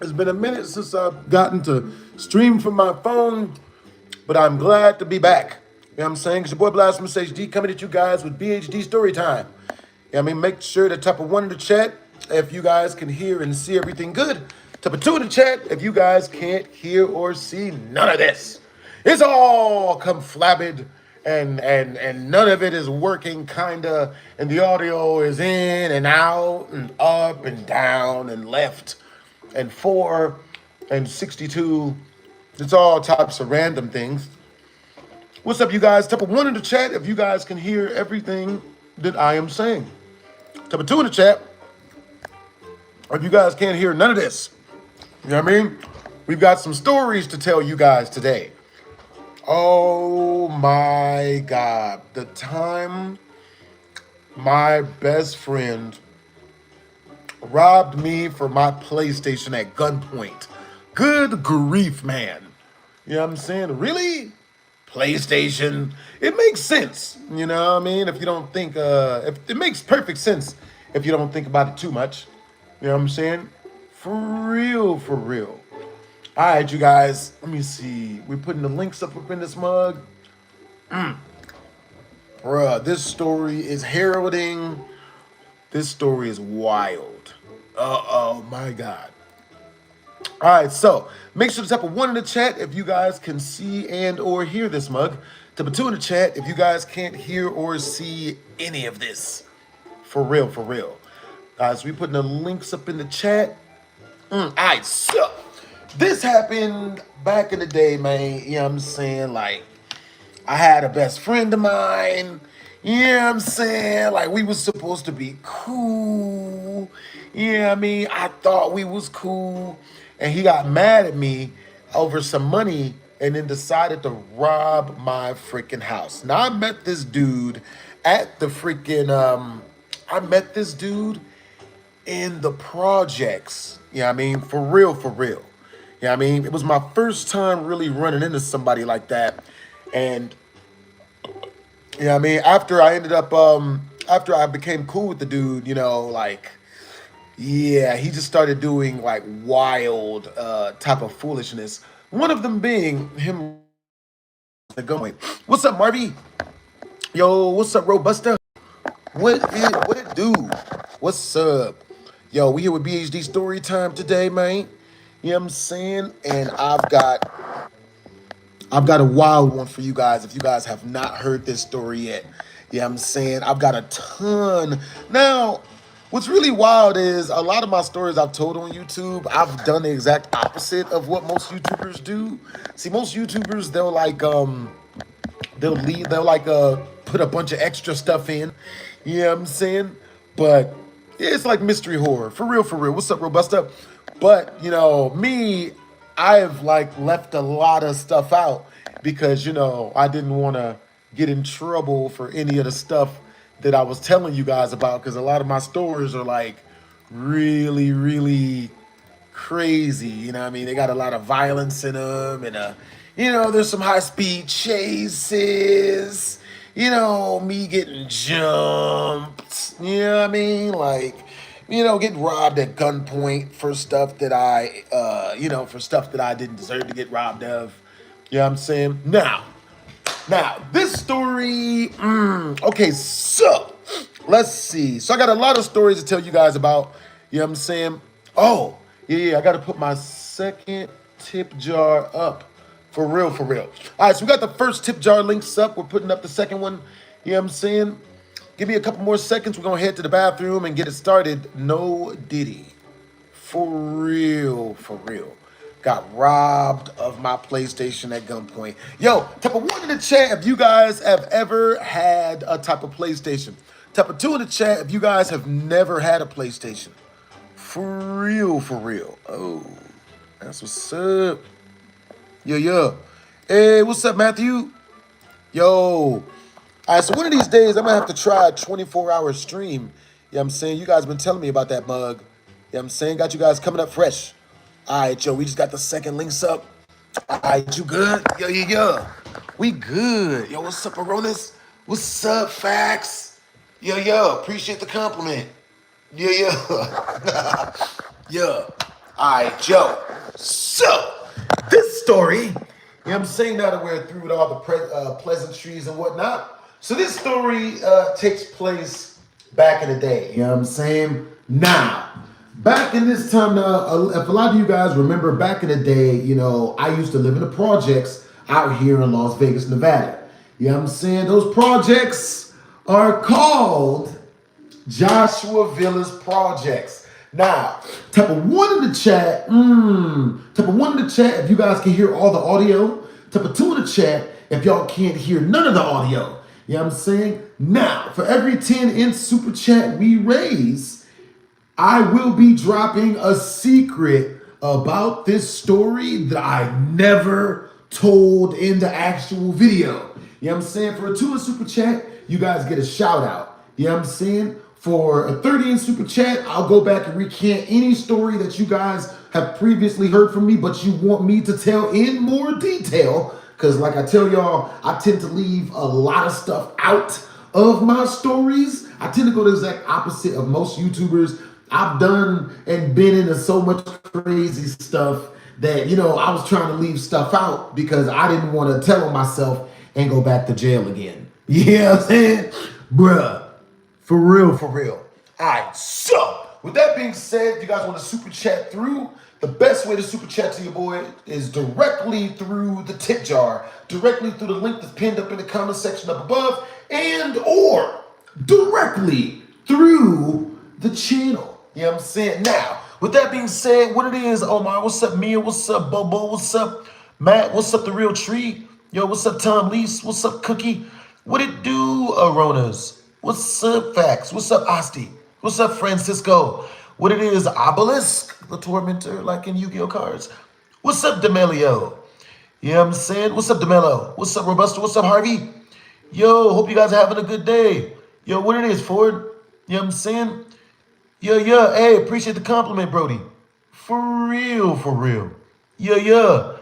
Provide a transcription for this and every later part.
It's been a minute since I've gotten to stream from my phone, but I'm glad to be back. You know what I'm saying? It's your boy BlastphamousHD coming at you guys with BHD Storytime. Make sure to type a 1 in the chat if you guys can hear and see everything good. Type a 2 in the chat if you guys can't hear or see none of this. It's all conflabbed and none of it is working kinda, and the audio is in and out and up and down and left and 4 and 62. It's all types of random things. What's up, you guys? Type a 1 in the chat if you guys can hear everything that I am saying. Type a 2 in the chat if you guys can't hear none of this. You know what I mean? We've got some stories to tell you guys today. Oh my God. The time my best friend robbed me for my PlayStation at gunpoint. Good grief, man. You know what I'm saying? Really? PlayStation? It makes sense. You know what I mean? If you don't think, if it makes perfect sense if you don't think about it too much. You know what I'm saying? For real, for real. All right, you guys, let me see. We're putting the links up in this mug. Bruh, this story is heralding. This story is wild. Oh my God. All right, so make sure to type a 1 in the chat if you guys can see and or hear this mug. Type a 2 in the chat if you guys can't hear or see any of this. For real, for real. Guys, we putting the links up in the chat. All right, so this happened back in the day, man. You know what I'm saying? Like, I had a best friend of mine. You know what I'm saying? Like, we was supposed to be cool. You know what I mean? I thought we was cool. And he got mad at me over some money and then decided to rob my freaking house. Now, I met this dude at the freaking, I met this dude in the projects. You know what I mean? For real, for real. You know what I mean? It was my first time really running into somebody like that. And, you know what I mean? After I ended up, after I became cool with the dude, you know, like, yeah, he just started doing like wild type of foolishness. One of them being him the gunpoint. What's up, Marvy? Yo, what's up, Robusta? What it do? What's up? Yo, we here with BHD Storytime today, man. You know what I'm saying? And I've got a wild one for you guys if you guys have not heard this story yet. You know what I'm saying? I've got a ton. Now, what's really wild is a lot of my stories I've told on YouTube, I've done the exact opposite of what most YouTubers do. See, most YouTubers, they'll put a bunch of extra stuff in. You know what I'm saying? But it's like mystery horror. For real, for real. What's up, Robusta? But, you know, me, I've like left a lot of stuff out because, you know, I didn't want to get in trouble for any of the stuff that I was telling you guys about, because a lot of my stories are like really, really crazy. You know what I mean? They got a lot of violence in them, and you know, there's some high-speed chases. You know, me getting jumped. You know what I mean? Like, you know, getting robbed at gunpoint for stuff that you know, for stuff that I didn't deserve to get robbed of. You know what I'm saying? Now, this story, okay, so let's see. So I got a lot of stories to tell you guys about. You know what I'm saying? Oh, yeah, I got to put my second tip jar up. For real, for real. All right, so we got the first tip jar links up. We're putting up the second one. You know what I'm saying? Give me a couple more seconds. We're going to head to the bathroom and get it started. No diddy. For real, for real. Got robbed of my PlayStation at gunpoint. Yo, type a 1 in the chat if you guys have ever had a type of PlayStation. Type a 2 in the chat if you guys have never had a PlayStation. For real, for real. Oh, that's what's up. Yo. Hey, what's up, Matthew? Yo. All right, so one of these days, I'm going to have to try a 24-hour stream. You know what I'm saying? You guys been telling me about that bug. You know what I'm saying? Got you guys coming up fresh. All right, yo, we just got the second links up. All right, you good? Yo. We good. Yo, what's up, Aronis? What's up, Fax? Yo, appreciate the compliment. Yo. Yeah. All right, Joe. So, this story, I'm saying now that we're through with all the pleasantries and whatnot. So, this story takes place back in the day. You know what I'm saying? Now, back in this time, if a lot of you guys remember back in the day, I used to live in the projects out here in Las Vegas, Nevada. You know what I'm saying? Those projects are called Joshua Villa's projects. Now, type of one in the chat. Type of one in the chat if you guys can hear all the audio. Type of two in the chat if y'all can't hear none of the audio. You know what I'm saying? Now, for every 10 in super chat we raise, I will be dropping a secret about this story that I never told in the actual video. You know what I'm saying? For a 2 in super chat, you guys get a shout out. You know what I'm saying? For a 30 in super chat, I'll go back and recant any story that you guys have previously heard from me, but you want me to tell in more detail. Because like I tell y'all, I tend to leave a lot of stuff out of my stories. I tend to go the exact opposite of most YouTubers. I've done and been into so much crazy stuff that, I was trying to leave stuff out because I didn't want to tell on myself and go back to jail again. You know what I'm saying? Bruh. For real, for real. All right, so with that being said, if you guys want to super chat through, the best way to super chat to your boy is directly through the tip jar, directly through the link that's pinned up in the comment section up above, and or directly through the channel. You know what I'm saying? Now, with that being said, what it is, Omar, what's up, Mia, what's up, Bobo, what's up, Matt, what's up, The Real Tree, yo, what's up, Tom Lease, what's up, Cookie, what it do, Aronas? What's up, Fax? What's up, Asti? What's up, Francisco? What it is, Obelisk, the Tormentor, like in Yu-Gi-Oh cards. What's up, Demelio? You know what I'm saying? What's up, Demelo? What's up, Robusta? What's up, Harvey? Yo, hope you guys are having a good day. Yo, what it is, Ford? You know what I'm saying? Yeah. Hey, appreciate the compliment, Brody. For real, for real. Yeah.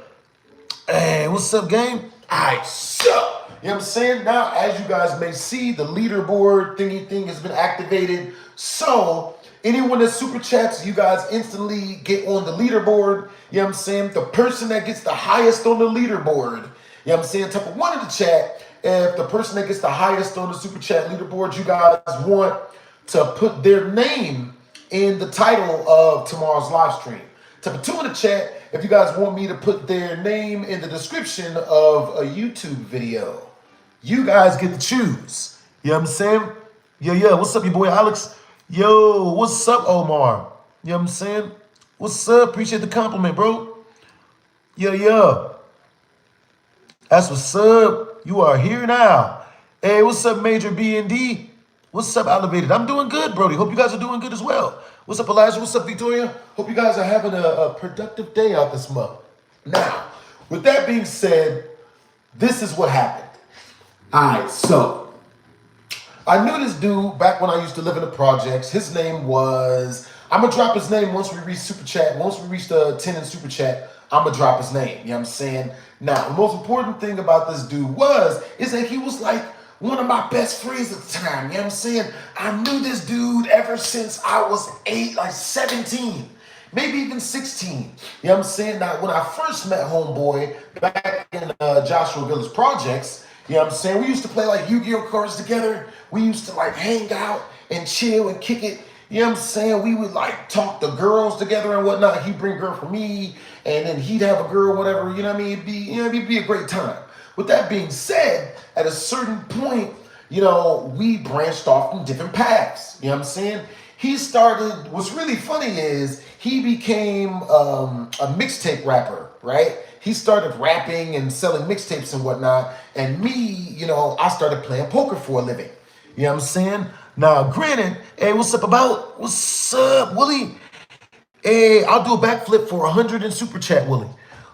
Hey, what's up, gang? All right, so. You know what I'm saying? Now, as you guys may see, the leaderboard thingy thing has been activated. So, anyone that super chats, you guys instantly get on the leaderboard. You know what I'm saying? The person that gets the highest on the leaderboard, you know what I'm saying? Type of one in the chat. If the person that gets the highest on the super chat leaderboard, you guys want to put their name in the title of tomorrow's live stream. Type of two in the chat if you guys want me to put their name in the description of a YouTube video. You guys get to choose. You know what I'm saying? Yeah. What's up, your boy Alex? Yo, what's up, Omar? You know what I'm saying? What's up? Appreciate the compliment, bro. Yeah. That's what's up. You are here now. Hey, what's up, Major B&D? What's up, Elevated? I'm doing good, Brody. Hope you guys are doing good as well. What's up, Elijah? What's up, Victoria? Hope you guys are having a productive day out this month. Now, with that being said, this is what happened. All right, so I knew this dude back when I used to live in the projects. His name was, I'm going to drop his name once we reach super chat. Once we reach the 10 in super chat, I'm going to drop his name. You know what I'm saying? Now, the most important thing about this dude is that he was like one of my best friends at the time. You know what I'm saying? I knew this dude ever since I was 17, maybe even 16. You know what I'm saying? Now, when I first met homeboy back in Joshua Villa's projects, you know what I'm saying? We used to play like Yu-Gi-Oh cards together. We used to like hang out and chill and kick it. You know what I'm saying? We would like talk to girls together and whatnot. He'd bring a girl for me and then he'd have a girl, whatever. You know what I mean? It'd be a great time. With that being said, at a certain point, we branched off in different paths. You know what I'm saying? What's really funny is he became a mixtape rapper, right? He started rapping and selling mixtapes and whatnot. And me, I started playing poker for a living. You know what I'm saying? Now, granted, hey, what's up, Willie? Hey, I'll do a backflip for 100 in super chat, Willie.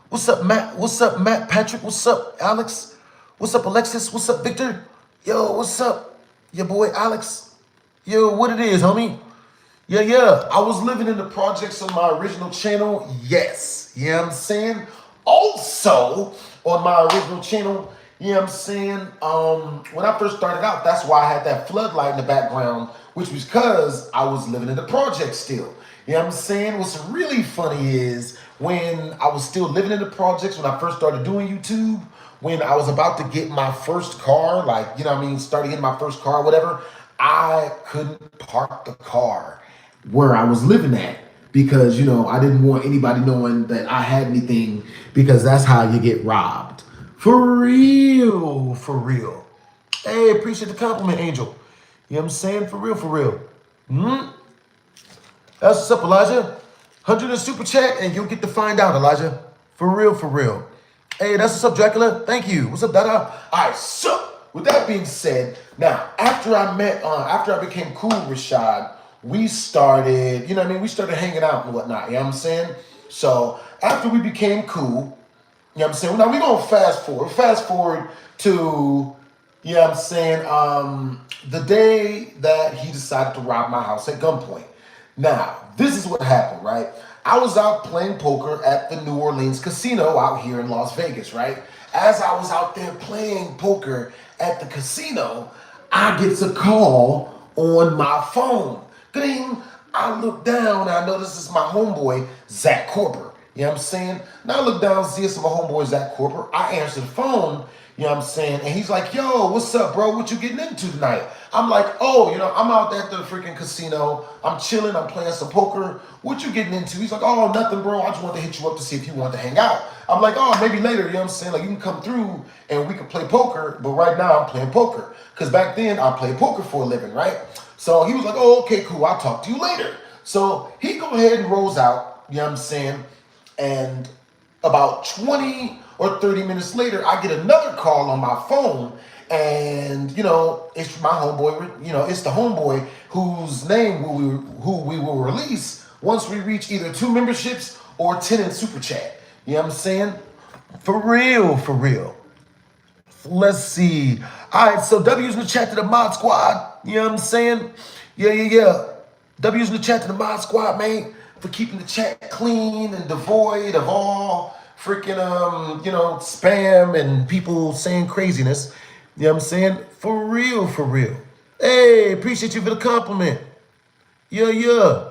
What's up, Matt? What's up, Matt Patrick? What's up, Alex? What's up, Alexis? What's up, Victor? Yo, what's up, your boy Alex? Yo, what it is, homie? Yeah. I was living in the projects on my original channel. Yes. You know what I'm saying? Also, on my original channel, you know what I'm saying? When I first started out, that's why I had that floodlight in the background, which was because I was living in the project still. You know what I'm saying? What's really funny is when I was still living in the projects, when I first started doing YouTube, when I was about to get my first car, like, you know what I mean, started getting my first car, whatever, I couldn't park the car where I was living at because, you know, I didn't want anybody knowing that I had anything because that's how you get robbed. For real, for real. Hey, appreciate the compliment, Angel. You know what I'm saying? For real, for real. That's what's up, Elijah. 100 in super chat, and you'll get to find out, Elijah. For real, for real. Hey, that's what's up, Dracula. Thank you. What's up, Dada? All right, so with that being said, now after I became cool with Rashad, we started, you know what I mean? We started hanging out and whatnot. You know what I'm saying? So after we became cool, you know what I'm saying? Now we're gonna fast forward. Fast forward to, you know what I'm saying, the day that he decided to rob my house at gunpoint. Now, this is what happened, right? I was out playing poker at the New Orleans casino out here in Las Vegas, right? As I was out there playing poker at the casino, I get a call on my phone. Ding! I look down and I notice it's my homeboy, Zach Corber. You know what I'm saying? Now I look down and see it's my homeboy, Zach Corber. I answer the phone, you know what I'm saying? And he's like, yo, what's up, bro? What you getting into tonight? I'm like, oh, you know, I'm out at the freaking casino. I'm chilling. I'm playing some poker. What you getting into? He's like, oh, nothing, bro. I just wanted to hit you up to see if you want to hang out. I'm like, oh, maybe later, you know what I'm saying? Like, you can come through and we can play poker. But right now, I'm playing poker. Because back then, I played poker for a living, right? So he was like, oh, okay, cool. I'll talk to you later. So he go ahead and rolls out, you know what I'm saying? And about 20 or 30 minutes later, I get another call on my phone. And, you know, it's my homeboy, you know, it's the homeboy whose name who we will release once we reach either 2 memberships or 10 in super chat. You know what I'm saying? For real, for real. Let's see. All right, so W's in the chat to the mod squad. You know what I'm saying? Yeah. W's in the chat to the mod squad, man, for keeping the chat clean and devoid of all freaking, you know, spam and people saying craziness. You know what I'm saying? For real, for real. Hey, appreciate you for the compliment. Yeah.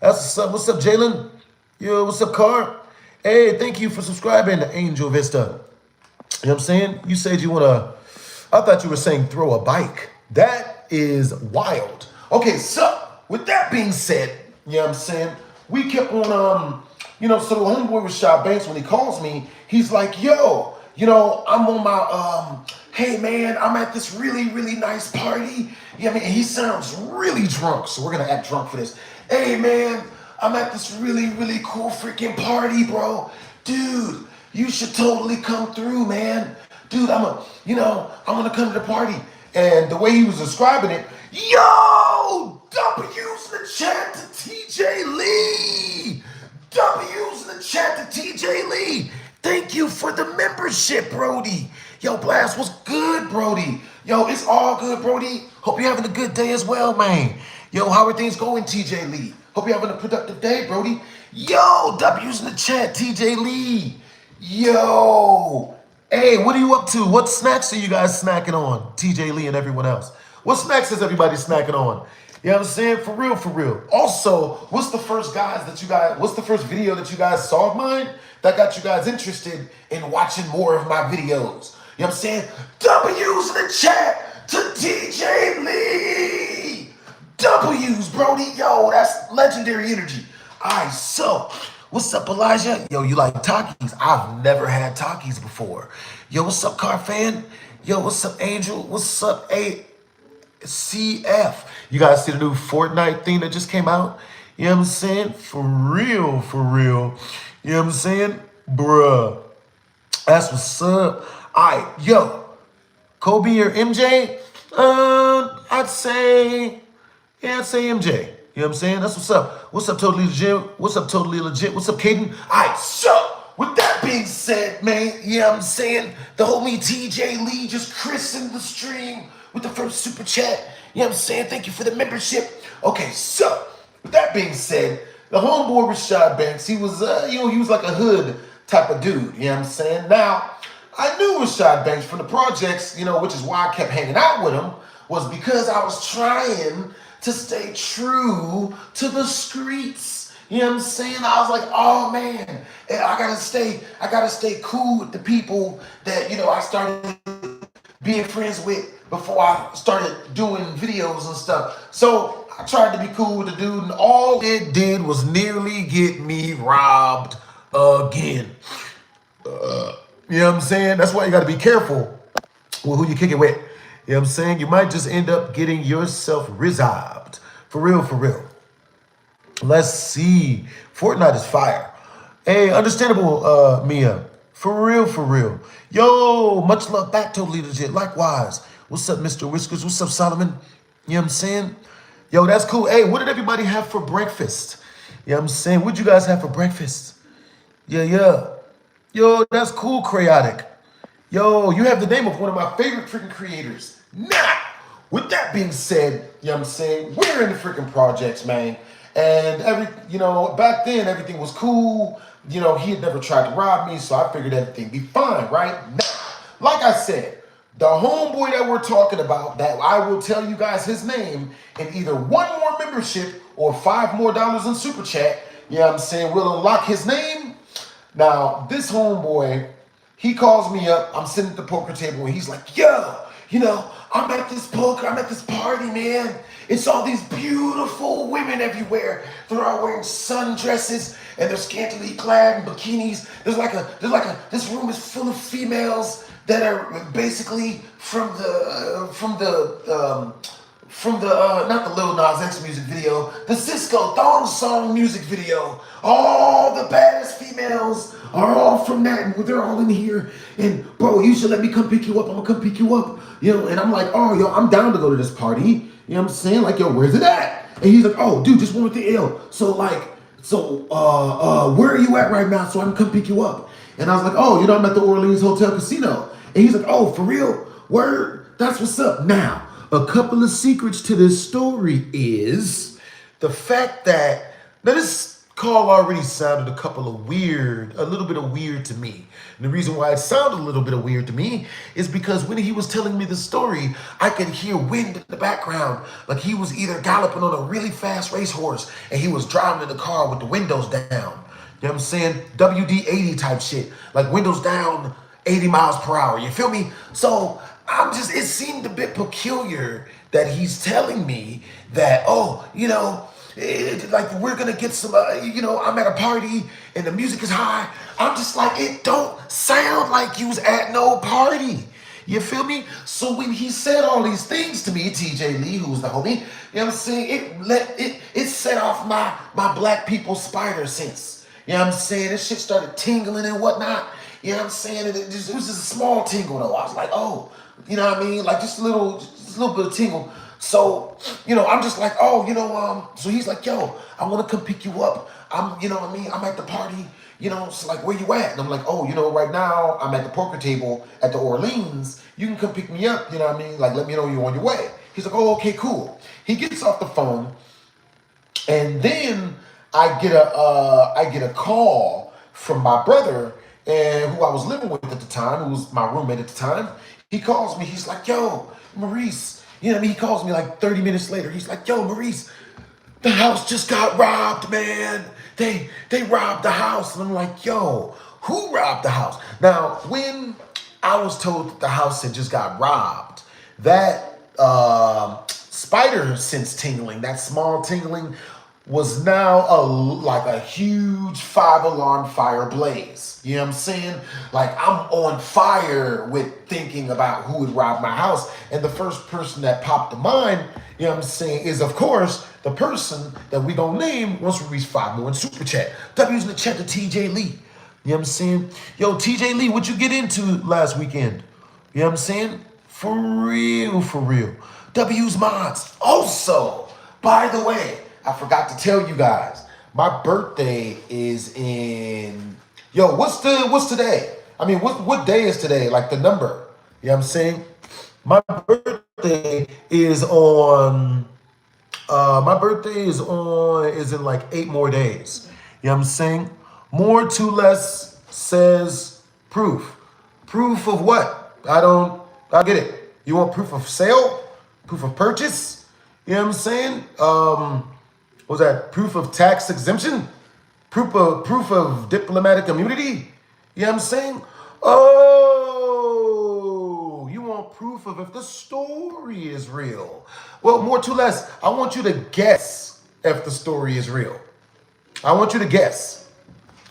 That's what's up. What's up, Jalen? Yeah, what's up, Car? Hey, thank you for subscribing to Angel Vista. You know what I'm saying? You said you want to, I thought you were saying throw a bike. That is wild. Okay, so with that being said, you know what I'm saying? We kept on, you know, so the homeboy was Rashad Banks. When he calls me, he's like, yo, you know, I'm on my, hey man, I'm at this really, really nice party. You know what I mean? And he sounds really drunk, so we're gonna act drunk for this. Hey man, I'm at this really, really cool freaking party, bro. Dude, you should totally come through, man. Dude, I'm gonna come to the party. And the way he was describing it, yo, W's in the chat to TJ Lee. W's in the chat to TJ Lee. Thank you for the membership, Brody. Yo, Blast, what's good, Brody? Yo, it's all good, Brody. Hope you're having a good day as well, man. Yo, how are things going, TJ Lee? Hope you're having a productive day, Brody. Yo, W's in the chat, TJ Lee. Yo. Hey, what are you up to? What snacks are you guys snacking on? TJ Lee and everyone else. What snacks is everybody snacking on? You know what I'm saying? For real, for real. Also, what's the first video that you guys saw of mine that got you guys interested in watching more of my videos? You know what I'm saying? W's in the chat to TJ Lee. W's, Brody. Yo, that's legendary energy. All right, so what's up, Elijah? Yo, you like Takis? I've never had Takis before. Yo, what's up, Car Fan? Yo, what's up, Angel? What's up, CF? You guys see the new Fortnite thing that just came out? You know what I'm saying? For real, for real. You know what I'm saying? Bruh. That's what's up. All right, yo. Kobe or MJ? I'd say MJ. You know what I'm saying? That's what's up. What's up, Totally Legit? What's up, Totally Legit? What's up, Caden? All right, so with that being said, man, you know what I'm saying? The homie TJ Lee just christened the stream with the first super chat. You know what I'm saying? Thank you for the membership. Okay, so with that being said, the homeboy Rashad Banks, he was, he was like a hood type of dude. You know what I'm saying? Now, I knew Rashad Banks from the projects, you know, which is why I kept hanging out with him, was because I was trying to stay true to the streets. You know what I'm saying? I was like, oh man, I gotta stay cool with the people that, I started being friends with before I started doing videos and stuff. So I tried to be cool with the dude, and all it did was nearly get me robbed again. You know what I'm saying? That's why you gotta be careful with who you kick it with. You know what I'm saying? You might just end up getting yourself resolved. For real, for real. Let's see. Fortnite is fire. Hey, understandable, Mia. For real, for real. Yo, much love back, totally legit. Likewise. What's up, Mr. Whiskers? What's up, Solomon? You know what I'm saying? Yo, that's cool. Hey, what did everybody have for breakfast? You know what I'm saying? What'd you guys have for breakfast? Yeah, yeah. Yo, that's cool, Chaotic. Yo, you have the name of one of my favorite freaking creators. Now, with that being said, you know what I'm saying? We're in the freaking projects, man. And back then everything was cool. He had never tried to rob me, so I figured everything be fine, right? Now, like I said, the homeboy that we're talking about, that I will tell you guys his name, and either one more membership or $5 more in super chat, you know what I'm saying, we'll unlock his name. Now, this homeboy, he calls me up. I'm sitting at the poker table and he's like, yo, I'm at this party, man. It's all these beautiful women everywhere. They're all wearing sundresses and they're scantily clad in bikinis. This room is full of females that are basically from not the Lil Nas X music video, the Cisco Thong Song music video. All the baddest females are all from that, and they're all in here. And bro, you should let me come pick you up. I'm gonna come pick you up. And I'm like, oh, yo, I'm down to go to this party. You know what I'm saying? Like, yo, where's it at? And he's like, oh, dude, just went with the L. So where are you at right now? So I can come pick you up. And I was like, oh, I'm at the Orleans Hotel Casino. And he's like, oh, for real? Word? That's what's up. Now, a couple of secrets to this story is the fact that, now this call already sounded a little bit of weird to me. And the reason why it sounded a little bit of weird to me is because when he was telling me the story, I could hear wind in the background. Like he was either galloping on a really fast racehorse and he was driving in the car with the windows down. You know what I'm saying? WD-80 type shit. Like windows down, 80 miles per hour. You feel me? So it seemed a bit peculiar that he's telling me that, like we're gonna get some, I'm at a party and the music is high. I'm just like, it don't sound like you was at no party. You feel me? So when he said all these things to me, TJ Lee, who's the homie, you know what I'm saying? It set off my black people spider sense. You know what I'm saying? This shit started tingling and whatnot. You know what I'm saying? It was just a small tingle though. I was like, oh, you know what I mean? Like just a little bit of tingle. So, I'm just like, oh, so he's like, yo, I want to come pick you up. I'm at the party, so like, where you at? And I'm like, oh, right now I'm at the poker table at the Orleans. You can come pick me up, you know what I mean? Like, let me know you're on your way. He's like, oh, okay, cool. He gets off the phone, and then I get a call from my brother, and who I was living with at the time, who was my roommate at the time. He calls me. He's like, yo, Maurice. You know what I mean? He calls me like 30 minutes later. He's like, yo, Maurice, the house just got robbed, man. They robbed the house. And I'm like, yo, who robbed the house? Now, when I was told that the house had just got robbed, that spider sense tingling, that small tingling, was now like a huge 5-alarm fire blaze. You know what I'm saying? Like I'm on fire with thinking about who would rob my house. And the first person that popped to mind, you know what I'm saying, is of course the person that we gonna name once we reach 5 more in super chat. W's in the chat to TJ Lee. You know what I'm saying? Yo, TJ Lee, what you get into last weekend? You know what I'm saying? For real, for real. W's mods. Also, by the way, I forgot to tell you guys, my birthday is in, what's today? I mean, what day is today? Like the number, you know what I'm saying? My birthday is in like 8 more days. You know what I'm saying? More to less says proof. Proof of what? I get it. You want proof of sale? Proof of purchase? You know what I'm saying? Was that proof of tax exemption? Proof of diplomatic immunity? You know what I'm saying? Oh, you want proof of if the story is real. Well, more to less, I want you to guess if the story is real. I want you to guess.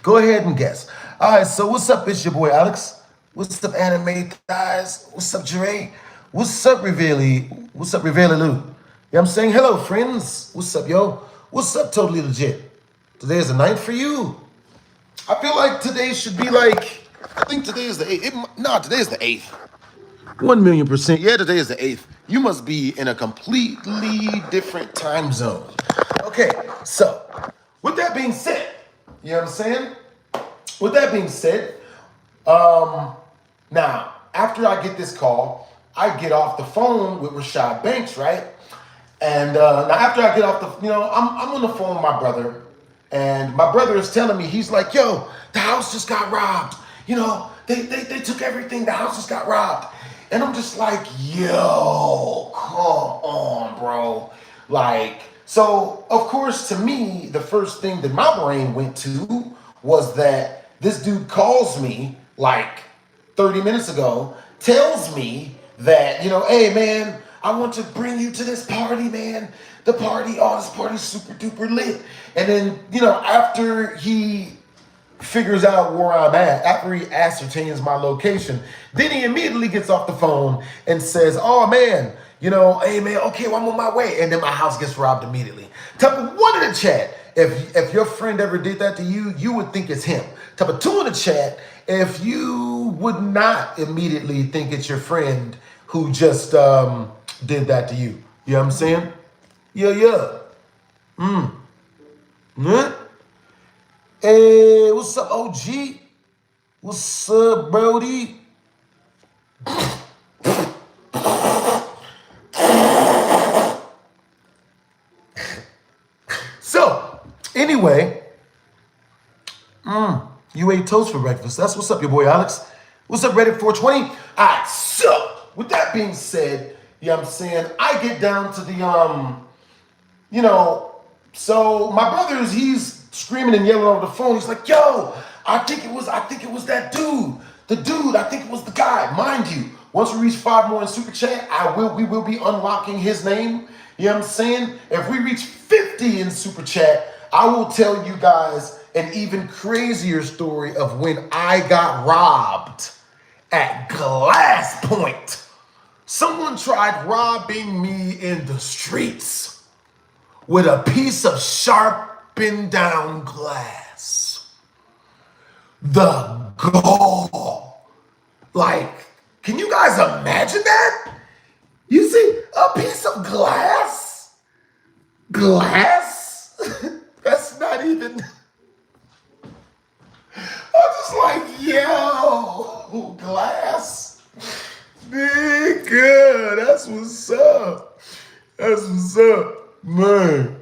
Go ahead and guess. All right, so what's up? It's your boy Alex. What's up, anime guys? What's up, Jere? What's up, Riveli? What's up, Riveli Lou? You know what I'm saying? Hello, friends. What's up, yo? What's up, Totally Legit? Today is the 9th for you. I feel like today should be like, I think today is the 8th. No, today is the 8th. 1,000,000%. Yeah, today is the 8th. You must be in a completely different time zone. Okay, so with that being said, you know what I'm saying? With that being said, now, after I get this call, I get off the phone with Rashad Banks, right? And now after I get off I'm on the phone with my brother, and my brother is telling me, he's like, yo, the house just got robbed. You know, they took everything, the house just got robbed. And I'm just like, yo, come on, bro. Like, so of course, to me, the first thing that my brain went to was that this dude calls me like 30 minutes ago, tells me that, hey man, I want to bring you to this party, man. The party, this party's super duper lit. And then, after he figures out where I'm at, after he ascertains my location, then he immediately gets off the phone and says, oh man, hey man, okay, well, I'm on my way. And then my house gets robbed immediately. Type of 1 in the chat, if your friend ever did that to you, you would think it's him. Type of 2 in the chat, if you would not immediately think it's your friend who just did that to you. You know what I'm saying? Yeah. Hey, what's up, OG? What's up, Brody? So, anyway, you ate toast for breakfast. That's what's up, your boy Alex. What's up, Reddit 420? All right, so, with that being said, you know what I'm saying, I get down to the, so my brother's, he's screaming and yelling over the phone. He's like, yo, I think it was that dude. The dude, I think it was the guy. Mind you, once we reach 5 more in Super Chat, we will be unlocking his name. You know what I'm saying? If we reach 50 in Super Chat, I will tell you guys an even crazier story of when I got robbed at Glass Point. Someone tried robbing me in the streets with a piece of sharpened down glass. The gall. Like, can you guys imagine that? You see, a piece of glass? Glass? That's not even... I'm just like, yo, glass. Nigga, that's what's up. That's what's up, man.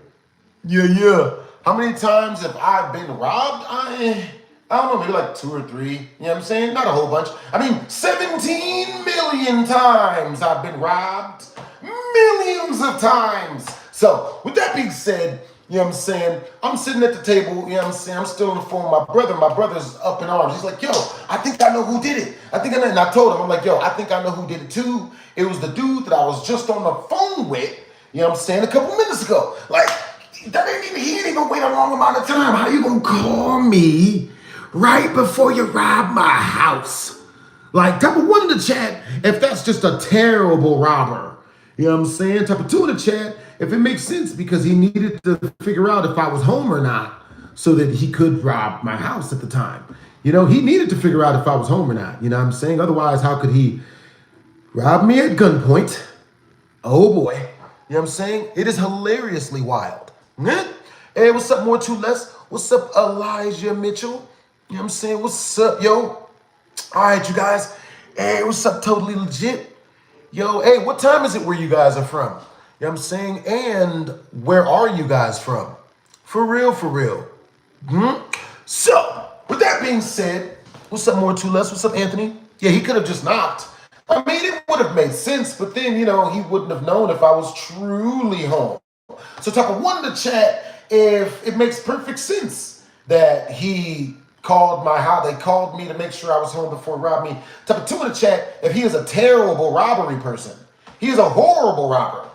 Yeah. How many times have I been robbed? I don't know, maybe like 2 or 3. You know what I'm saying? Not a whole bunch. I mean, 17 million times I've been robbed. Millions of times. So, with that being said, you know what I'm saying? I'm sitting at the table, you know what I'm saying? I'm still on the phone with my brother. My brother's up in arms. He's like, yo, I think I know who did it. And I told him, I'm like, yo, I think I know who did it too. It was the dude that I was just on the phone with, you know what I'm saying, a couple minutes ago. Like, he didn't even wait a long amount of time. How you gonna call me right before you rob my house? Like, type of 1 in the chat if that's just a terrible robber. You know what I'm saying? Type of 2 in the chat if it makes sense because he needed to figure out if I was home or not so that he could rob my house at the time. He needed to figure out if I was home or not. You know what I'm saying? Otherwise, how could he rob me at gunpoint? Oh boy. You know what I'm saying? It is hilariously wild. Hey, what's up, more to less? What's up, Elijah Mitchell? You know what I'm saying? What's up, yo? All right, you guys. Hey, what's up, Totally Legit? Yo, hey, what time is it where you guys are from? You know what I'm saying? And where are you guys from? For real. So, with that being said, what's up, more to less? What's up, Anthony? Yeah, he could have just knocked. I mean, it would have made sense, but then, he wouldn't have known if I was truly home. So type of 1 in the chat if it makes perfect sense. that he called my house. They called me to make sure I was home before he robbed me. Type 2 in the chat if he is a terrible robbery person. He is a horrible robber.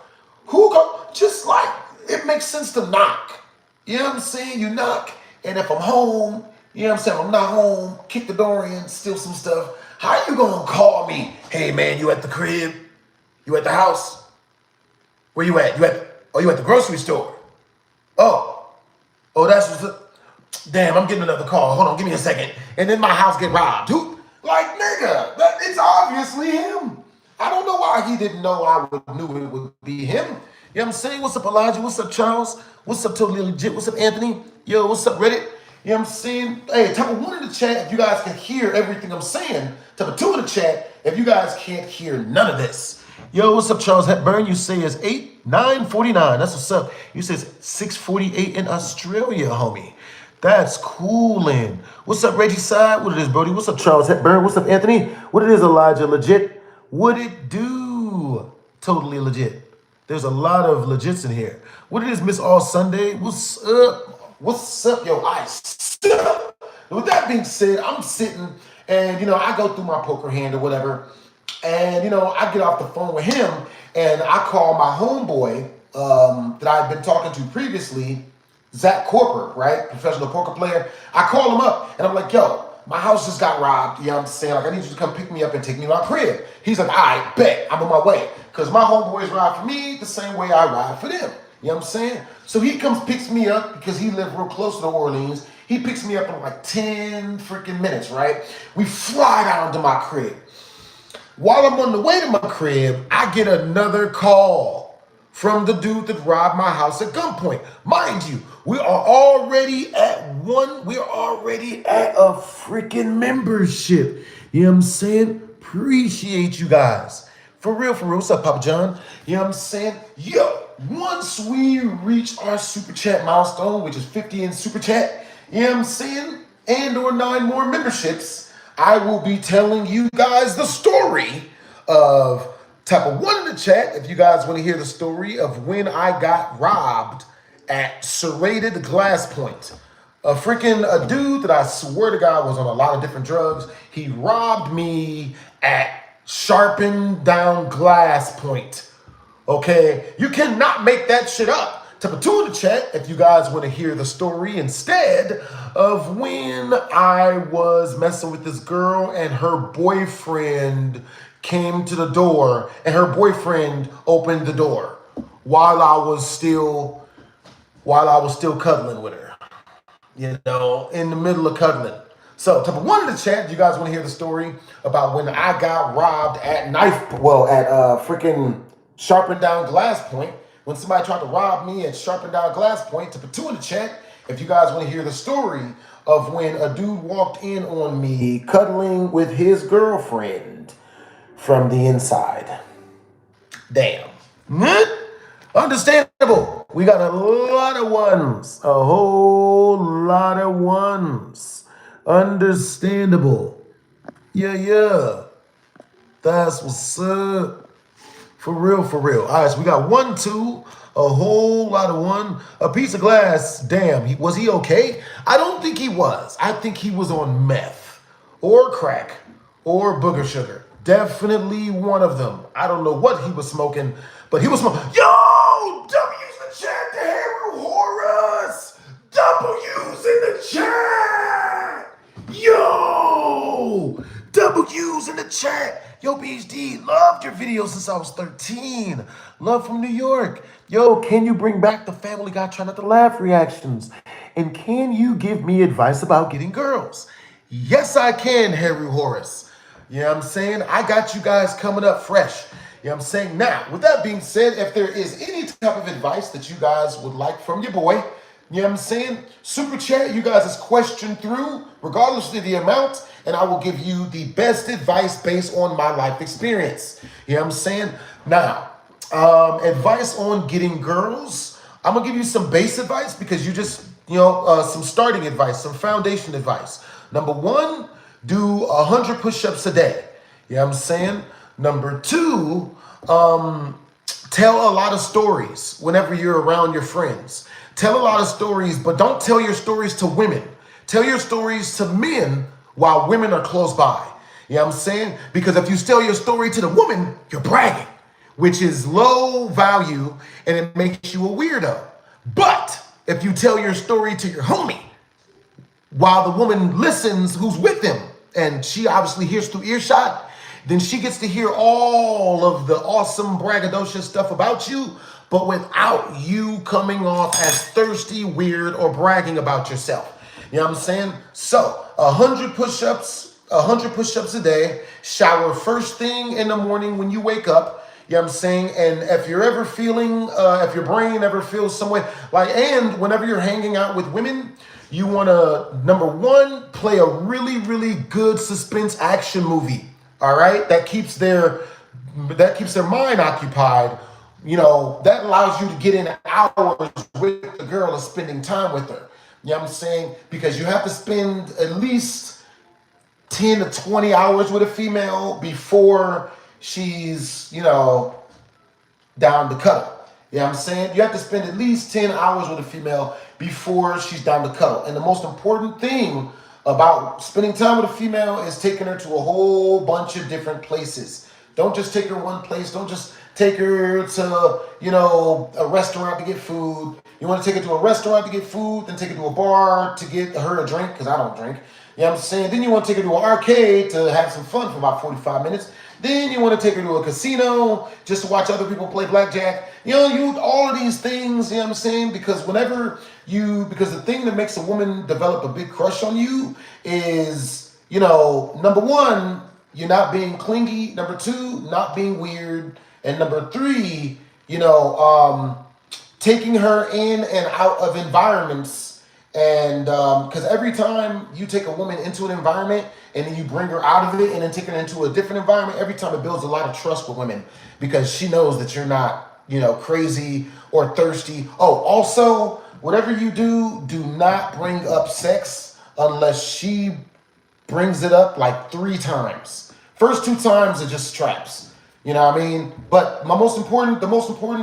Just like, it makes sense to knock. You know what I'm saying? You knock, and if I'm home, you know what I'm saying? I'm not home, kick the door in, steal some stuff. How you gonna call me? Hey man, you at the crib? You at the house? Where you at? You at the grocery store? Oh, that's what's up. Damn, I'm getting another call. Hold on, give me a second. And then my house get robbed. Who? Like, nigga, it's obviously him. I don't know why he didn't know knew it would be him. You know what I'm saying? What's up, Elijah? What's up, Charles? What's up, Totally Legit? What's up, Anthony? Yo, what's up, Reddit? You know what I'm saying? Hey, type of 1 in the chat if you guys can hear everything I'm saying. Type of 2 in the chat if you guys can't hear none of this. Yo, what's up, Charles Hepburn? You say it's 9:49. That's what's up. You say it's 6:48 in Australia, homie. That's coolin'. What's up, Reggie Side? What it is, Brody? What's up, Charles Hepburn? What's up, Anthony? What it is, Elijah Legit? What it do? Totally Legit. There's a lot of legits in here. What it is, Miss All Sunday? What's up? What's up, yo? I suck. With that being said, I'm sitting and, I go through my poker hand or whatever. And, I get off the phone with him and I call my homeboy that I've been talking to previously, Zach Corper, right? Professional poker player. I call him up and I'm like, yo, my house just got robbed. You know what I'm saying? Like, I need you to come pick me up and take me to my crib. He's like, all right, bet. I'm on my way. Because my homeboys ride for me the same way I ride for them. You know what I'm saying? So he comes, picks me up because he lived real close to New Orleans. He picks me up in like 10 freaking minutes, right? We fly down to my crib. While I'm on the way to my crib, I get another call from the dude that robbed my house at gunpoint. Mind you, we are already at a freaking membership. You know what I'm saying? Appreciate you guys. For real. What's up, Papa John? You know what I'm saying? Yo, once we reach our super chat milestone, which is 50 in super chat, you know what I'm saying? And or 9 more memberships, I will be telling you guys the story of type of 1 in the chat if you guys want to hear the story of when I got robbed at Serrated Glass Point. A dude that I swear to God was on a lot of different drugs. He robbed me at Sharpened Down Glass Point. Okay? You cannot make that shit up. Type of 2 in the chat if you guys want to hear the story instead of when I was messing with this girl and her boyfriend came to the door and her boyfriend opened the door while I was still cuddling with her, in the middle of cuddling. So, type of 1 in the chat, you guys want to hear the story about when I got robbed at freaking Sharpened Down Glass Point. When somebody tried to rob me at Sharpened Down Glass Point. Type of 2 in the chat if you guys want to hear the story of when a dude walked in on me cuddling with his girlfriend from the inside. Damn. Understandable. We got a lot of ones. A whole lot of ones. Understandable. Yeah. That's what's up. For real. All right, so we got 1, 2, a whole lot of 1. A piece of glass. Damn, was he okay? I don't think he was. I think he was on meth or crack or booger sugar. Definitely one of them. I don't know what he was smoking, but he was smoking. Yo, W's in the chat, the Haru Horus. W's in the chat. Yo, W's in the chat. Yo, BHD, loved your videos since I was 13. Love from New York. Yo, can you bring back the Family Guy Try Not to Laugh reactions? And can you give me advice about getting girls? Yes, I can, Haru Horus. You know what I'm saying? I got you guys coming up fresh. You know what I'm saying? Now, with that being said, if there is any type of advice that you guys would like from your boy, you know what I'm saying? Super chat, you guys' question through, regardless of the amount, and I will give you the best advice based on my life experience. You know what I'm saying? Now, advice on getting girls. I'm going to give you some base advice because you just, some starting advice, some foundation advice. Number 1, do 100 push-ups a day. You know what I'm saying? Number 2, tell a lot of stories whenever you're around your friends. Tell a lot of stories, but don't tell your stories to women. Tell your stories to men while women are close by. You know what I'm saying? Because if you tell your story to the woman, you're bragging, which is low value and it makes you a weirdo. But if you tell your story to your homie while the woman listens who's with him, and she obviously hears through earshot, then she gets to hear all of the awesome braggadocious stuff about you, but without you coming off as thirsty, weird, or bragging about yourself. You know what I'm saying? So 100 push-ups a day, shower first thing in the morning when you wake up. You know what I'm saying? And if you're ever feeling, if your brain ever feels some way, like, and whenever you're hanging out with women, you want to, number one, play a really, really good suspense action movie. All right? That keeps their mind occupied. You know, that allows you to get in hours with the girl and spending time with her. You know what I'm saying? Because you have to spend at least 10 to 20 hours with a female before she's, you know, down to cuddle. You know what I'm saying? You have to spend at least 10 hours with a female before she's down to cuddle. And the most important thing about spending time with a female is taking her to a whole bunch of different places. Don't just take her one place. Don't just take her to, you know, a restaurant to get food. You want to take her to a restaurant to get food, then take her to a bar to get her a drink, because I don't drink. You know what I'm saying? Then you want to take her to an arcade to have some fun for about 45 minutes. Then you want to take her to a casino just to watch other people play blackjack. You know, all of these things, you know what I'm saying? Because because the thing that makes a woman develop a big crush on you is, you know, number one, you're not being clingy. Number two, not being weird. And number three, you know, taking her in and out of environments. And because every time you take a woman into an environment and then you bring her out of it and then take her into a different environment, every time it builds a lot of trust with women because she knows that you're not, you know, crazy or thirsty. Oh, also, whatever you do, do not bring up sex unless she brings it up like 3 times. First 2 times are just traps. You know what I mean? But the most important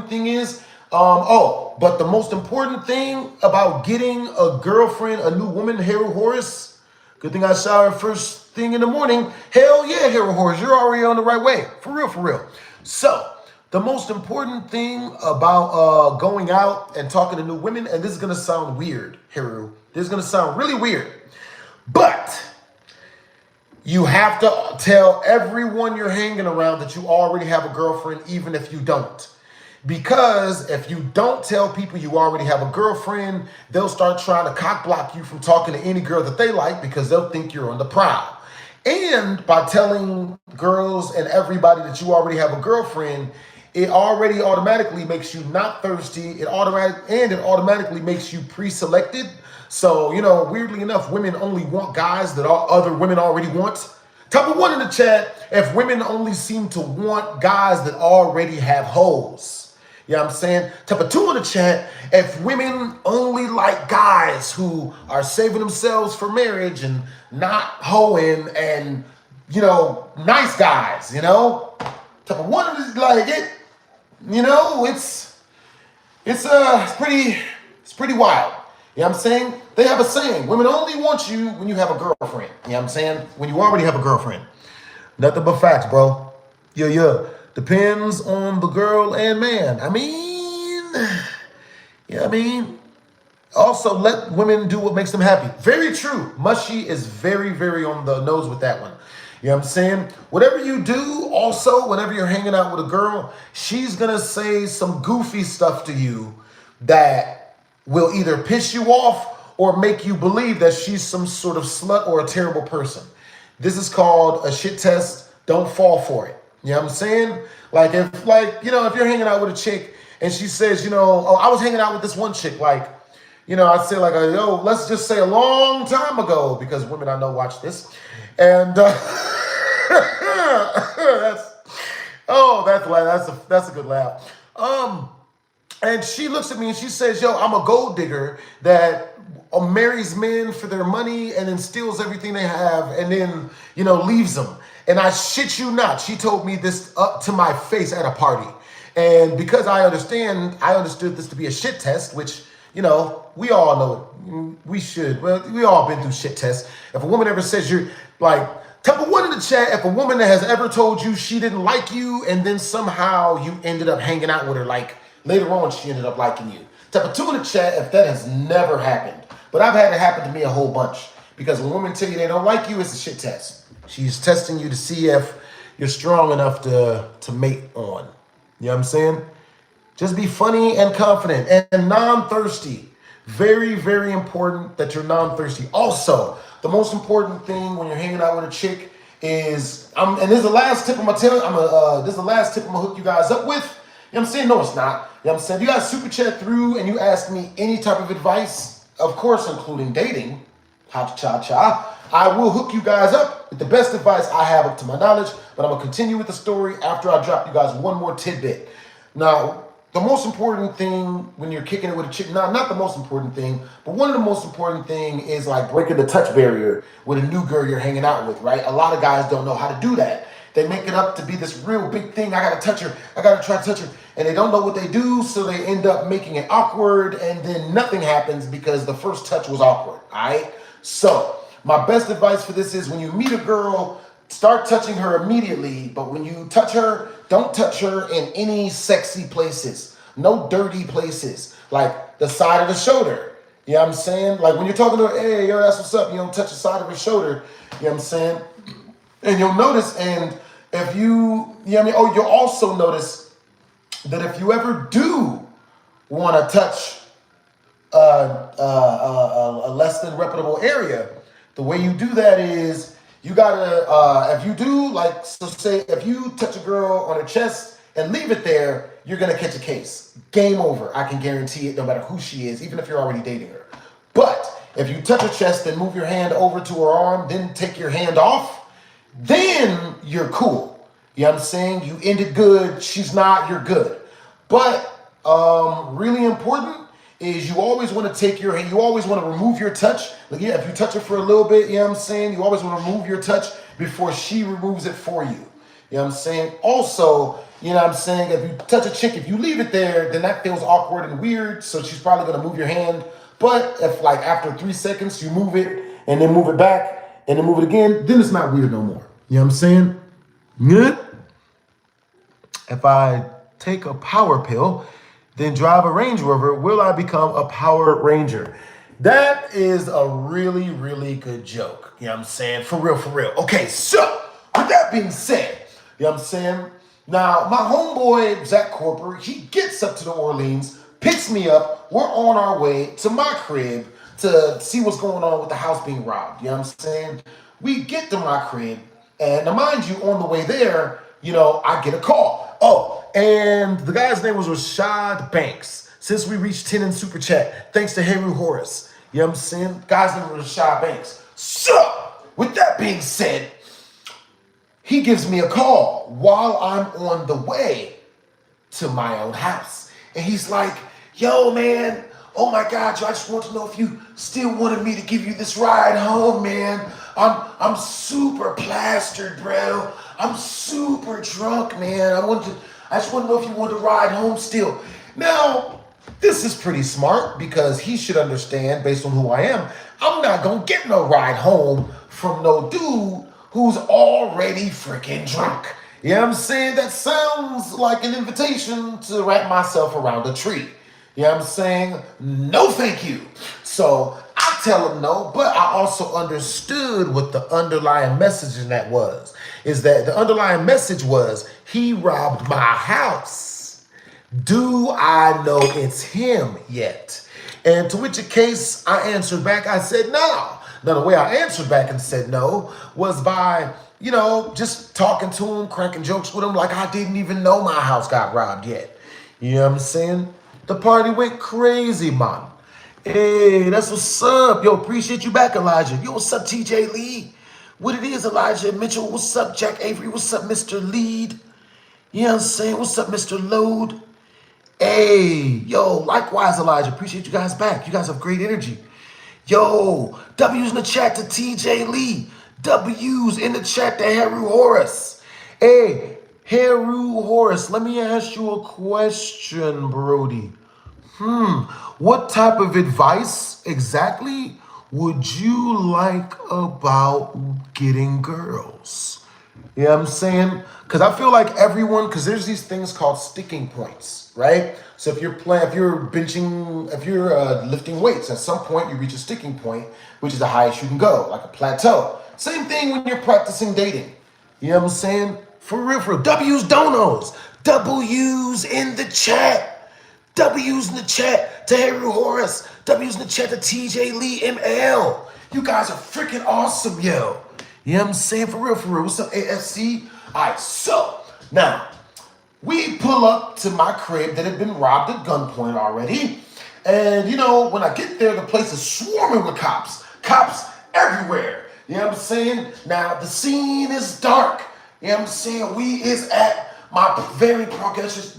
thing is, but the most important thing about getting a girlfriend, a new woman, Hero Horus, good thing I showered first thing in the morning. Hell yeah, Hero Horus, you're already on the right way. For real, for real. So, the most important thing about going out and talking to new women, and this is going to sound weird, Hero. This is going to sound really weird. But you have to tell everyone you're hanging around that you already have a girlfriend, even if you don't. Because if you don't tell people you already have a girlfriend, they'll start trying to cock block you from talking to any girl that they like because they'll think you're on the prowl. And by telling girls and everybody that you already have a girlfriend, it already automatically makes you not thirsty. It automatically makes you pre-selected. So, you know, weirdly enough, women only want guys that other women already want. Type of 1 in the chat if women only seem to want guys that already have hoes. You know what I'm saying? Type of 2 in the chat if women only like guys who are saving themselves for marriage and not hoeing and, you know, nice guys, you know? Type of 1 is like it, you know, it's pretty wild. You know what I'm saying? They have a saying, women only want you when you have a girlfriend. You know what I'm saying? When you already have a girlfriend. Nothing but facts, bro. Yeah. Depends on the girl and man. I mean, you know what I mean? Also, let women do what makes them happy. Very true. Mushy is very, very on the nose with that one. You know what I'm saying? Whatever you do, also, whenever you're hanging out with a girl, she's going to say some goofy stuff to you that will either piss you off or make you believe that she's some sort of slut or a terrible person. This is called a shit test. Don't fall for it. You know what I'm saying? Like, if you're hanging out with a chick and she says, you know, oh, I was hanging out with this one chick, like, you know, I'd say like, yo, let's just say a long time ago, because women I know watch this. And that's a good laugh. And she looks at me and she says, yo, I'm a gold digger that marries men for their money and then steals everything they have and then, you know, leaves them. And I shit you not, she told me this up to my face at a party. And because I understood this to be a shit test, which, you know, we all know we should. Well, we all been through shit tests. If a woman ever says you're like, type of one in the chat, if a woman that has ever told you she didn't like you and then somehow you ended up hanging out with her, like later on she ended up liking you. Type of two in the chat if that has never happened. But I've had it happen to me a whole bunch. Because when women tell you they don't like you, it's a shit test. She's testing you to see if you're strong enough to mate on. You know what I'm saying? Just be funny and confident and non-thirsty. Very, very important that you're non-thirsty. Also, the most important thing when you're hanging out with a chick is, and this is the last tip I'm gonna tell you, this is the last tip I'm gonna hook you guys up with. You know what I'm saying? No, it's not. You know what I'm saying? You guys super chat through and you ask me any type of advice, of course, including dating. Ha-cha-cha. I will hook you guys up with the best advice I have up to my knowledge, but I'm going to continue with the story after I drop you guys one more tidbit. Now, the most important thing when you're kicking it with a chick, not the most important thing, but one of the most important thing is like breaking the touch barrier with a new girl you're hanging out with, right? A lot of guys don't know how to do that. They make it up to be this real big thing. I got to touch her. I got to try to touch her. And they don't know what they do, so they end up making it awkward, and then nothing happens because the first touch was awkward, all right? So my best advice for this is when you meet a girl, start touching her immediately. But when you touch her, don't touch her in any sexy places. No dirty places. Like the side of the shoulder. You know what I'm saying? Like when you're talking to her, hey, yo, that's what's up. You don't touch the side of her shoulder. You know what I'm saying? And you'll notice, and if you know what I mean? Oh, you'll also notice that if you ever do want to touch a less than reputable area, the way you do that is you gotta, if you do, like, so say if you touch a girl on her chest and leave it there, you're gonna catch a case. Game over. I can guarantee it, no matter who she is, even if you're already dating her. But if you touch her chest, then move your hand over to her arm, then take your hand off, then you're cool. You know what I'm saying? You ended good, she's not, you're good. But really important is you always want to take your hand, you always want to remove your touch. Like, yeah, if you touch her for a little bit, you know what I'm saying? You always want to remove your touch before she removes it for you. You know what I'm saying? Also, you know what I'm saying? If you touch a chick, if you leave it there, then that feels awkward and weird. So she's probably going to move your hand. But if like after 3 seconds, you move it and then move it back and then move it again, then it's not weird no more. You know what I'm saying? Good. If I take a power pill, then drive a Range Rover, will I become a Power Ranger? That is a really, really good joke. You know what I'm saying? For real, for real. Okay, so with that being said, you know what I'm saying? Now, my homeboy, Zach Corper, he gets up to New Orleans, picks me up. We're on our way to my crib to see what's going on with the house being robbed. You know what I'm saying? We get to my crib, and now mind you, on the way there, you know, I get a call. Oh, and the guy's name was Rashad Banks. Since we reached 10 in Super Chat, thanks to Heru Horace. You know what I'm saying? Guy's name was Rashad Banks. So, with that being said, he gives me a call while I'm on the way to my own house. And he's like, yo, man, oh my God, yo, I just want to know if you still wanted me to give you this ride home, man. I'm super plastered, bro. I'm super drunk, man. I just want to know if you want to ride home still. Now, this is pretty smart because he should understand, based on who I am, I'm not going to get no ride home from no dude who's already freaking drunk. You know what I'm saying? That sounds like an invitation to wrap myself around a tree. You know what I'm saying? No, thank you. So I tell him no, but I also understood what the underlying message in that was. Is that the underlying message was, he robbed my house. Do I know it's him yet? And to which a case I answered back, I said no. Now the way I answered back and said no was by, you know, just talking to him, cracking jokes with him like I didn't even know my house got robbed yet. You know what I'm saying? The party went crazy, man. Hey, that's what's up. Yo, appreciate you back, Elijah. Yo, what's up, TJ Lee? What it is, Elijah Mitchell. What's up, Jack Avery? What's up, Mr. Lead? You know what I'm saying? What's up, Mr. Load? Hey, yo, likewise, Elijah. Appreciate you guys back. You guys have great energy. Yo, W's in the chat to TJ Lee. W's in the chat to Heru Horace. Hey, Heru Horace, let me ask you a question, Brody. What type of advice exactly would you like about getting girls? You know what I'm saying? Because I feel like everyone, because there's these things called sticking points, right? So if you're playing, if you're benching, if you're lifting weights, at some point you reach a sticking point, which is the highest you can go, like a plateau. Same thing when you're practicing dating. You know what I'm saying? For real, for real. W's donos. W's in the chat. W's in the chat to Harry Horace. W's in the chat to TJ Lee ML. You guys are freaking awesome, yo. You know what I'm saying? For real, for real. What's up, AFC? All right, so now we pull up to my crib that had been robbed at gunpoint already. And, you know, when I get there, the place is swarming with cops. Cops everywhere. You know what I'm saying? Now, the scene is dark. You know what I'm saying? We is at my very projectish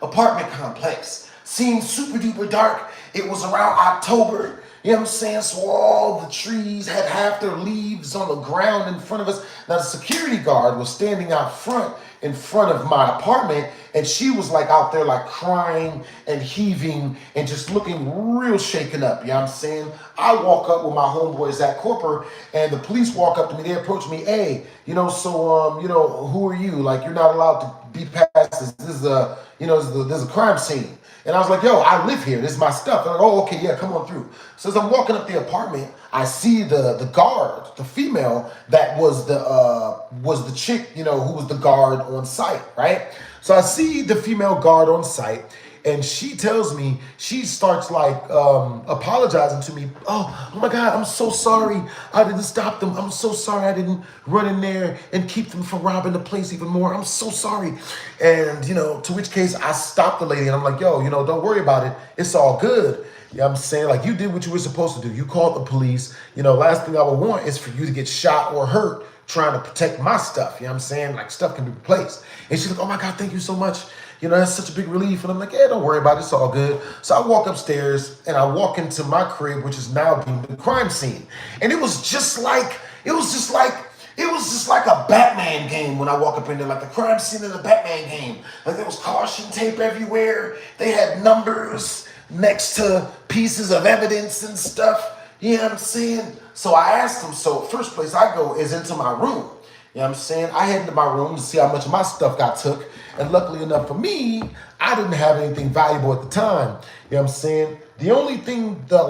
apartment complex. Scene super duper dark. It was around October. You know what I'm saying? So all the trees had half their leaves on the ground in front of us. Now the security guard was standing out front in front of my apartment, and she was like out there like crying and heaving and just looking real shaken up. You know what I'm saying? I walk up with my homeboy Zach Corper, and the police walk up to me. They approach me. Hey, you know, so you know, who are you? Like, you're not allowed to be past this. This is a, you know, this is a crime scene. And I was like, yo, I live here. This is my stuff. They're like, oh, okay, yeah, come on through. So as I'm walking up the apartment, I see the guard, the female that was the chick, you know, who was the guard on site, right? So I see the female guard on site, and she tells me, she starts like apologizing to me. Oh my God, I'm so sorry. I didn't stop them. I'm so sorry I didn't run in there and keep them from robbing the place even more. I'm so sorry. And, you know, to which case I stopped the lady and I'm like, yo, you know, don't worry about it. It's all good. You know what I'm saying? Like, you did what you were supposed to do. You called the police. You know, last thing I would want is for you to get shot or hurt trying to protect my stuff. You know what I'm saying? Like, stuff can be replaced. And she's like, oh my God, thank you so much. You know, that's such a big relief. And I'm like, yeah, don't worry about it. It's all good. So I walk upstairs and I walk into my crib, which is now being the crime scene. And it was just like a Batman game when I walk up in there, like the crime scene of the Batman game. Like, there was caution tape everywhere. They had numbers next to pieces of evidence and stuff. You know what I'm saying? So I asked him, so first place I go is into my room. You know what I'm saying? I head into my room to see how much of my stuff got took. And luckily enough for me, I didn't have anything valuable at the time. You know what I'm saying? The only thing that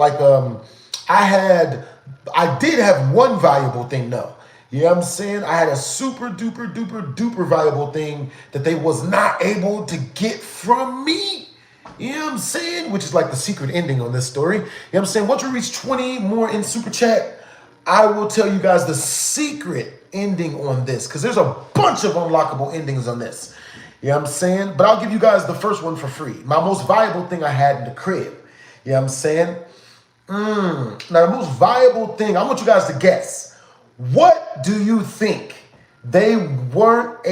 I did have one valuable thing though. You know what I'm saying? I had a super duper duper duper valuable thing that they was not able to get from me. You know what I'm saying? Which is like the secret ending on this story. You know what I'm saying? Once we reach 20 more in Super Chat, I will tell you guys the secret ending on this, because there's a bunch of unlockable endings on this. You know what I'm saying? But I'll give you guys the first one for free. My most valuable thing I had in the crib. You know what I'm saying? Now, the most valuable thing, I want you guys to guess. What do you think they wasn't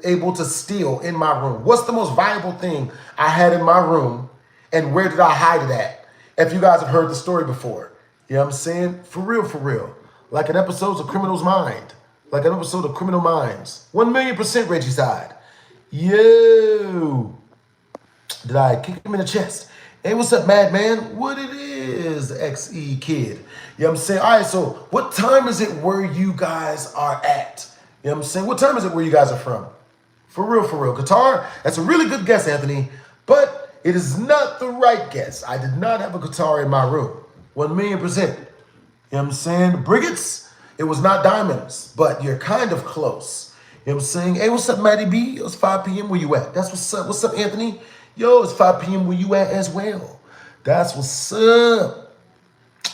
able to steal in my room? What's the most valuable thing I had in my room, and where did I hide it at? If you guys have heard the story before. You know what I'm saying? For real, for real. Like an episode of Criminal's Mind. Like an episode of Criminal Minds. 1,000,000% Reggie side. Yo. Did I kick him in the chest? Hey, what's up, Madman? What it is, XE kid? You know what I'm saying? All right, so what time is it where you guys are at? You know what I'm saying? What time is it where you guys are from? For real, for real. Qatar? That's a really good guess, Anthony. But it is not the right guess. I did not have a Qatar in my room. 1,000,000%. You know what I'm saying? Brigates? It was not diamonds, but you're kind of close. You know what I'm saying? Hey, what's up, Matty B? It's 5 p.m. Where you at? That's what's up. What's up, Anthony? Yo, it's 5 p.m. Where you at as well? That's what's up.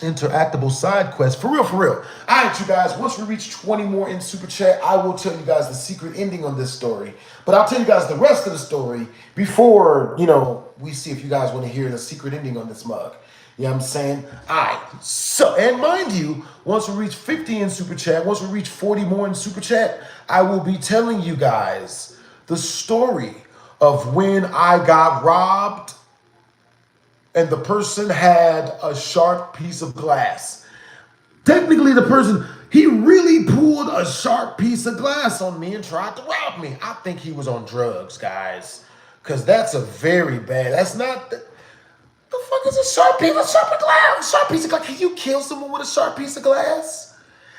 Interactable side quest. For real, for real. All right, you guys. Once we reach 20 more in Super Chat, I will tell you guys the secret ending on this story. But I'll tell you guys the rest of the story before, you know, we see if you guys want to hear the secret ending on this mug. You know what I'm saying? All right. So, and mind you, once we reach 50 in Super Chat, once we reach 40 more in Super Chat, I will be telling you guys the story of when I got robbed and the person had a sharp piece of glass. Technically, the person, he really pulled a sharp piece of glass on me and tried to rob me. I think he was on drugs, guys. Because that's a very bad, that's not, the fuck is a sharp piece of glass? Sharp piece of glass. Can you kill someone with a sharp piece of glass?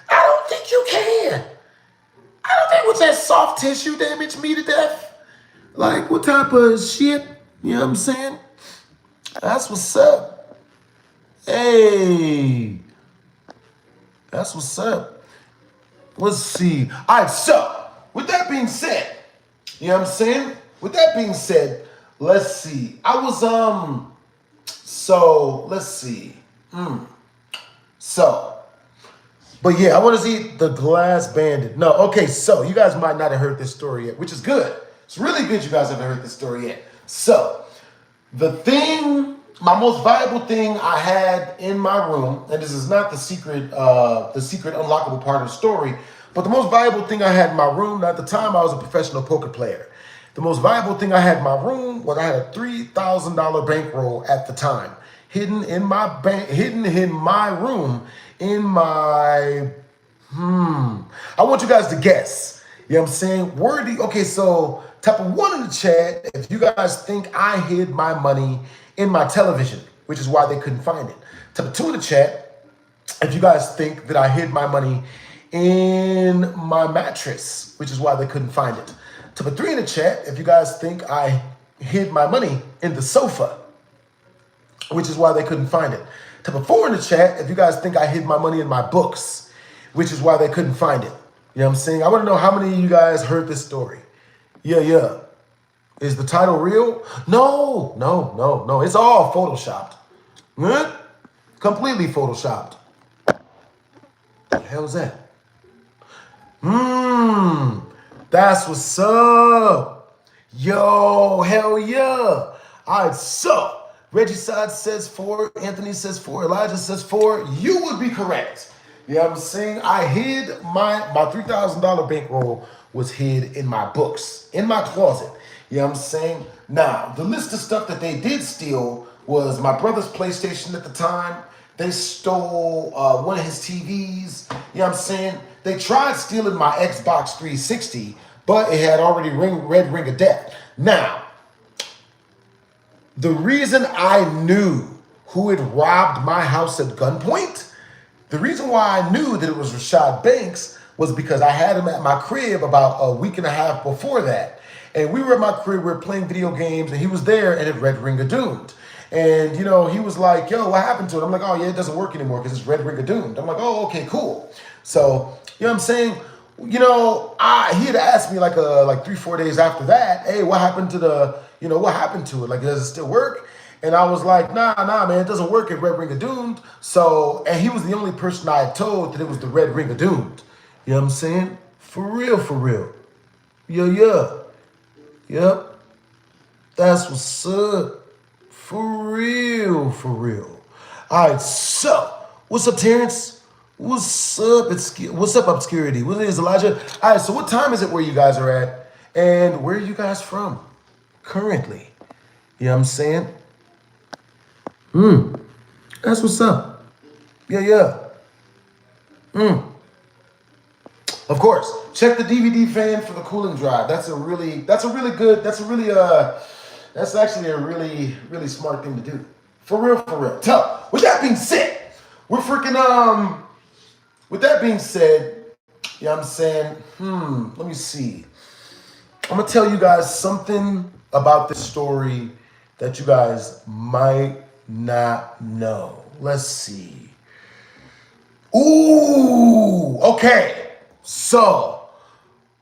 I don't think you can. I don't think with that soft tissue damage me to death. Like, what type of shit? You know what I'm saying? That's what's up. Hey. That's what's up. Let's see. All right, so with that being said, you know what I'm saying? With that being said, let's see. So let's see. But yeah, I want to see the Glass Bandit. No, okay, so you guys might not have heard this story yet, which is good. It's really good you guys haven't heard this story yet. So, my most valuable thing I had in my room, and this is not the secret unlockable part of the story, but the most valuable thing I had in my room, at the time I was a professional poker player. The most valuable thing I had in my room was I had a $3,000 bankroll at the time, hidden in my room, in my, I want you guys to guess. You know what I'm saying? Okay, so type of 1 in the chat if you guys think I hid my money in my television, which is why they couldn't find it. Type of 2 in the chat if you guys think that I hid my money in my mattress, which is why they couldn't find it. Type of 3 in the chat if you guys think I hid my money in the sofa, which is why they couldn't find it. Type of 4 in the chat if you guys think I hid my money in my books, which is why they couldn't find it. You know what I'm saying? I want to know how many of you guys heard this story. Yeah. Is the title real? No. It's all photoshopped. Completely photoshopped. The hell's that? That's what's up. Yo, hell yeah. All right, so Reggie Side says 4, Anthony says 4, Elijah says 4. You would be correct. You know what I'm saying? I hid my $3,000 bankroll was hid in my books, in my closet. You know what I'm saying? Now, the list of stuff that they did steal was my brother's PlayStation at the time. They stole one of his TVs. You know what I'm saying? They tried stealing my Xbox 360, but it had already red ring of death. Now, the reason I knew who had robbed my house at gunpoint, the reason why I knew that it was Rashad Banks was because I had him at my crib about a week and a half before that. And we were at my crib, we were playing video games, and he was there, and it red ring of doomed. And, you know, he was like, yo, what happened to it? I'm like, oh, yeah, it doesn't work anymore because it's red ring of doomed. I'm like, oh, okay, cool. So, you know what I'm saying? You know, he had asked me like 3-4 days after that, hey, what happened to what happened to it? Like, does it still work? And I was like, nah, man, it doesn't work at red ring of doomed. So, and he was the only person I had told that it was the red ring of doomed. You know what I'm saying? For real. Yeah. Yep. That's what's up. For real. All right, so what's up, Terrence? What's up, Obscurity? What is Elijah? All right, so what time is it where you guys are at? And where are you guys from currently? You know what I'm saying? That's what's up. Yeah. Of course, check the DVD fan for the cooling drive. That's actually a really smart thing to do. For real. So, with that being said, with that being said, you know what I'm saying? Let me see. I'm gonna tell you guys something about this story that you guys might not know. Let's see. Ooh, okay. So,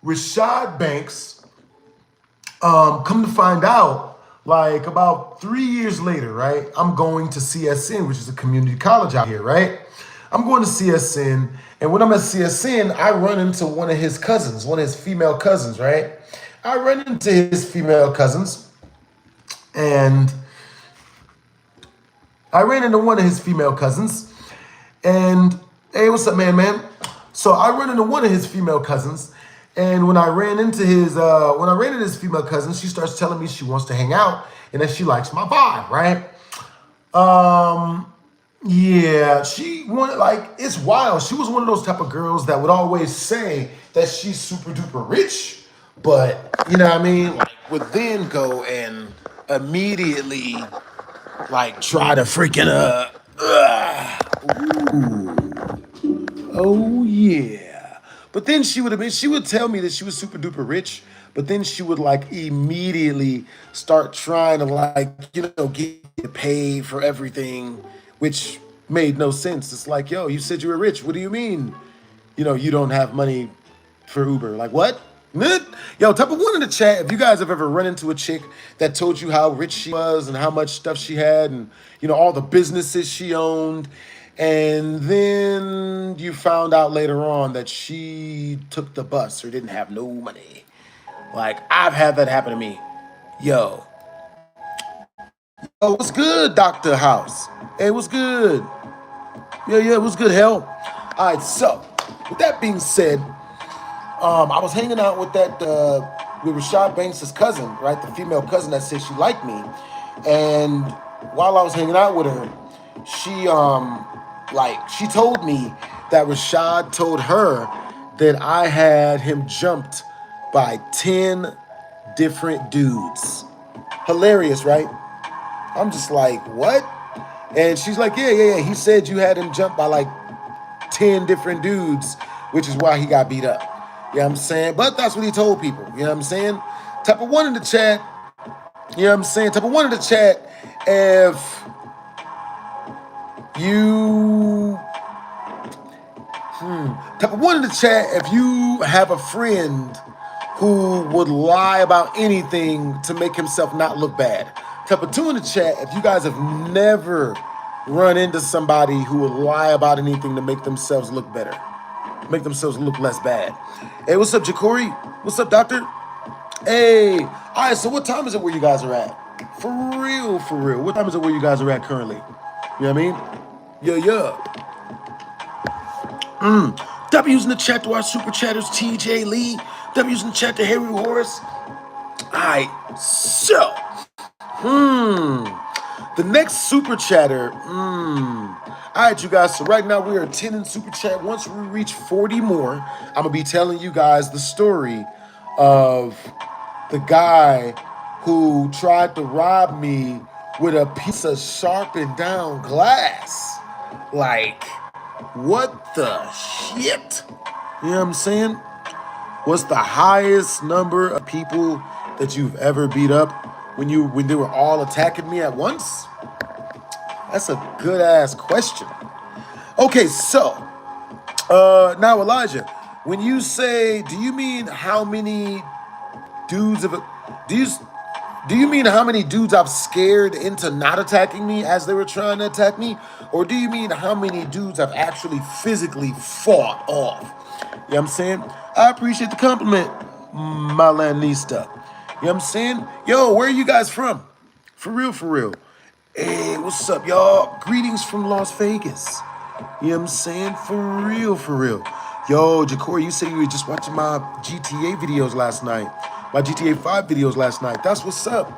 Rashad Banks, come to find out, like about 3 years later, right? I'm going to CSN, which is a community college out here, right? I'm going to CSN, and when I'm at CSN, I run into one of his female cousins, right? I run into his female cousins, and I ran into one of his female cousins, and hey, what's up, man? So I run into one of his female cousins, and when I ran into his female cousin, she starts telling me she wants to hang out and that she likes my vibe, right? Yeah, it's wild. She was one of those type of girls that would always say that she's super duper rich, But you know what I mean? Like would then go and immediately like try to freaking oh yeah. But then she would tell me that she was super duper rich, but then she would like immediately start trying to like, get paid for everything, which made no sense. It's like, yo, you said you were rich. What do you mean? You don't have money for Uber. Like what? Yo, type of one in the chat if you guys have ever run into a chick that told you how rich she was and how much stuff she had and all the businesses she owned, and then you found out later on that she took the bus or didn't have no money. Like I've had that happen to me. Yo, what's good, Dr. House? Hey, what's good? Yeah, it was good, hell. All right, so with that being said, I was hanging out with with Rashad Banks' cousin, right? The female cousin that said she liked me. And while I was hanging out with her, she told me that Rashad told her that I had him jumped by 10 different dudes. Hilarious, right? I'm just like, what? And she's like, yeah. He said you had him jumped by like 10 different dudes, which is why he got beat up. You know what I'm saying? But that's what he told people. You know what I'm saying? Type of one in the chat. You know what I'm saying? Type of one in the chat if you... Type of one in the chat if you have a friend who would lie about anything to make himself not look bad. Type of two in the chat if you guys have never run into somebody who would lie about anything to make themselves look better. Make themselves look less bad. Hey, what's up, Jacory? What's up, doctor? Hey, all right, so what time is it where you guys are at? For real. What time is it where you guys are at currently? You know what I mean? Yeah. W's in the chat to our super chatters, TJ Lee. W's in the chat to Harry Horace. All right, so, the next super chatter, all right, you guys, so right now we are 10 in super chat. Once we reach 40 more, I'm going to be telling you guys the story of the guy who tried to rob me with a piece of sharpened down glass. Like, what the shit? You know what I'm saying? What's the highest number of people that you've ever beat up when they were all attacking me at once? That's a good ass question. Okay, so now Elijah, when you say, do you mean how many dudes do you mean how many dudes I've scared into not attacking me as they were trying to attack me? Or do you mean how many dudes I've actually physically fought off? You know what I'm saying? I appreciate the compliment, my landista. You know what I'm saying? Yo, where are you guys from? For real. Hey, what's up, y'all? Greetings from Las Vegas. You know what I'm saying? For real. Yo, Jacory, you said you were just watching my GTA videos last night. My GTA 5 videos last night. That's what's up.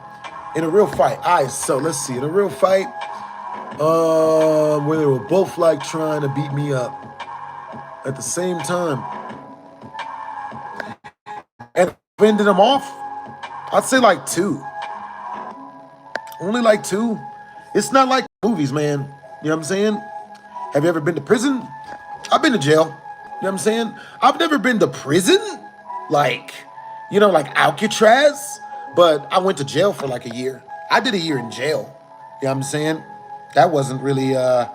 In a real fight. All right, so let's see. In a real fight, where they were both like trying to beat me up at the same time. And ended them off, I'd say like 2. Only like 2. It's not like movies, man. You know what I'm saying? Have you ever been to prison? I've been to jail. You know what I'm saying? I've never been to prison. Like Alcatraz. But I went to jail for like a year. I did a year in jail. You know what I'm saying? That wasn't really, you know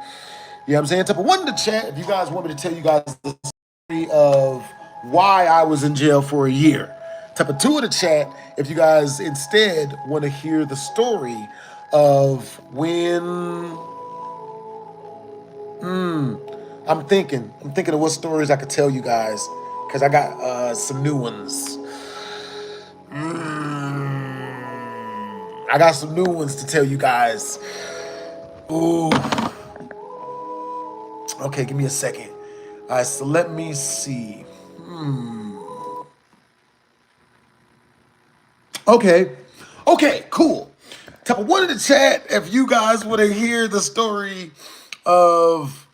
what I'm saying? Type of one in the chat if you guys want me to tell you guys the story of why I was in jail for a year. Type of 2 in the chat if you guys instead want to hear the story of when... I'm thinking of what stories I could tell you guys, because I got some new ones. I got some new ones to tell you guys. Ooh. Okay, give me a second. All right, so let me see. Okay, cool. Type of one in the chat if you guys want to hear the story of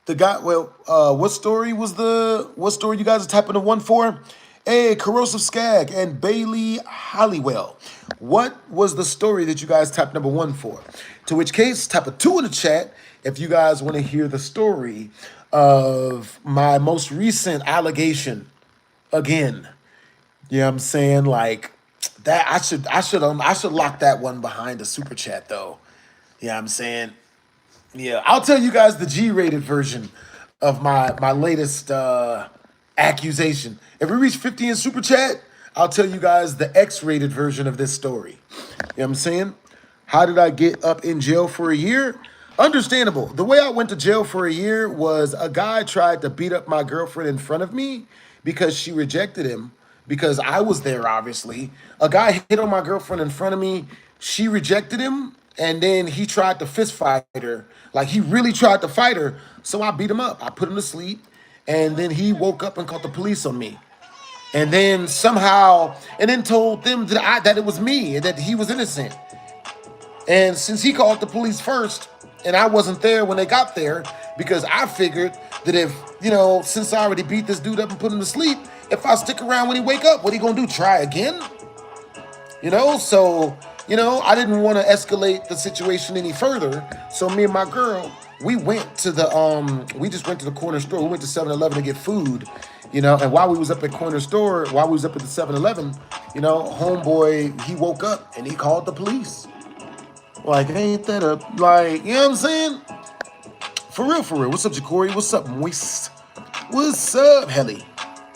the guy. Well, what story you guys are typing the 1 for? Hey, Corrosive Skag and Bailey Hollywell. What was the story that you guys tapped number 1 for? To which case, tap a 2 in the chat if you guys want to hear the story of my most recent allegation again. You know what I'm saying? Like that I should lock that one behind a super chat though. You know what I'm saying? Yeah, I'll tell you guys the G-rated version of my latest accusation. If we reach 50 in super chat, I'll tell you guys the X-rated version of this story. You know what I'm saying? How did I get up in jail for a year? Understandable. The way I went to jail for a year was a guy tried to beat up my girlfriend in front of me because she rejected him because I was there, obviously. A guy hit on my girlfriend in front of me. She rejected him, and then he tried to fist fight her. Like, he really tried to fight her, so I beat him up. I put him to sleep, and then he woke up and called the police on me. And then somehow, and then told them that it was me and that he was innocent. And since he called the police first, and I wasn't there when they got there, because I figured that if, since I already beat this dude up and put him to sleep, if I stick around when he wake up, what he gonna do, try again? So, I didn't want to escalate the situation any further. So me and my girl, we went to we just went to the corner store. We went to 7-Eleven to get food, and while we was up at corner store, while we was up at the 7-Eleven, homeboy, he woke up and he called the police. Like, ain't that you know what I'm saying? For real, for real. What's up, Ja'Cory? What's up, Moist? What's up, Helly?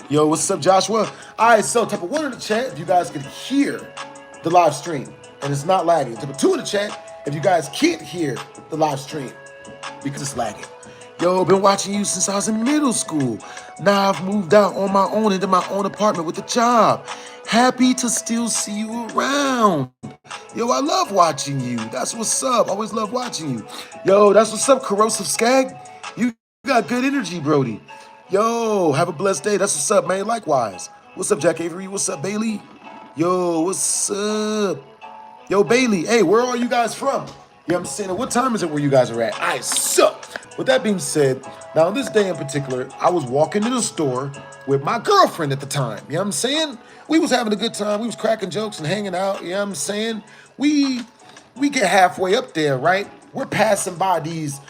Yo, what's up, Joshua? All right, so type of 1 in the chat if you guys can hear the live stream and it's not lagging. Type of 2 in the chat if you guys can't hear the live stream because it's lagging. Yo, been watching you since I was in middle school. Now I've moved out on my own into my own apartment with a job. Happy to still see you around. Yo, I love watching you. That's what's up. Always love watching you. Yo, that's what's up, Corrosive Skag. You got good energy, Brody. Yo, have a blessed day. That's what's up, man. Likewise. What's up, Jack Avery? What's up, Bailey? Yo, what's up? Yo, Bailey. Hey, where are you guys from? You know what I'm saying? What time is it where you guys are at? All right, so with that being said, now on this day in particular, I was walking to the store with my girlfriend at the time. You know what I'm saying? We was having a good time. We was cracking jokes and hanging out. You know what I'm saying? We get halfway up there, right? We're passing by these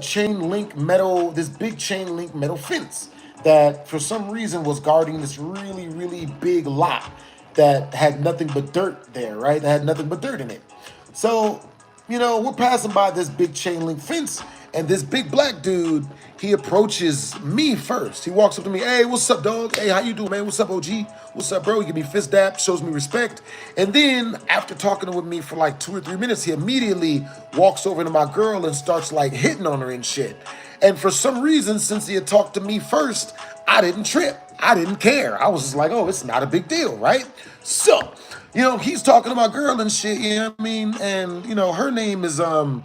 chain link metal, this big chain link metal fence that for some reason was guarding this really, really big lot that had nothing but dirt there, right? That had nothing but dirt in it. So, we're passing by this big chain link fence, and this big black dude, he approaches me first. He walks up to me, hey, what's up, dog? Hey, how you doing, man? What's up, OG? What's up, bro? He give me fist dap, shows me respect. And then after talking with me for like 2 or 3 minutes, he immediately walks over to my girl and starts like hitting on her and shit. And for some reason, since he had talked to me first, I didn't trip. I didn't care. I was just like, oh, it's not a big deal, right? So, he's talking to my girl and shit, you know what I mean? And, her name is, we'll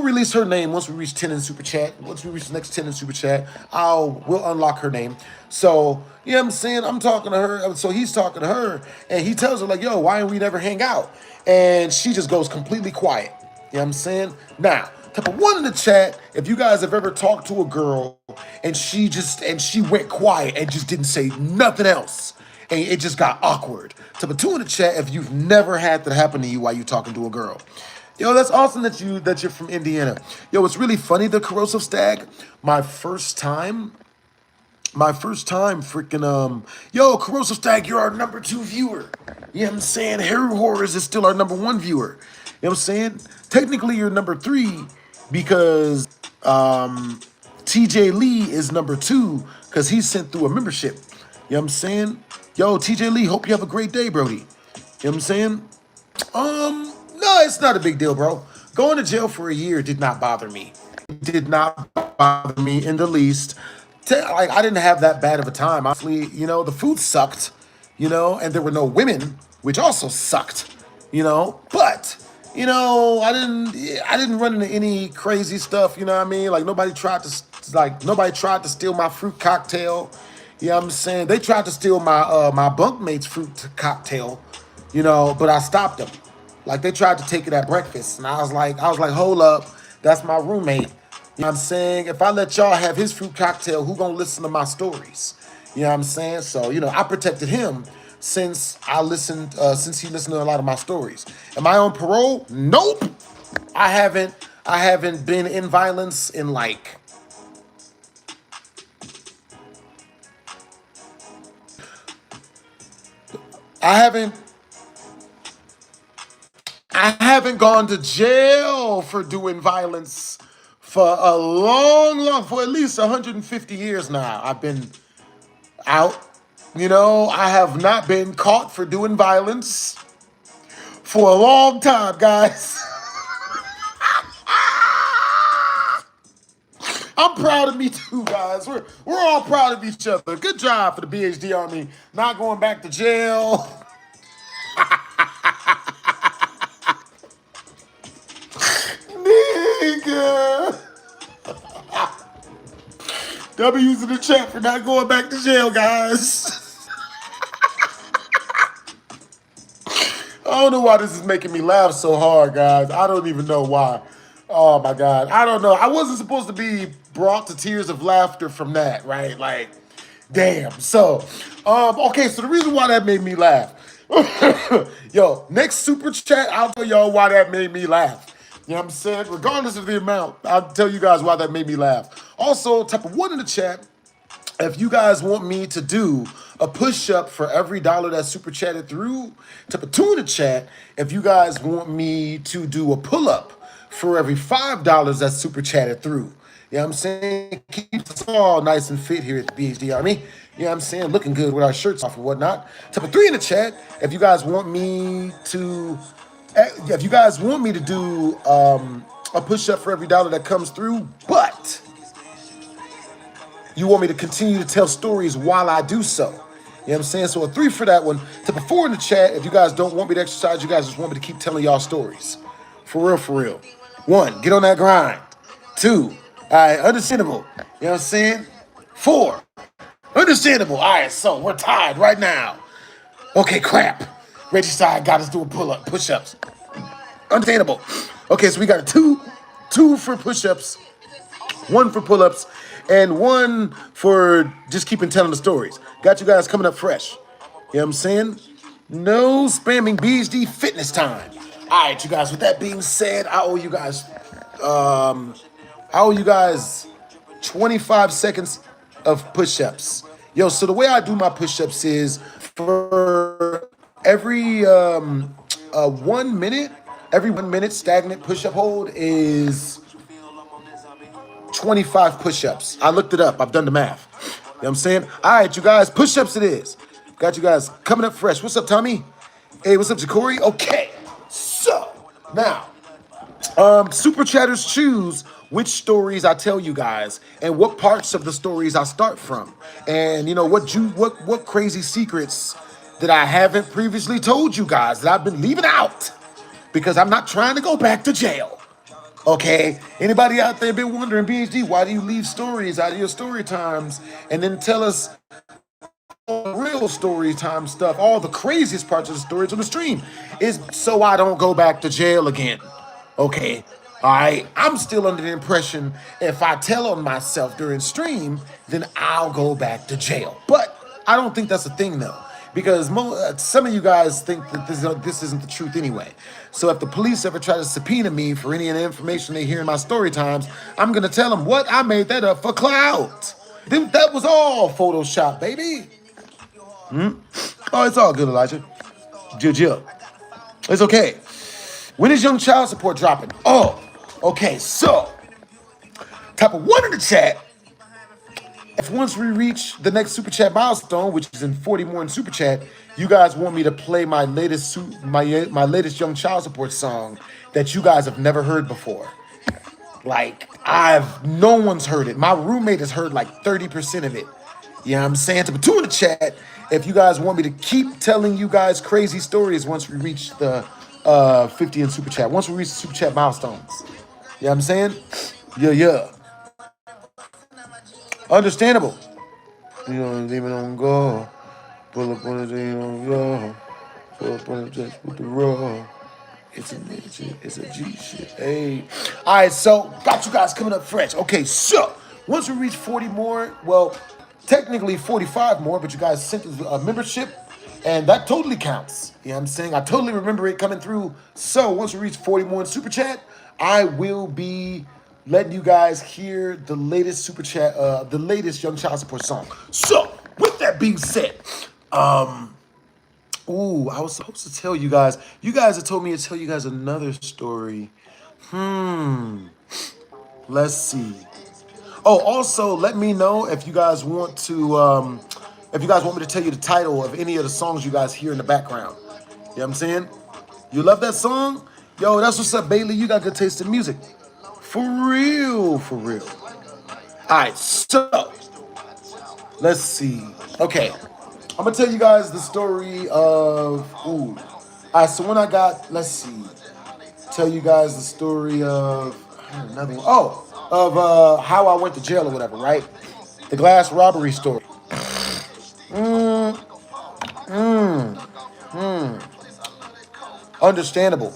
release her name once we reach 10 in Super Chat. Once we reach the next 10 in Super Chat, we'll unlock her name. So, you know what I'm saying? I'm talking to her. So he's talking to her, and he tells her, like, yo, why don't we never hang out? And she just goes completely quiet. You know what I'm saying? Now, type of 1 in the chat, if you guys have ever talked to a girl and she went quiet and just didn't say nothing else, and it just got awkward. Type of 2 in the chat if you've never had that happen to you while you're talking to a girl. Yo, that's awesome that you're from Indiana. Yo, it's really funny, the Corrosive Stag. My first time freaking, yo, Corrosive Stag, you're our number 2 viewer. You know what I'm saying? Harry Horrors is still our number 1 viewer. You know what I'm saying? Technically, you're number 3 because TJ Lee is number 2 because he sent through a membership. You know what I'm saying? Yo, TJ Lee, hope you have a great day, Brody. You know what I'm saying? No, it's not a big deal, bro. Going to jail for a year did not bother me. It did not bother me in the least. I didn't have that bad of a time. Honestly, the food sucked, and there were no women, which also sucked, but, I didn't run into any crazy stuff, you know what I mean? Like nobody tried to steal my fruit cocktail. You know what I'm saying? They tried to steal my bunkmate's fruit cocktail, but I stopped them. Like they tried to take it at breakfast, and I was like, hold up, that's my roommate. You know what I'm saying? If I let y'all have his fruit cocktail, who gonna listen to my stories? You know what I'm saying? So, I protected him since since he listened to a lot of my stories. Am I on parole? Nope. I haven't I haven't been in violence in like I haven't I haven't gone to jail for doing violence for a for at least 150 years now. I've been out. I have not been caught for doing violence for a long time, guys. I'm proud of me too, guys. We're all proud of each other. Good job for the BHD Army not going back to jail. Nigga. W's in the chat for not going back to jail, guys. I don't know why this is making me laugh so hard, guys. I don't even know why. Oh my God. I don't know. I wasn't supposed to be brought to tears of laughter from that, right? Like, damn. So, okay, so the reason why that made me laugh. Yo, next super chat, I'll tell y'all why that made me laugh. You know what I'm saying? Regardless of the amount, I'll tell you guys why that made me laugh. Also, type of one in the chat, if you guys want me to do a push-up for every dollar that's super chatted through, type of two in the chat, if you guys want me to do a pull-up for every $5 that's super chatted through. You know what I'm saying? Keep us all nice and fit here at the BHD Army. You know what I'm saying? Looking good with our shirts off and whatnot. Type of three in the chat, if you guys want me to do a push-up for every dollar that comes through, but you want me to continue to tell stories while I do so. You know what I'm saying? So a 3 for that one. Type of 4 in the chat, if you guys don't want me to exercise, you guys just want me to keep telling y'all stories. For real, for real. 1, get on that grind. 2, all right, understandable. You know what I'm saying? 4, understandable. All right, so we're tied right now. Okay, crap. Reggie side got us doing push-ups. Understandable. Okay, so we got a 2 for push-ups, 1 for pull-ups, and 1 for just keeping telling the stories. Got you guys coming up fresh. You know what I'm saying? No spamming BHD fitness time. All right, you guys, with that being said, I owe you guys 25 seconds of push-ups. Yo, so the way I do my push-ups is for every 1 minute, every 1 minute stagnant push-up hold is 25 push-ups. I looked it up. I've done the math. You know what I'm saying? All right, you guys, push-ups it is. Got you guys coming up fresh. What's up, Tommy? Hey, what's up, Ja'Cory? Okay, so now, super chatters choose which stories I tell you guys and what parts of the stories I start from, and what crazy secrets that I haven't previously told you guys that I've been leaving out because I'm not trying to go back to jail. Okay, anybody out there been wondering, BHD, why do you leave stories out of your story times and then tell us all real story time stuff, all the craziest parts of the stories on the stream? Is so I don't go back to jail again. Okay, all right, I'm still under the impression if I tell on myself during stream, then I'll go back to jail. But I don't think that's a thing though, because some of you guys think that this isn't the truth anyway. So if the police ever try to subpoena me for any of the information they hear in my story times, I'm gonna tell them what I made that up for clout. That was all Photoshop, baby. Oh, it's all good, Elijah. Jill. It's okay. When is Young Child Support dropping? Oh, okay, so type of 1 in the chat. If once we reach the next super chat milestone, which is in 40 more in super chat, you guys want me to play my latest my latest Young Child Support song that you guys have never heard before. Like no one's heard it. My roommate has heard like 30% of it. You know what I'm saying? Type of 2 in the chat. If you guys want me to keep telling you guys crazy stories once we reach the 50 in super chat, once we reach the super chat milestones. You know what I'm saying? Yeah. Understandable. You don't leave it on go. Pull up on the thing on go. Pull up on the jet with the raw. It's a G shit. Hey. All right, so got you guys coming up fresh. Okay, so once we reach 40 more, well, Technically 45 more, but you guys sent a membership, and that totally counts. You know what I'm saying? I totally remember it coming through. So once we reach 40 more in Super Chat, I will be letting you guys hear the latest Super Chat, the latest Young Child Support song. So, with that being said, ooh, I was supposed to tell you guys. You guys have told me to tell you guys another story. Let's see. Oh, also, let me know if you guys want to, if you guys want me to tell you the title of any of the songs you guys hear in the background. You know what I'm saying? You love that song? Yo, that's what's up, Bailey. You got good taste in music. For real, for real. All right, so let's see. Okay, I'm gonna tell you guys the story of. Ooh. All right, so when I got, let's see, tell you guys the story of another one. Oh, of how I went to jail or whatever, right? The glass robbery story. Understandable.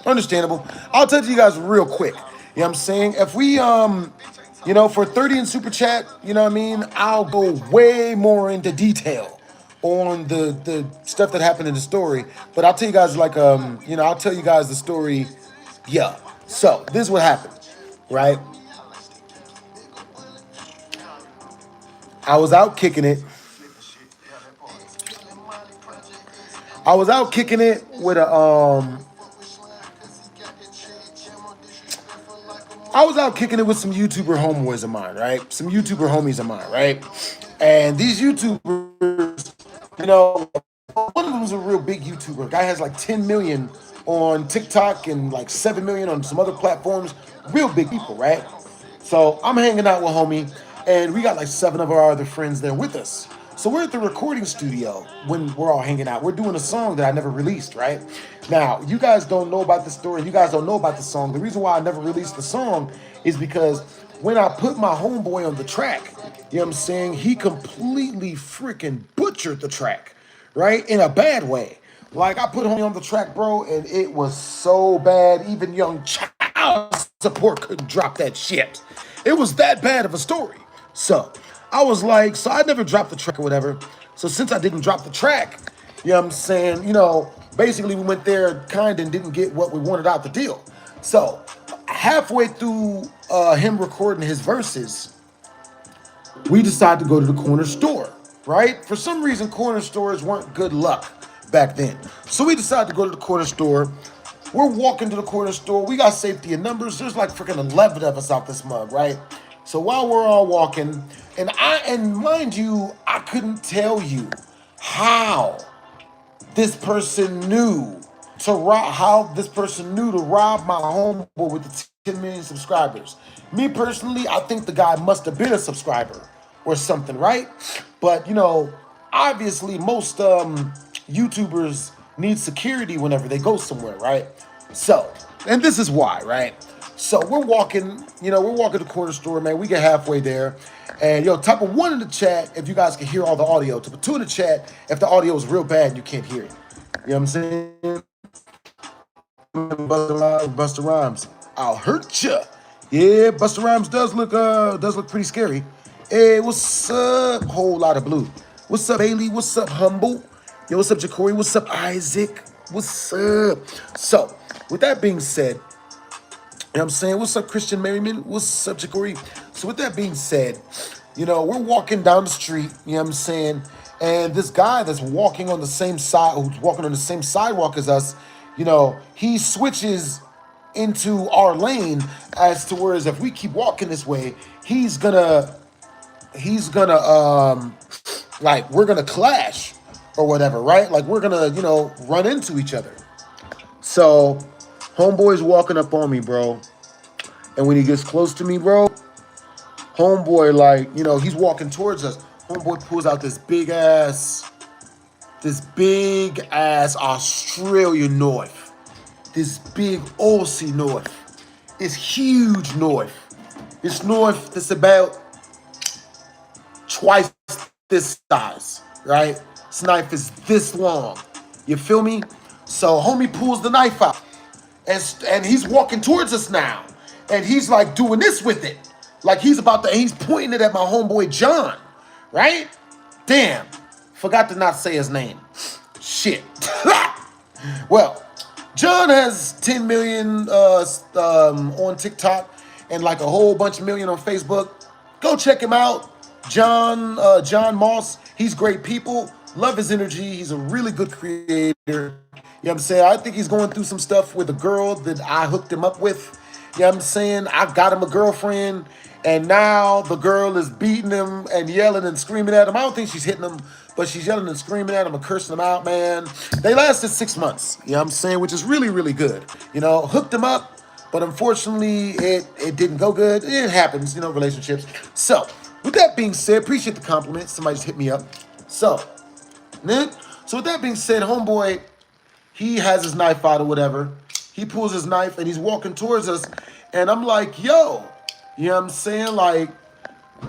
Understandable. I'll tell you guys real quick. You know what I'm saying? If we for 30 in super chat, you know what I mean, I'll go way more into detail on the stuff that happened in the story. But I'll tell you guys I'll tell you guys the story. Yeah. So this is what happened, right? I was out kicking it. I was out kicking it with a I was out kicking it with some YouTuber homeboys of mine, right? Some YouTuber homies of mine, right? And these YouTubers, one of them was a real big YouTuber. Guy has like 10 million on TikTok and like 7 million on some other platforms. Real big people, right? So I'm hanging out with homie, and we got like 7 of our other friends there with us. So we're at the recording studio when we're all hanging out. We're doing a song that I never released, right? Now, you guys don't know about the story. You guys don't know about the song. The reason why I never released the song is because when I put my homeboy on the track, you know what I'm saying, he completely freaking butchered the track, right? In a bad way. Like, I put homie on the track, bro, and it was so bad, even Young Child Support couldn't drop that shit. It was that bad of a story. So I was like, so I never dropped the track or whatever. So since I didn't drop the track, you know what I'm saying, basically we went there kind and didn't get what we wanted out the deal. So halfway through him recording his verses, we decided to go to the corner store, right? For some reason, corner stores weren't good luck back then. So we decided to go to the corner store. We're walking to the corner store. We got safety in numbers. There's like freaking 11 of us out this mug, right? So while we're all walking, and mind you, I couldn't tell you how this person knew to rob my homeboy with the 10 million subscribers. Me personally, I think the guy must have been a subscriber or something, right? But obviously most YouTubers need security whenever they go somewhere, right? So, and this is why, right? So we're walking to the corner store, man. We get halfway there. And type of 1 in the chat if you guys can hear all the audio. Type of 2 in the chat if the audio is real bad and you can't hear it. You know what I'm saying? Busta Rhymes, I'll hurt ya. Yeah, Busta Rhymes does look pretty scary. Hey, what's up? Whole lot of blue. What's up, Bailey? What's up, Humble? Yo, what's up, Jacory? What's up, Isaac? What's up? So, with that being said, you know what I'm saying? What's up, Christian Merriman? What's up, Jacory? So with that being said, we're walking down the street, you know what I'm saying? And this guy that's walking on the same side, who's walking on the same sidewalk as us, he switches into our lane as to whereas if we keep walking this way, he's gonna like we're gonna clash or whatever, right? Like we're gonna, run into each other. So homeboy's walking up on me, bro. And when he gets close to me, bro, homeboy, he's walking towards us. Homeboy pulls out this big ass Australian knife. This big Aussie knife. This huge knife. This knife that's about twice this size, right? This knife is this long. You feel me? So homie pulls the knife out. And he's walking towards us now. And he's like doing this with it. Like he's pointing it at my homeboy John. right? Damn, forgot to not say his name. Shit. Well, John has 10 million on TikTok and like a whole bunch of million on Facebook. Go check him out. John Moss. He's great people. Love his energy. He's a really good creator. You know what I'm saying? I think he's going through some stuff with a girl that I hooked him up with. You know what I'm saying? I got him a girlfriend, and now the girl is beating him and yelling and screaming at him. I don't think she's hitting him, but she's yelling and screaming at him and cursing him out, man. They lasted 6 months, you know what I'm saying? Which is really, really good. You know, hooked him up, but unfortunately, it didn't go good. It happens, you know, relationships. So, with that being said, appreciate the compliment. Somebody just hit me up. So with that being said, homeboy, he has his knife out or whatever. He pulls his knife and he's walking towards us. And I'm like, yo, you know what I'm saying? Like,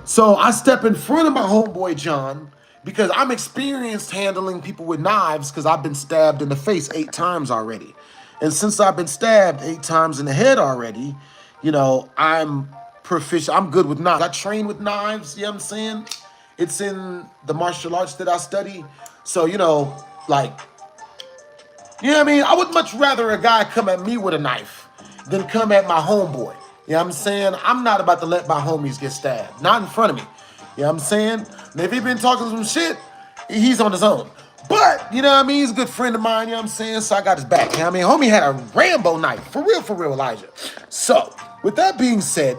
so I step in front of my homeboy, John, because I'm experienced handling people with knives because I've been stabbed in the face 8 times already. And since I've been stabbed 8 times in the head already, you know, I'm proficient. I'm good with knives. I train with knives, you know what I'm saying? It's in the martial arts that I study. So, you know, like, you know what I mean? I would much rather a guy come at me with a knife than come at my homeboy. You know what I'm saying? I'm not about to let my homies get stabbed. Not in front of me. You know what I'm saying? And if he been talking some shit, he's on his own. But, you know what I mean? He's a good friend of mine, you know what I'm saying? So I got his back. You know what I mean? Homie had a Rambo knife. For real, Elijah. So, with that being said,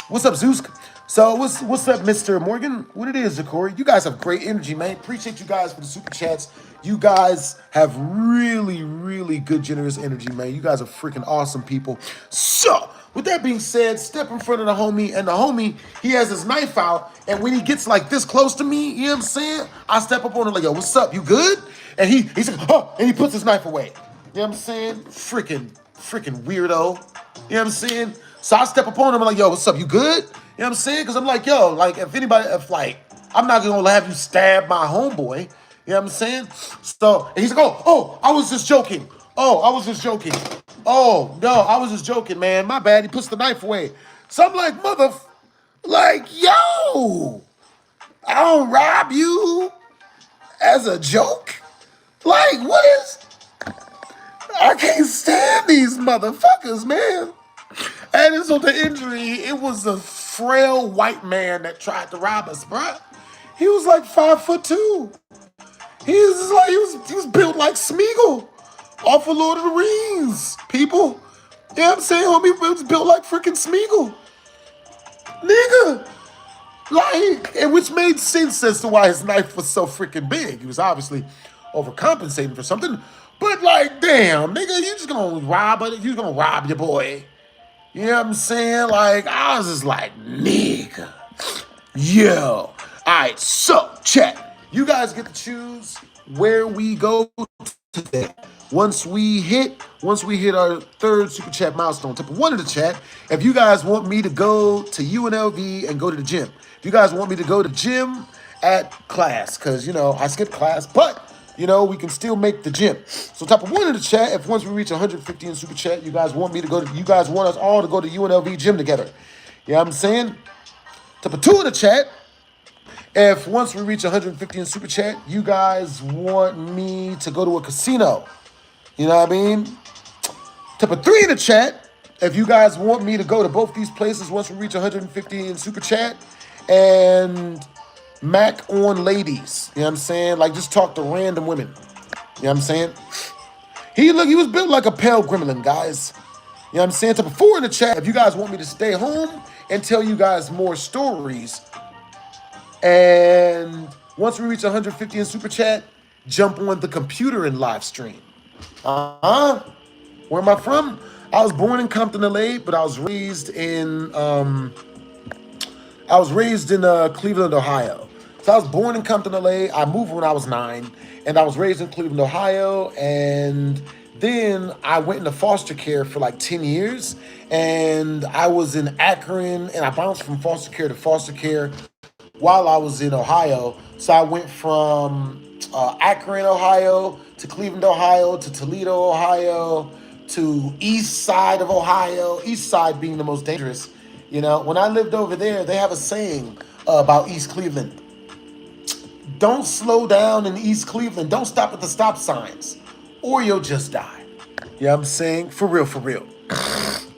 what's up, Zeus? So what's up, Mr. Morgan? What it is, Zakori? You guys have great energy, man. Appreciate you guys for the super chats. You guys have really, really good, generous energy, man. You guys are freaking awesome people. So, with that being said, step in front of the homie, and the homie, he has his knife out, and when he gets like this close to me, you know what I'm saying? I step up on him like, yo, what's up? You good? And he's like, oh, and he puts his knife away. You know what I'm saying? Freaking weirdo. You know what I'm saying? So I step up on him, I'm like, yo, what's up? You good? You know what I'm saying? Because I'm like, yo, like, if like, I'm not going to have you stab my homeboy. You know what I'm saying? So, and he's like, oh, I was just joking. Oh, I was just joking. Oh, no, I was just joking, man. My bad. He puts the knife away. So I'm like, yo, I don't rob you as a joke? Like, what is... I can't stand these motherfuckers, man. And it's on the injury. It was a frail white man that tried to rob us, bruh. He was like 5'2". He was built like Smeagol off of Lord of the Rings, people. You know what I'm saying? Homie was built like freaking Smeagol. Nigga. Like, and which made sense as to why his knife was so freaking big. He was obviously overcompensating for something. But like, damn, nigga, you just gonna rob it? You gonna rob your boy? You know what I'm saying? Like, I was just like, nigga. Yo. All right, so, chat. You guys get to choose where we go today. Once we hit our 3rd super chat milestone, type of 1 in the chat. If you guys want me to go to UNLV and go to the gym. If you guys want me to go to gym at class, because, you know, I skipped class, but, you know, we can still make the gym. So type of 1 in the chat. If once we reach 150 in super chat, you guys want us all to go to UNLV gym together. You know what I'm saying? Type of 2 in the chat. If once we reach 150 in super chat, you guys want me to go to a casino. You know what I mean? Type of 3 in the chat. If you guys want me to go to both these places once we reach 150 in super chat. And Mac on ladies. You know what I'm saying? Like, just talk to random women. You know what I'm saying? He was built like a pale gremlin, guys. You know what I'm saying? Type of 4 in the chat. If you guys want me to stay home and tell you guys more stories. And once we reach 150 in super chat, jump on the computer and live stream. Where am I from? I was born in Compton, LA, but I was raised in Cleveland, Ohio. So I was born in Compton, LA. I moved when I was 9, and I was raised in Cleveland, Ohio. And then I went into foster care for like 10 years, and I was in Akron, and I bounced from foster care to foster care while I was in Ohio. So I went from Akron, Ohio, to Cleveland, Ohio, to Toledo, Ohio, to east side of Ohio, east side being the most dangerous. You know, when I lived over there, they have a saying about East Cleveland. Don't slow down in East Cleveland. Don't stop at the stop signs, or you'll just die. You know what I'm saying? For real, for real.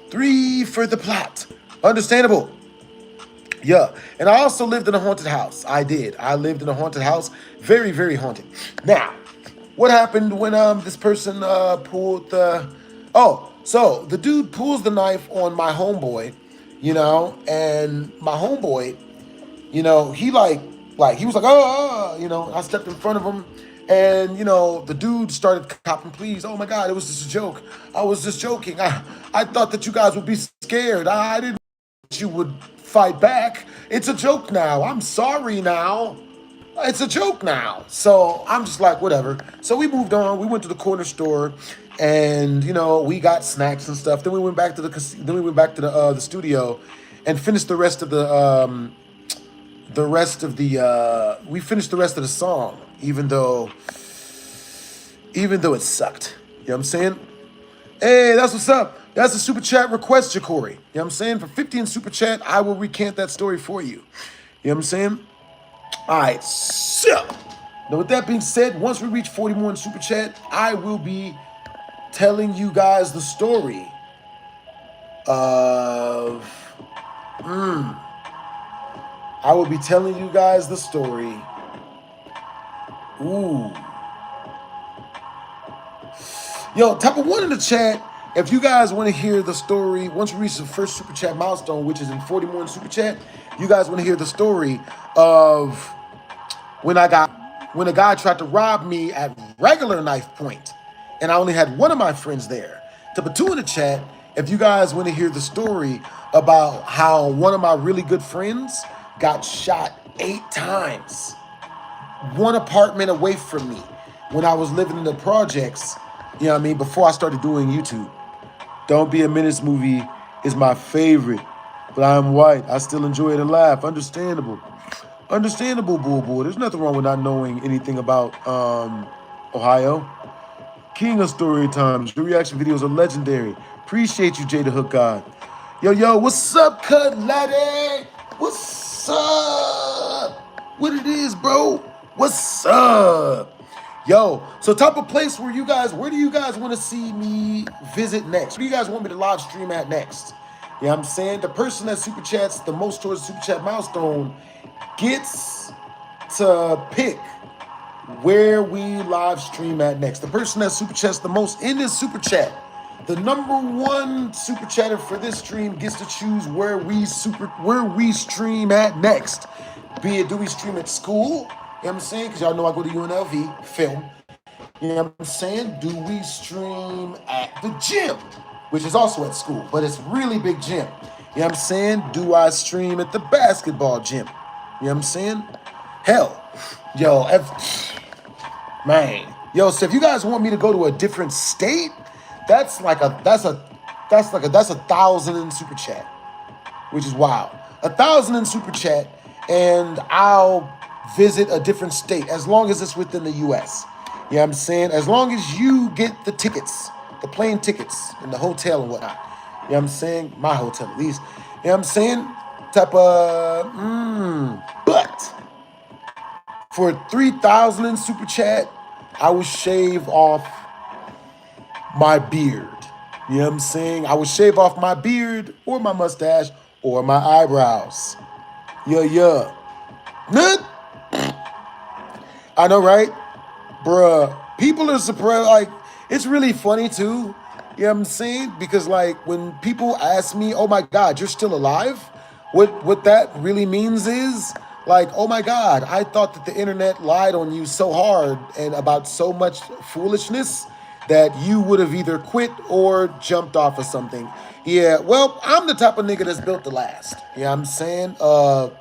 3 for the plot. Understandable. Yeah. And I also lived in a haunted house. I did. I lived in a haunted house. Very, very haunted. Now, what happened when this person pulled the... Oh, so the dude pulls the knife on my homeboy, you know, and my homeboy, you know, he he was like, oh, you know, I stepped in front of him, and, you know, the dude started copping pleas. Oh my God, it was just a joke. I was just joking. I thought that you guys would be scared. I didn't know that you would fight back. It's a joke now. I'm sorry now. It's a joke now. So I'm just like, whatever. So we moved on. We went to the corner store, and, you know, we got snacks and stuff. Then we went back to the studio, and finished the rest of we finished the rest of the song, even though it sucked. You know what I'm saying? Hey, that's what's up. That's a super chat request, Jacory. You know what I'm saying? For 50 in super chat, I will recant that story for you. You know what I'm saying? All right, so now with that being said, once we reach 40 more in super chat, I will be telling you guys the story of I will be telling you guys the story. Ooh. Yo, type of 1 in the chat if you guys want to hear the story. Once we reach the first super chat milestone, which is in 40 more in super chat, you guys want to hear the story of when a guy tried to rob me at regular knife point, and I only had one of my friends there. Type of 2 in the chat if you guys want to hear the story about how one of my really good friends got shot 8 times, one apartment away from me, when I was living in the projects, you know what I mean, before I started doing YouTube. Don't Be a Menace movie is my favorite, but I'm white. I still enjoy it and laugh. Understandable. Understandable, boo-boo. There's nothing wrong with not knowing anything about Ohio. King of story times. Your reaction videos are legendary. Appreciate you, Jay the Hook God. Yo, what's up, Cut Laddie? What's up? What it is, bro? What's up? Yo, so type of place where do you guys want to see me visit next? Where do you guys want me to live stream at next? You know what I'm saying? The person that super chats the most towards the super chat milestone gets to pick where we live stream at next. The person that super chats the most in this super chat, the #1 super chatter for this stream, gets to choose where we stream at next. Be it, do we stream at school? You know what I'm saying? Because y'all know I go to UNLV, film. You know what I'm saying? Do we stream at the gym? Which is also at school, but it's really big gym. You know what I'm saying? Do I stream at the basketball gym? You know what I'm saying? Hell, yo, so if you guys want me to go to a different state, that's a 1,000 in super chat, which is wild. 1,000 in super chat, and I'll visit a different state as long as it's within the US. You know what I'm saying? As long as you get the tickets, the plane tickets, and the hotel and whatnot. You know what I'm saying? My hotel at least. You know what I'm saying? But for 3,000 in super chat, I will shave off my beard. You know what I'm saying? I will shave off my beard or my mustache or my eyebrows. Yeah. I know, right? Bruh, people are surprised. Like, it's really funny too. You know what I'm saying? Because like when people ask me, oh my God, you're still alive? What that really means is like, oh my God, I thought that the internet lied on you so hard and about so much foolishness that you would have either quit or jumped off of something. Yeah, well, I'm the type of nigga that's built to last. You know what I'm saying?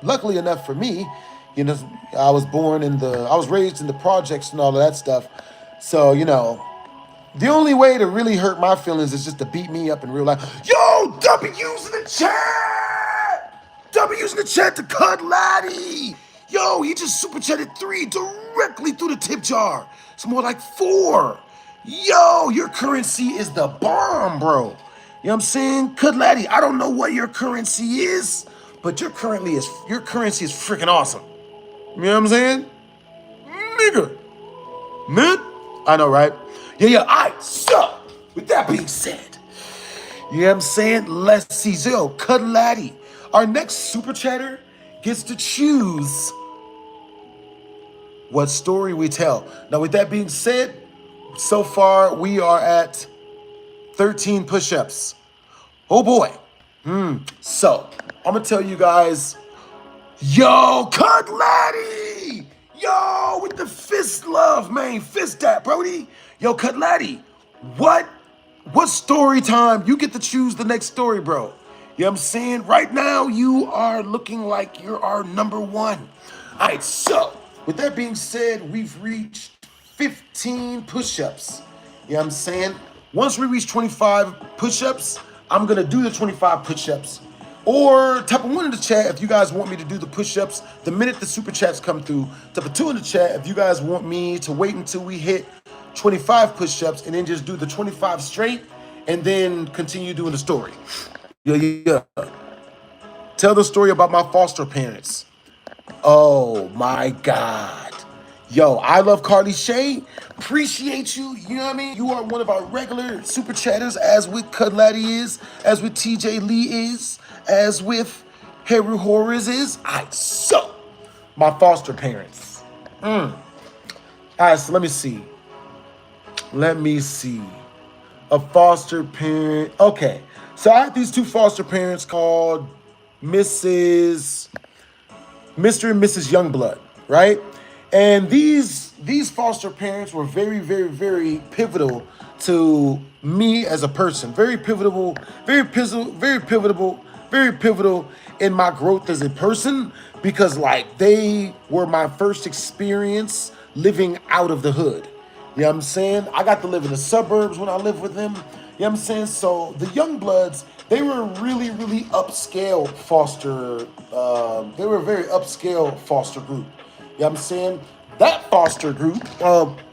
Luckily enough for me, you know, I was raised in the projects and all of that stuff. So, you know, the only way to really hurt my feelings is just to beat me up in real life. Yo, W's in the chat! W's in the chat to Cut Laddie! Yo, he just super chatted 3 directly through the tip jar. It's more like 4. Yo, your currency is the bomb, bro. You know what I'm saying? Cut Laddie, I don't know what your currency is, but your currency is freaking awesome. You know what I'm saying? nigga. Man, I know, right? Yeah. All right, so with that being said, you know what I'm saying? Let's see. Yo, Cudlatty. Our next super chatter gets to choose what story we tell. Now, with that being said, so far we are at 13 push-ups. Oh boy. So, I'm gonna tell you guys, yo, Cudlatty! Yo, with the fist love, man. Fist that, Brody. Yo, Cudlatty, what story time? You get to choose the next story, bro. You know what I'm saying? Right now, you are looking like you're our number one. All right, so with that being said, we've reached 15 push-ups. You know what I'm saying? Once we reach 25 push-ups, I'm gonna do the 25 push-ups. Or type of one in the chat if you guys want me to do the push-ups the minute the super chats come through. Type of two in the chat if you guys want me to wait until we hit 25 push-ups and then just do the 25 straight and then continue doing the story. Yeah. Tell the story about my foster parents. Oh my God. Yo, I love Carly Shay. Appreciate you. You know what I mean? You are one of our regular super chatters, as with Cudlatty is, as with TJ Lee is, as with Harry Horrors is. Alright, so my foster parents. Alright, so let me see. A foster parent. Okay. So I have these two foster parents called Mr. and Mrs. Youngblood, right? And these foster parents were very, very, very pivotal to me as a person. Very pivotal in my growth as a person, because like they were my first experience living out of the hood. You know what I'm saying? I got to live in the suburbs when I lived with them. You know what I'm saying? So the Youngbloods, they were really, really upscale foster. They were a very upscale foster group. You know what I'm saying? That foster group,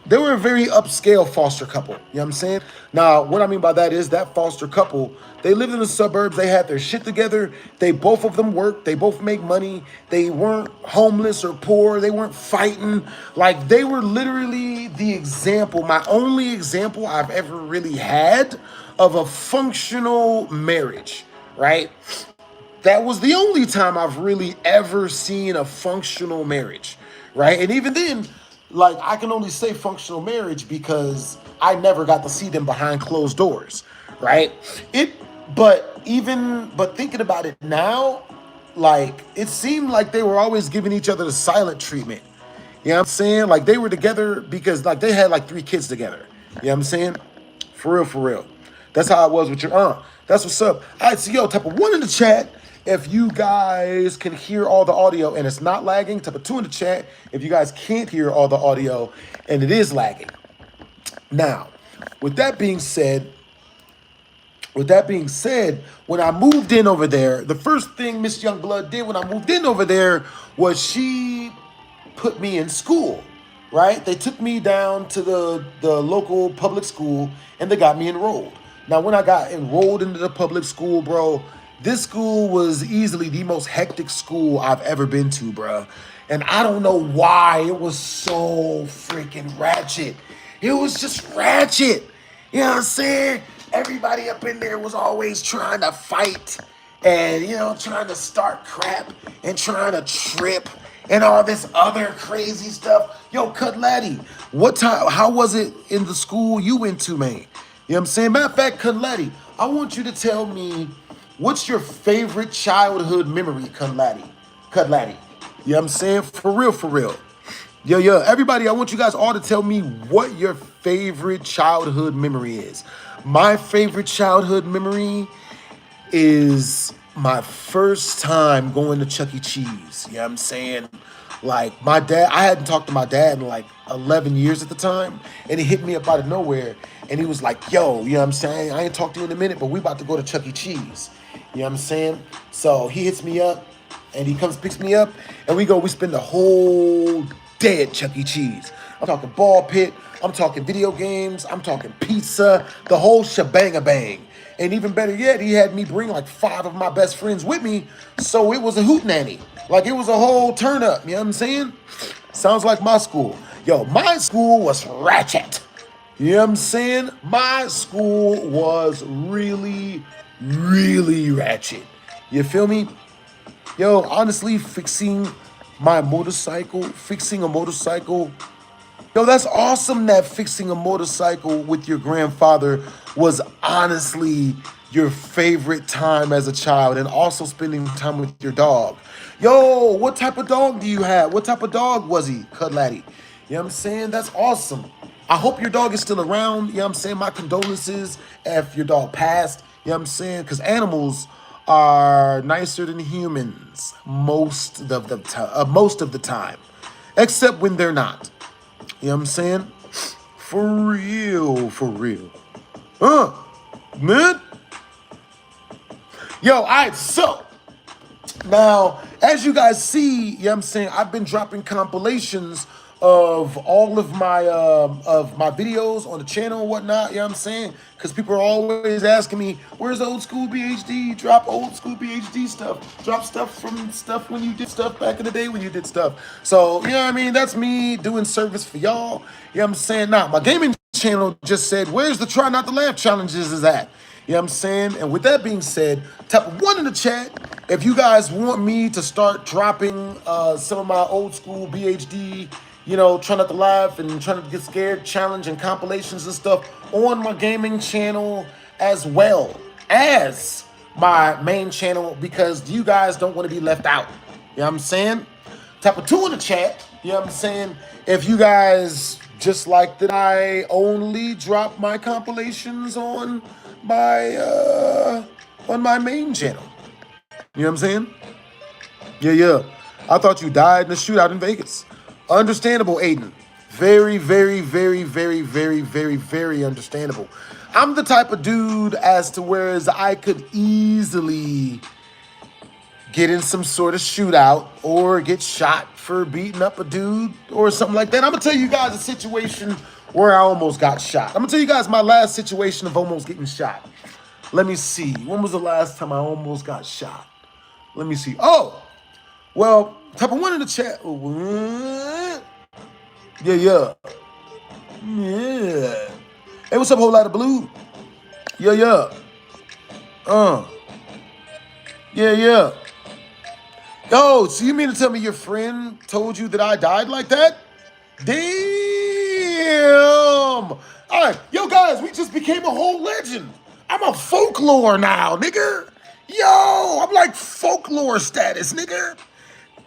they were a very upscale foster couple. You know what I'm saying? Now, what I mean by that is that foster couple, they lived in the suburbs. They had their shit together. They, both of them worked. They both make money. They weren't homeless or poor. They weren't fighting. Like, they were literally the example, my only example I've ever really had of a functional marriage, right? That was the only time I've really ever seen a functional marriage, right? And even then, like, I can only say functional marriage because I never got to see them behind closed doors, right? But thinking about it now, like, it seemed like they were always giving each other the silent treatment. You know what I'm saying? Like, they were together because, like, they had, like, 3 kids together. You know what I'm saying? For real. That's how it was with your aunt. That's what's up. All right, so yo, type of 1 in the chat if you guys can hear all the audio and it's not lagging. Type of 2 in the chat if you guys can't hear all the audio and it is lagging. Now, with that being said, when I moved in over there, the first thing Miss Youngblood did when I moved in over there was she put me in school, right? They took me down to the local public school and they got me enrolled. Now, when I got enrolled into the public school, bro, this school was easily the most hectic school I've ever been to, bro. And I don't know why it was so freaking ratchet. It was just ratchet. You know what I'm saying? Everybody up in there was always trying to fight and, you know, trying to start crap and trying to trip and all this other crazy stuff. Yo, Cudlatty, how was it in the school you went to, man? You know what I'm saying? Matter of fact, Cudlatty, I want you to tell me, what's your favorite childhood memory, Cudlatty? You know what I'm saying? For real. Yo, everybody, I want you guys all to tell me what your favorite childhood memory is. My favorite childhood memory is my first time going to Chuck E. Cheese. You know what I'm saying? Like, my dad, I hadn't talked to my dad in like 11 years at the time, and he hit me up out of nowhere, and he was like, yo, you know what I'm saying? I ain't talked to you in a minute, but we about to go to Chuck E. Cheese. You know what I'm saying? So he hits me up, and he comes, picks me up, and we spend the whole day at Chuck E. Cheese. I'm talking ball pit, I'm talking video games, I'm talking pizza, the whole shebang-a-bang. And even better yet, he had me bring like 5 of my best friends with me, so it was a hootenanny. Like, it was a whole turn up, you know what I'm saying? Sounds like my school. Yo, my school was ratchet. You know what I'm saying? My school was really, really ratchet. You feel me? Yo, honestly, fixing a motorcycle. Yo, that's awesome that fixing a motorcycle with your grandfather was honestly your favorite time as a child, and also spending time with your dog. Yo, what type of dog do you have? What type of dog was he, Cudladdie? You know what I'm saying? That's awesome. I hope your dog is still around. You know what I'm saying? My condolences if your dog passed. You know what I'm saying? Because animals are nicer than humans most of the time, except when they're not. You know what I'm saying? For real, for real. Man. Yo, all right, so now, as you guys see, you know what I'm saying, I've been dropping compilations of all of my videos on the channel and whatnot, you know what I'm saying? Because people are always asking me, where's old school BHD? Drop old school BHD stuff. Drop stuff from stuff when you did stuff back in the day when you did stuff. So, you know what I mean? That's me doing service for y'all. You know what I'm saying? Now, my gaming channel just said, where's the Try Not to Laugh challenges is at? You know what I'm saying? And with that being said, type 1 in the chat if you guys want me to start dropping some of my old school BHD, you know, Try Not to Laugh and Trying to Get Scared challenge and compilations and stuff on my gaming channel as well as my main channel, because you guys don't want to be left out. You know what I'm saying? Type 2 in the chat, you know what I'm saying, if you guys just like that I only drop my compilations on my main channel. You know what I'm saying? Yeah. I thought you died in the shootout in Vegas. Understandable, Aiden. Very, very, very, very, very, very, very understandable. I'm the type of dude as to whereas I could easily get in some sort of shootout or get shot for beating up a dude or something like that. I'm gonna tell you guys a situation where I almost got shot. I'm gonna tell you guys my last situation of almost getting shot. Let me see. When was the last time I almost got shot? Let me see. Oh, well, type 1 in the chat. Yeah. Hey, what's up, whole lot of blue? Yeah. Yeah. Yo, so you mean to tell me your friend told you that I died like that? Damn! All right, yo, guys, we just became a whole legend. I'm a folklore now, nigga. Yo, I'm like folklore status, nigga.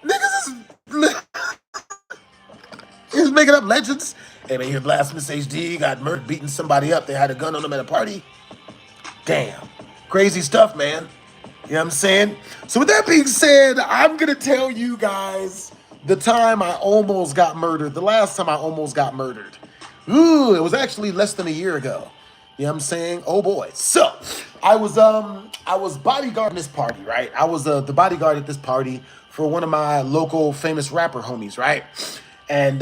Niggas is making up legends. Hey, man, here BlastphamousHD got murdered, beating somebody up. They had a gun on them at a party. Damn. Crazy stuff, man. You know what I'm saying? So with that being said, I'm going to tell you guys the time I almost got murdered. The last time I almost got murdered. Ooh, it was actually less than a year ago. You know what I'm saying? Oh boy. So I was bodyguarding this party, right? I was the bodyguard at this party for one of my local famous rapper homies, right? And,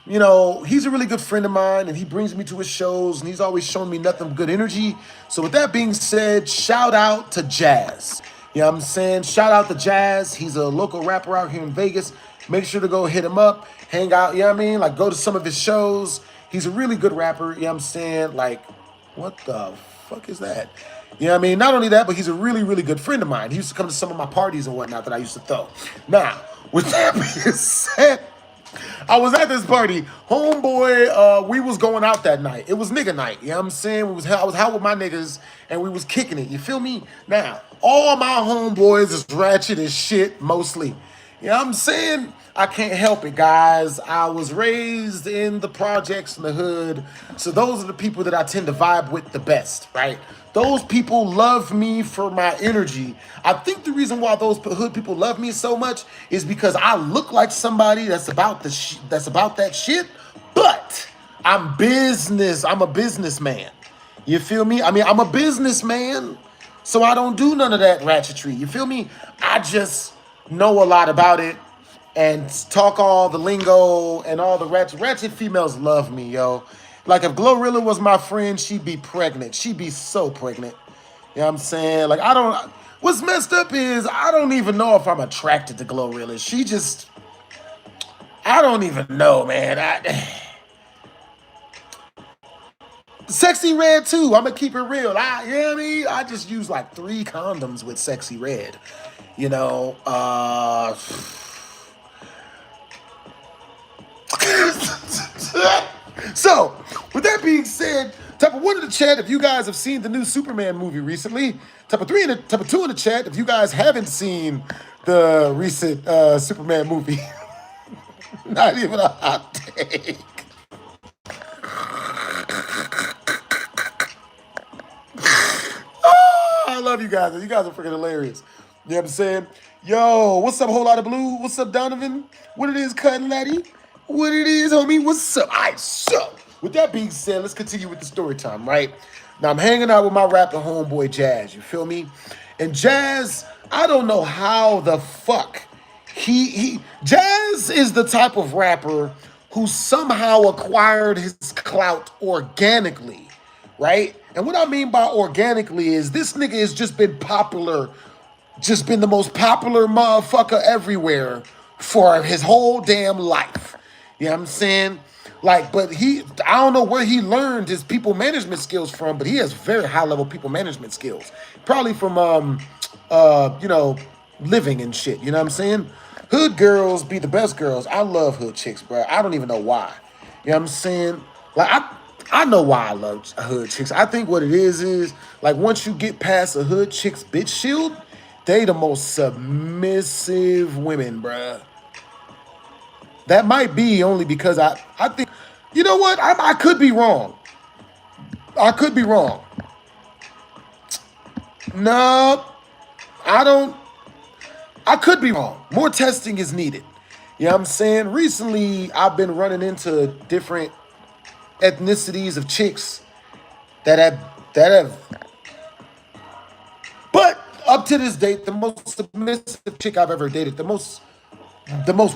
you know, he's a really good friend of mine, and he brings me to his shows, and he's always shown me nothing but good energy. So with that being said, shout out to Jazz. You know what I'm saying? Shout out to Jazz. He's a local rapper out here in Vegas. Make sure to go hit him up, hang out, you know what I mean? Like, go to some of his shows. He's a really good rapper, you know what I'm saying? Like, what the fuck is that? You know what I mean? Not only that, but he's a really, really good friend of mine. He used to come to some of my parties and whatnot that I used to throw. Now, with that being said, I was at this party, homeboy, we was going out that night. It was nigga night, you know what I'm saying? I was out with my niggas, and we was kicking it, you feel me? Now, all my homeboys is ratchet as shit, mostly. You know what I'm saying? I can't help it, guys. I was raised in the projects in the hood, so those are the people that I tend to vibe with the best, right? Those people love me for my energy. I think the reason why those hood people love me so much is because I look like somebody that's about that shit, but I'm a businessman. You feel me? I mean, I'm a businessman, so I don't do none of that ratchetry. You feel me? I just know a lot about it and talk all the lingo and all the ratchet females love me, yo. Like, if Glorilla was my friend, she'd be pregnant. She'd be so pregnant. You know what I'm saying? Like, what's messed up is I don't even know if I'm attracted to Glorilla. She just, I don't even know, man. Sexy Red too. I'm gonna keep it real. You know what I mean? I just use like 3 condoms with Sexy Red. You know, so, with that being said, type of 1 in the chat if you guys have seen the new Superman movie recently. Type of 2 in the chat if you guys haven't seen the recent Superman movie. Not even a hot take. Oh, I love you guys. You guys are freaking hilarious. You know what I'm saying? Yo, what's up, Whole Lot of Blue? What's up, Donovan? What it is, Cutting Laddie? What it is, homie? What's up? All right, so with that being said, let's continue with the story time, right? Now I'm hanging out with my rapper homeboy Jazz. You feel me? And Jazz, I don't know how the fuck Jazz is the type of rapper who somehow acquired his clout organically, right? And what I mean by organically is this nigga has just been popular, just been the most popular motherfucker everywhere for his whole damn life. You know what I'm saying? Like, but I don't know where he learned his people management skills from, but he has very high level people management skills. Probably from, you know, living and shit. You know what I'm saying? Hood girls be the best girls. I love hood chicks, bro. I don't even know why. You know what I'm saying? Like, I know why I love hood chicks. I think what it is like once you get past a hood chick's bitch shield, they the most submissive women, bruh. That might be only because I think, you know what? I could be wrong. I could be wrong. No, I don't. I could be wrong. More testing is needed. You know what I'm saying? Recently, I've been running into different ethnicities of chicks that have. But up to this date, the most submissive chick I've ever dated, the most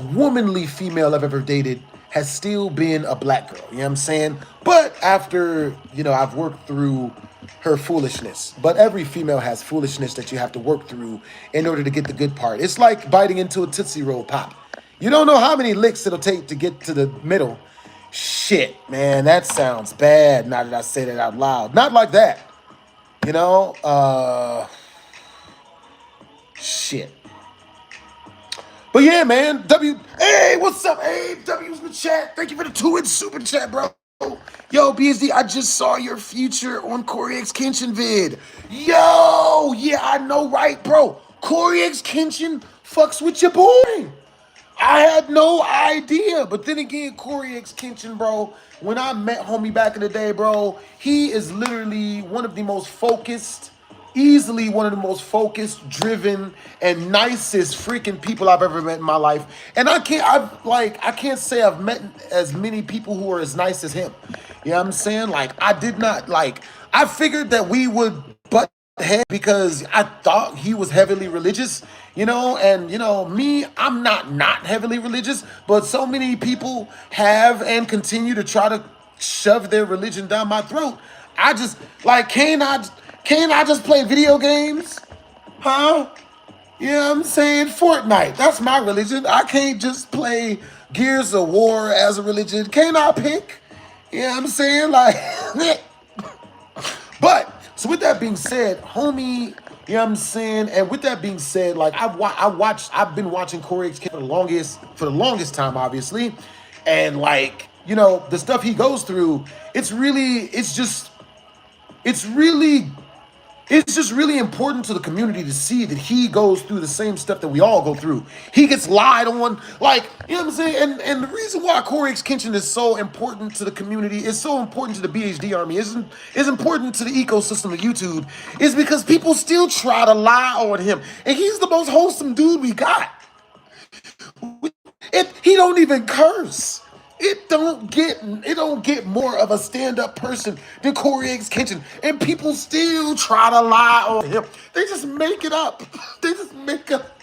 womanly female I've ever dated has still been a black girl. You know what I'm saying? But after, you know, I've worked through her foolishness. But every female has foolishness that you have to work through in order to get the good part. It's like biting into a Tootsie Roll pop. You don't know how many licks it'll take to get to the middle. Shit, man, that sounds bad now that I say that out loud. Not like that. You know? Shit. But yeah, man, hey, what's up? Hey, W's in the chat. Thank you for the 2 in super chat, bro. Yo, BHD, I just saw your feature on Corey X Kenshin vid. Yo, yeah, I know, right, bro? Corey X Kenshin fucks with your boy. I had no idea. But then again, Corey X Kenshin, bro, when I met homie back in the day, bro, he is literally one of the most focused, easily one of the most focused, driven, and nicest freaking people I've ever met in my life. And I can't say I've met as many people who are as nice as him. You know what I'm saying? Like, I figured that we would butt head because I thought he was heavily religious, you know, and you know, me, I'm not heavily religious, but so many people have and continue to try to shove their religion down my throat. I just like, can't I just play video games? Huh? You know what I'm saying? Fortnite. That's my religion. I can't just play Gears of War as a religion. Can't I pick? You know what I'm saying? Like, but, so with that being said, homie, you know what I'm saying? And with that being said, like, I've been watching Corey X for the longest time, obviously. And like, you know, the stuff he goes through, it's just really important to the community to see that he goes through the same stuff that we all go through. He gets lied on, like, you know what I'm saying? And the reason why Corey X Kenshin is so important to the community, is so important to the BHD Army, is important to the ecosystem of YouTube, is because people still try to lie on him. And he's the most wholesome dude we got. He don't even curse. It don't get more of a stand-up person than Corey X Kenshin. And people still try to lie on him. They just make it up. They just make up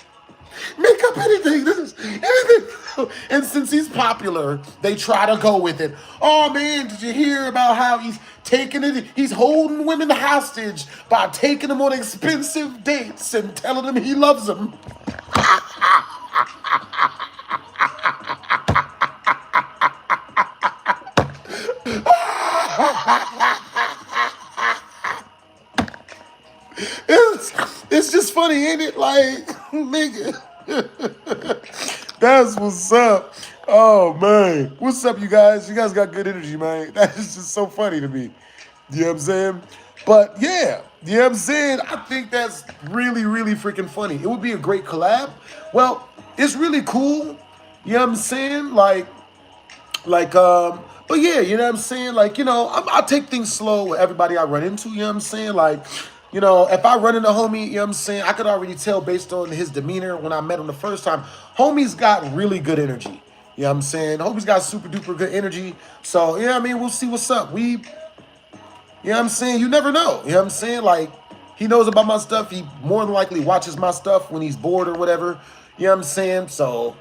anything. This is anything. And since he's popular, they try to go with it. Oh man, did you hear about how he's holding women hostage by taking them on expensive dates and telling them he loves them? It's just funny, ain't it? Like, nigga. That's what's up. Oh, man. What's up, you guys? You guys got good energy, man. That is just so funny to me. You know what I'm saying? But, yeah. You know what I'm saying? I think that's really, really freaking funny. It would be a great collab. Well, it's really cool. You know what I'm saying? But yeah, you know what I'm saying? Like, you know, I take things slow with everybody I run into, you know what I'm saying? Like, you know, if I run into homie, you know what I'm saying? I could already tell based on his demeanor when I met him the first time. Homie's got really good energy. You know what I'm saying? Homie's got super duper good energy. So, yeah, I mean, we'll see what's up. You know what I'm saying? You never know. You know what I'm saying? Like, he knows about my stuff. He more than likely watches my stuff when he's bored or whatever. You know what I'm saying? So,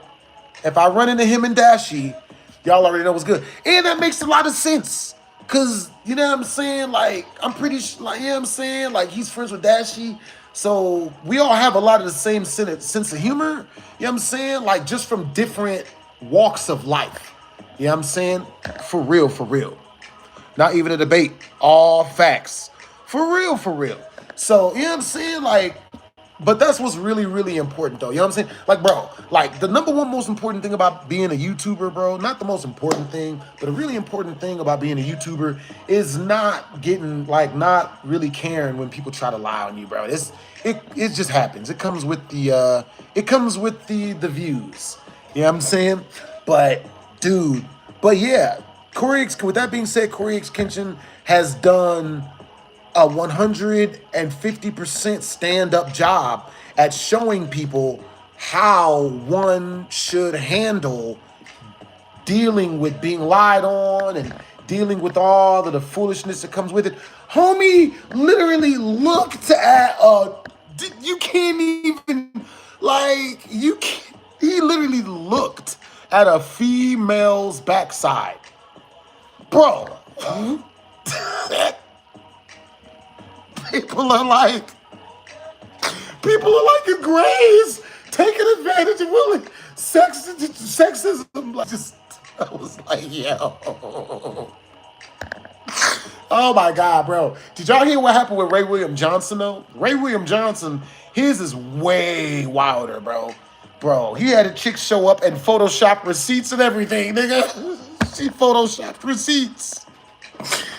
if I run into him and Dashi, y'all already know what's good. And that makes a lot of sense. Cause, you know what I'm saying? Like, I'm pretty sure, like, you know what I'm saying? Like, he's friends with Dashi. So, we all have a lot of the same sense of humor. You know what I'm saying? Like, just from different walks of life. You know what I'm saying? For real, for real. Not even a debate. All facts. For real, for real. So, you know what I'm saying? Like, but that's what's really, really important, though. You know what I'm saying? Like, bro, like, the number one most important thing about being a YouTuber, bro, not the most important thing, but a really important thing about being a YouTuber is not getting, like, not really caring when people try to lie on you, bro. It just happens. It comes with the, the views. You know what I'm saying? But, dude, but yeah, with that being said, Corey X Kenshin has done a 150% stand-up job at showing people how one should handle dealing with being lied on and dealing with all of the foolishness that comes with it. Homie literally looked at you can't even, like, you can't, he literally looked at a female's backside. Bro. People are like in graves taking advantage of women. Sexism. I was like, yo. Oh my God, bro. Did y'all hear what happened with Ray William Johnson, though? Ray William Johnson, his is way wilder, bro. Bro, he had a chick show up and Photoshop receipts and everything, nigga. She Photoshopped receipts.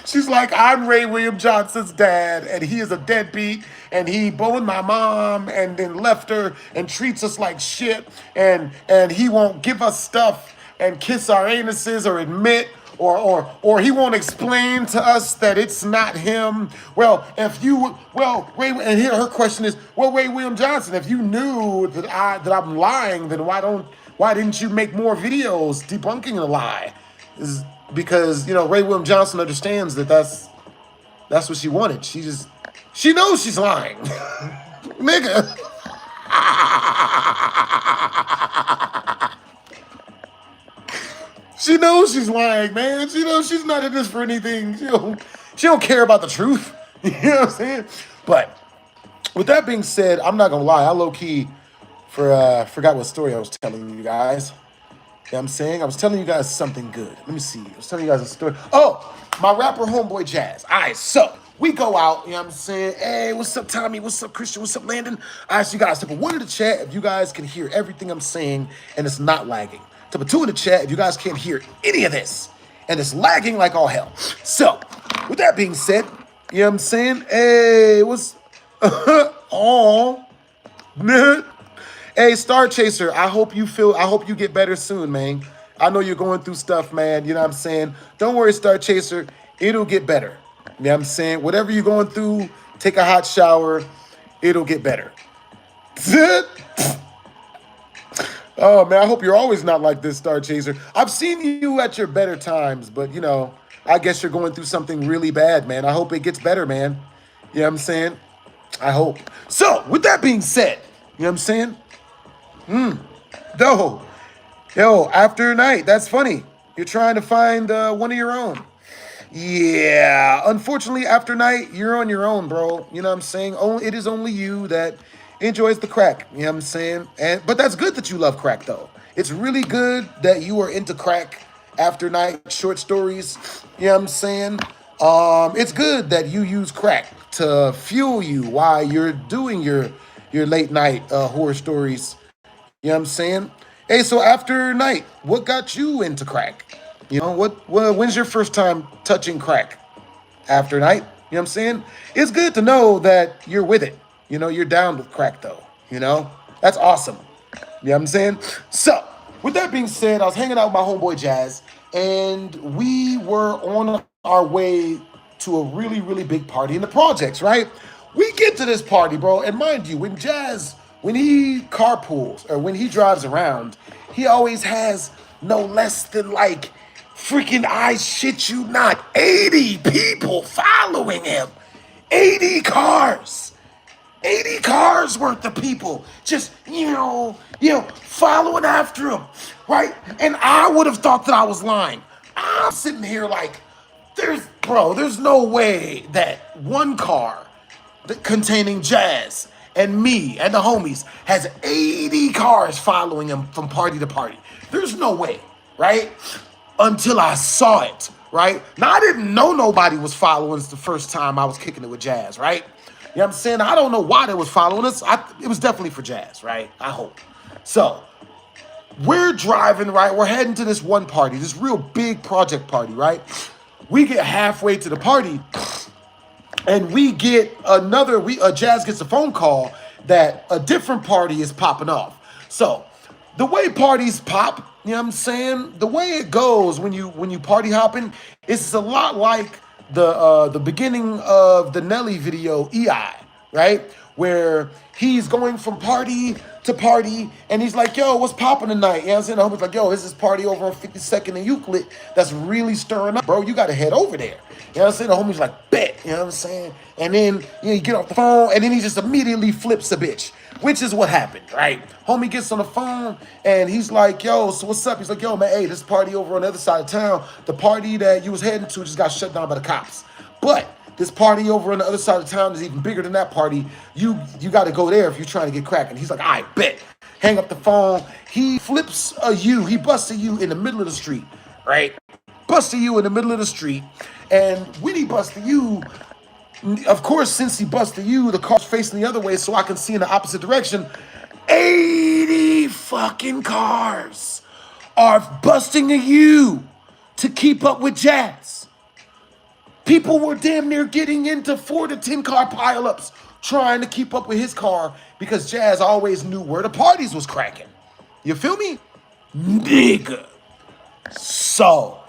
She's like, I'm Ray William Johnson's dad, and he is a deadbeat, and he boned my mom and then left her and treats us like shit, and he won't give us stuff and kiss our anuses or admit or he won't explain to us that it's not him. Well, Ray, and here her question is, well, Ray William Johnson, if you knew that I'm lying, then why didn't you make more videos debunking the lie? Because, you know, Ray William Johnson understands that that's what she wanted. She knows she's lying. Nigga. She knows she's lying, man. She knows she's not in this for anything. She don't care about the truth. You know what I'm saying? But with that being said, I'm not gonna lie. I low-key forgot what story I was telling you guys. You know what I'm saying? I was telling you guys something good. Let me see. I was telling you guys a story. Oh, my rapper homeboy Jazz. All right, so we go out. You know what I'm saying? Hey, what's up, Tommy? What's up, Christian? What's up, Landon? All right, so you guys, step 1 in the chat if you guys can hear everything I'm saying and it's not lagging. Step 2 in the chat if you guys can't hear any of this and it's lagging like all hell. So, with that being said, you know what I'm saying? Hey, what's... oh, man. Hey, Star Chaser, I hope you get better soon, man. I know you're going through stuff, man. You know what I'm saying? Don't worry, Star Chaser. It'll get better. You know what I'm saying? Whatever you're going through, take a hot shower. It'll get better. Oh, man, I hope you're always not like this, Star Chaser. I've seen you at your better times, but, you know, I guess you're going through something really bad, man. I hope it gets better, man. You know what I'm saying? I hope. So, with that being said, you know what I'm saying? Yo, after night, that's funny. You're trying to find one of your own. Yeah, unfortunately, after night, you're on your own, bro. You know what I'm saying? It is only you that enjoys the crack. You know what I'm saying? But that's good that you love crack, though. It's really good that you are into crack after night, short stories. You know what I'm saying? It's good that you use crack to fuel you while you're doing your late night horror stories. You know what I'm saying? Hey, so after night, what got you into crack? You know, when's your first time touching crack? After night, you know what I'm saying? It's good to know that you're with it. You know, you're down with crack though. You know, that's awesome. You know what I'm saying? So, with that being said, I was hanging out with my homeboy Jazz, and we were on our way to a really, really big party in the projects, right? We get to this party, bro, and mind you, when he carpools or when he drives around, he always has no less than like freaking, I shit you not, 80 people following him. 80 cars. 80 cars worth of people just, following after him, right? And I would have thought that I was lying. I'm sitting here like, there's no way that one car containing Jazz and me and the homies has 80 cars following him from party to party. There's no way, right? Until I saw it, right? Now, I didn't know nobody was following us the first time I was kicking it with Jazz, right? You know what I'm saying? I don't know why they was following us. It was definitely for Jazz, right? I hope. So, we're driving, right? We're heading to this one party, this real big project party, right? We get halfway to the party, and we get Jazz gets a phone call that a different party is popping off. So, the way parties pop, you know what I'm saying? The way it goes when you party hopping, it's a lot like the beginning of the Nelly video EI, right? Where he's going from party to party and he's like, yo, what's popping tonight? You know what I'm saying? The homie's like, yo, there's this party over on 52nd and Euclid that's really stirring up. Bro, you gotta head over there. You know what I'm saying? The homie's like, bet, you know what I'm saying? And then you get off the phone and then he just immediately flips a bitch, which is what happened, right? Homie gets on the phone and he's like, yo, so what's up? He's like, yo, man, hey, this party over on the other side of town, the party that you was heading to just got shut down by the cops. But this party over on the other side of town is even bigger than that party. You got to go there if you're trying to get cracking. He's like, I bet. Hang up the phone. He flips a U. He busts a U in the middle of the street, right? Busts a U in the middle of the street. And when he busts the U, of course, since he busted you, the car's facing the other way so I can see in the opposite direction. 80 fucking cars are busting a U to keep up with Jazz. People were damn near getting into 4 to 10 car pileups trying to keep up with his car because Jazz always knew where the parties was cracking. You feel me? Nigga. So,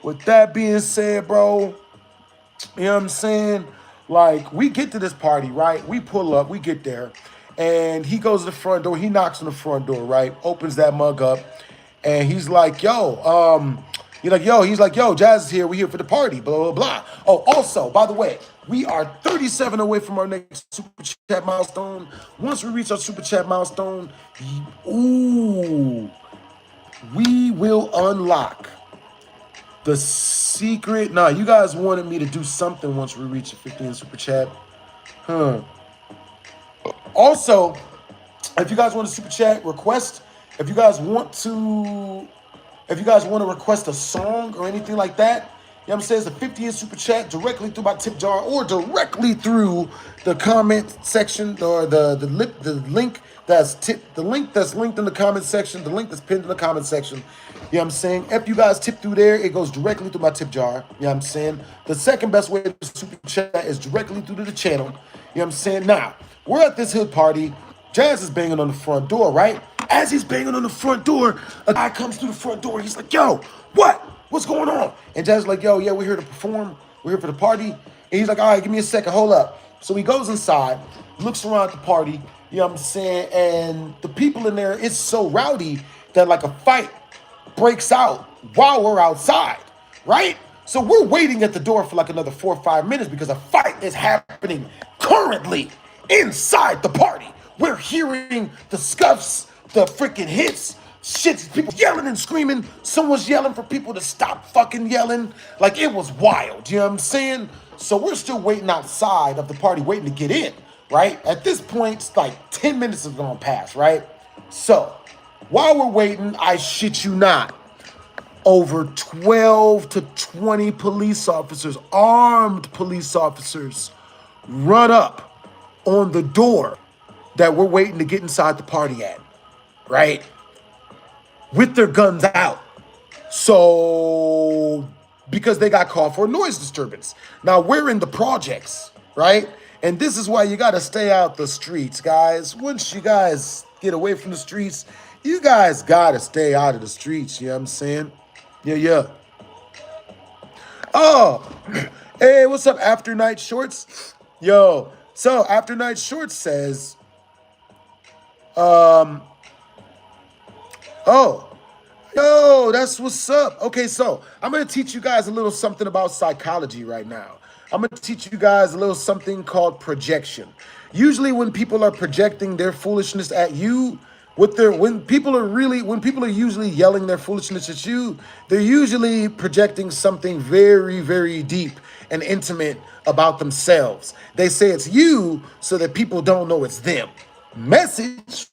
with that being said, bro, you know what I'm saying? Like, we get to this party, right? We pull up, we get there, and he goes to the front door. He knocks on the front door, right? Opens that mug up, and he's like, he's like, yo, Jazz is here. We're here for the party, blah, blah, blah. Oh, also, by the way, we are 37 away from our next Super Chat milestone. Once we reach our Super Chat milestone, we will unlock the secret. Nah, you guys wanted me to do something once we reach the 15 Super Chat. Also, if you guys want a Super Chat request, if you guys want to request a song or anything like that, you know what I'm saying? It's a 50th Super Chat directly through my tip jar or directly through the comment section or the link that's linked in the comment section, the link that's pinned in the comment section. You know what I'm saying? If you guys tip through there, it goes directly through my tip jar. You know what I'm saying? The second best way to Super Chat is directly through to the channel. You know what I'm saying? Now, we're at this hood party. Jazz is banging on the front door, right? As he's banging on the front door, a guy comes through the front door. He's like, yo, what? What's going on? And Jazz is like, yo, yeah, we're here to perform. We're here for the party. And he's like, all right, give me a second. Hold up. So he goes inside, looks around the party. You know what I'm saying? And the people in there, it's so rowdy that like a fight breaks out while we're outside, right? So we're waiting at the door for like another 4 or 5 minutes because a fight is happening currently inside the party. We're hearing the scuffs, the freaking hits, shit, people yelling and screaming. Someone's yelling for people to stop fucking yelling. Like, it was wild, you know what I'm saying? So we're still waiting outside of the party, waiting to get in, right? At this point, it's like 10 minutes have gone past, right? So while we're waiting, I shit you not, over 12 to 20 police officers, armed police officers, run up on the door that we're waiting to get inside the party at, right? With their guns out. So, because they got called for a noise disturbance. Now, we're in the projects, right? And this is why you got to stay out the streets, guys. Once you guys get away from the streets, you guys got to stay out of the streets, you know what I'm saying? Yeah. Oh, hey, what's up, After Night Shorts? Yo, so After Night Shorts says, oh, yo, that's what's up. Okay, so I'm going to teach you guys a little something about psychology right now. I'm going to teach you guys a little something called projection. Usually when people are projecting their foolishness at you, when people are usually yelling their foolishness at you, they're usually projecting something very, very deep and intimate about themselves. They say it's you so that people don't know it's them. Message.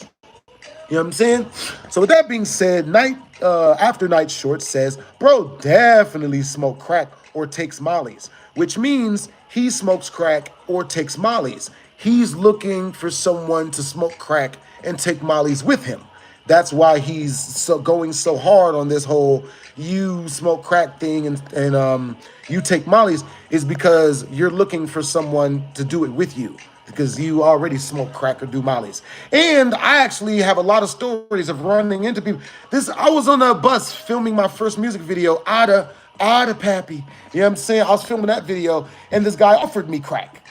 You know what I'm saying? So with that being said, After Night Short says, bro definitely smoke crack or takes mollies, which means he smokes crack or takes mollies. He's looking for someone to smoke crack and take mollies with him. That's why he's going so hard on this whole you smoke crack thing and you take mollies, is because you're looking for someone to do it with you, because you already smoke crack or do mollies. And I actually have a lot of stories of running into people. I was on a bus filming my first music video, Ada Pappy. You know what I'm saying? I was filming that video and this guy offered me crack.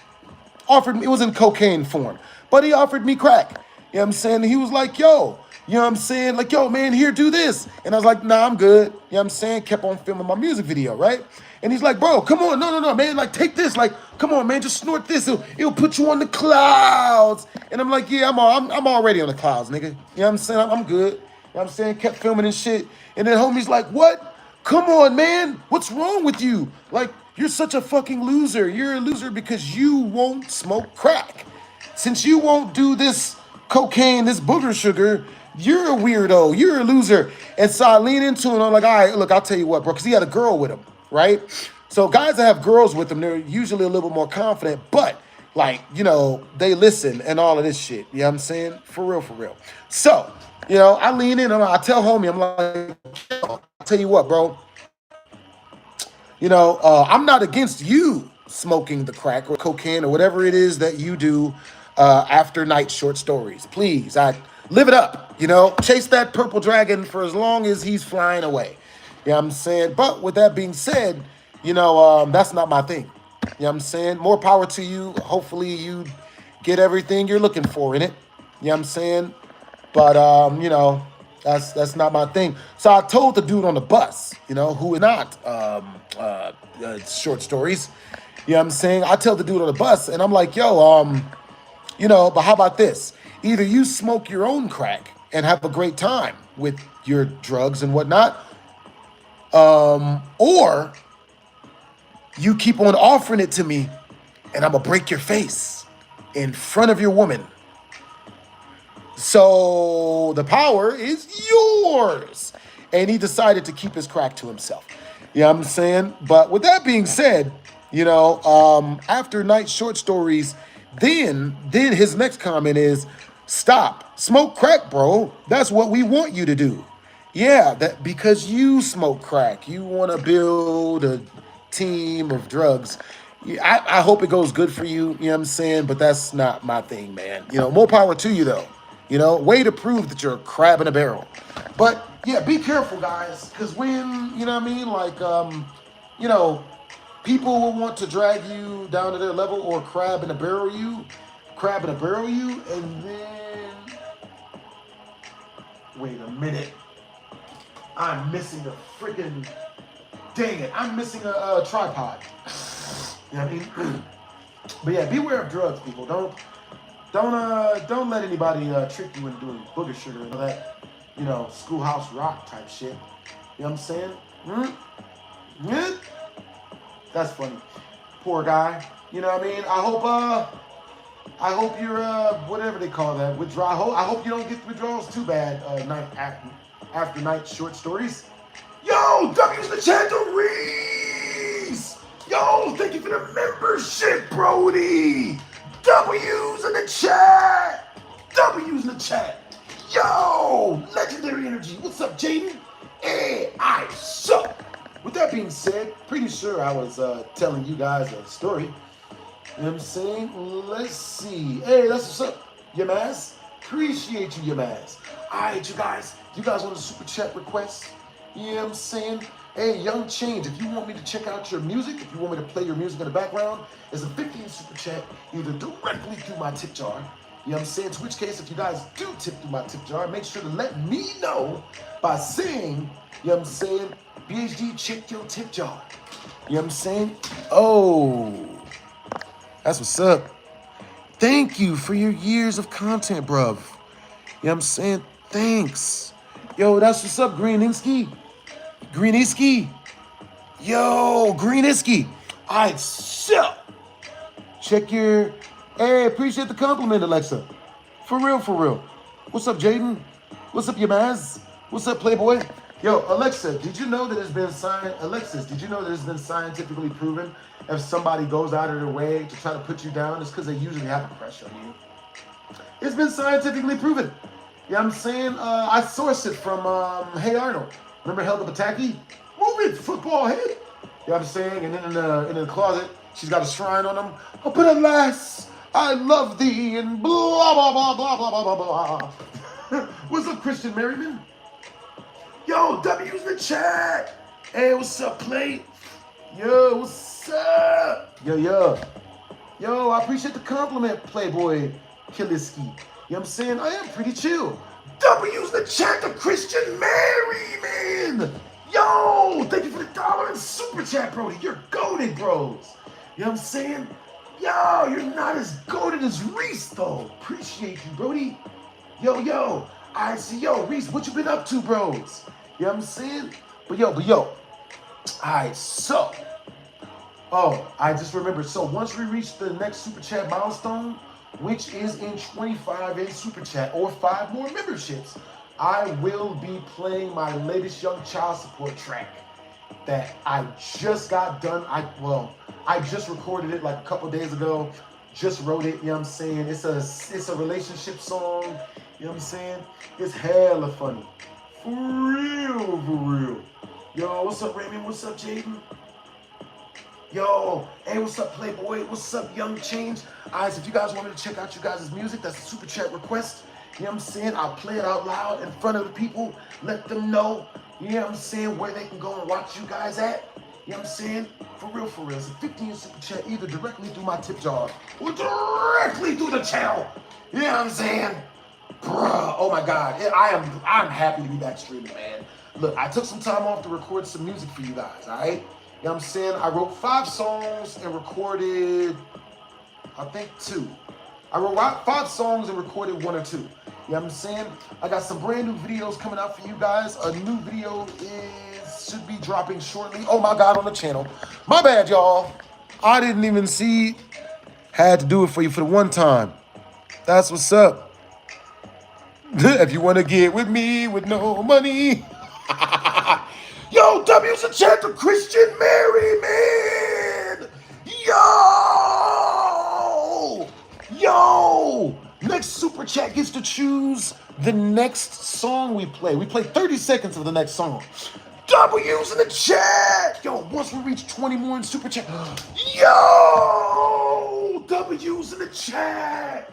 It was in cocaine form, but he offered me crack. You know what I'm saying? He was like, yo, you know what I'm saying? Like, yo, man, here, do this. And I was like, nah, I'm good. You know what I'm saying? Kept on filming my music video, right? And he's like, bro, come on, no, man, like, take this. Like, come on, man, just snort this. It'll put you on the clouds. And I'm like, yeah, I'm already on the clouds, nigga. You know what I'm saying? I'm good. You know what I'm saying? Kept filming and shit. And then homie's like, what? Come on, man. What's wrong with you? Like, you're such a fucking loser. You're a loser because you won't smoke crack. Since you won't do this cocaine, this booger sugar, you're a weirdo. You're a loser. And so I lean into it and I'm like, all right, look, I'll tell you what, bro, because he had a girl with him, right? So guys that have girls with them, they're usually a little bit more confident, but like, you know, they listen and all of this shit. You know what I'm saying? For real. So, you know, I lean in and I tell homie, I'm like, I'll tell you what, bro. You know, I'm not against you smoking the crack or cocaine or whatever it is that you do after night short stories. Please, I live it up, you know, chase that purple dragon for as long as he's flying away. You know what I'm saying? But with that being said, you know, that's not my thing. You know what I'm saying? More power to you. Hopefully you get everything you're looking for in it. You know what I'm saying? But, you know, that's not my thing. So I told the dude on the bus, you know, who is not short stories. You know what I'm saying? I tell the dude on the bus and I'm like, yo, you know, but how about this? Either you smoke your own crack and have a great time with your drugs and whatnot, or you keep on offering it to me and I'm gonna break your face in front of your woman. So the power is yours. And he decided to keep his crack to himself. You know what I'm saying? But with that being said, you know, after night short stories, then his next comment is, stop, smoke crack, bro. That's what we want you to do. Yeah, that because you smoke crack, you want to build a team of drugs. I hope it goes good for you, you know what I'm saying? But that's not my thing, man. You know, more power to you, though. You know, way to prove that you're a crab in a barrel. But, yeah, be careful, guys. Because when, you know what I mean, like, you know, people will want to drag you down to their level or crab in a barrel you, and then, wait a minute. I'm missing a freaking, dang it, I'm missing a tripod. You know what I mean? But yeah, beware of drugs, people. Don't let anybody trick you into doing booger sugar and all that, you know, schoolhouse rock type shit. You know what I'm saying? That's funny. Poor guy. You know what I mean? I hope you're whatever they call that, withdrawal. I hope you don't get withdrawals too bad after night short stories. Yo, W's in the chat to Reese. Yo, thank you for the membership, Brody. W's in the chat. W's in the chat. Yo, legendary energy. What's up, Jaden? Hey, I suck. With that being said, pretty sure I was telling you guys a story. You know what I'm saying? Let's see. Hey, that's what's up, Yamaz. Appreciate you, Yamaz. All right, you guys want a super chat request? You know what I'm saying? Hey, Young Change, if you want me to check out your music, if you want me to play your music in the background, there's a 15 super chat either directly through my tip jar. You know what I'm saying? To which case, if you guys do tip through my tip jar, make sure to let me know by saying, you know what I'm saying, BHD, check your tip jar. You know what I'm saying? Oh, that's what's up. Thank you for your years of content, bruv. You know what I'm saying? Thanks. Yo, that's what's up, Greeninsky. Greeniski. Yo, Greeniski. All right, so check your... Hey, appreciate the compliment, Alexa. For real, for real. What's up, Jaden? What's up, Yamaz? What's up, Playboy? Yo, Alexa, did you know that it's been scientifically proven if somebody goes out of their way to try to put you down, it's because they usually have a crush on you? It's been scientifically proven. You know what I'm saying? I sourced it from Hey Arnold. Remember Helga Pataki? Move it, football head. You know what I'm saying? And then in the closet, she's got a shrine on them. Oh, but alas, I love thee, and blah, blah, blah, blah, blah, blah, blah, blah. What's up, Christian Merriman? Yo, W's in the chat. Hey, what's up, Play? Yo, what's up? Yo, I appreciate the compliment, Playboy Kiliski. You know what I'm saying? I am pretty chill. W's in the chat to Christian Merriman. Yo, thank you for the $1 in super chat, Brody. You're goated, bros. You know what I'm saying? Yo, you're not as goated as Reese, though. Appreciate you, Brody. Yo. I see, yo, Reese, what you been up to, bros? You know what I'm saying? But yo. All right, so. Oh, I just remembered. So once we reach the next super chat milestone, which is in 25 in super chat or 5 more memberships, I will be playing my latest Young Child Support track that I just got done. I just recorded it like a couple days ago. Just wrote it, you know what I'm saying? It's a relationship song, you know what I'm saying? It's hella funny. For real. Yo, what's up, Raymond? What's up, Jaden? Yo, hey, what's up, Playboy? What's up, Young Change? All right, so if you guys want me to check out you guys' music, that's a super chat request. You know what I'm saying? I'll play it out loud in front of the people, let them know, you know what I'm saying, where they can go and watch you guys at. You know what I'm saying? For real. It's a 15 super chat either directly through my tip jar or directly through the channel. You know what I'm saying? Bruh, oh my God. I'm happy to be back streaming, man. Look, I took some time off to record some music for you guys, all right? You know what I'm saying? I wrote 5 songs and recorded, I think 2. I wrote 5 songs and recorded 1 or 2. You know what I'm saying? I got some brand new videos coming out for you guys. A new video should be dropping shortly. Oh my God, on the channel. My bad, y'all. I didn't even see. Had to do it for you for the one time. That's what's up. If you want to get with me with no money. Yo, W's a chat to Christian Merriman. Yo. Next super chat gets to choose the next song we play. We play 30 seconds of the next song. W's in the chat. Yo, once we reach 20 more in super chat. Yo, W's in the chat.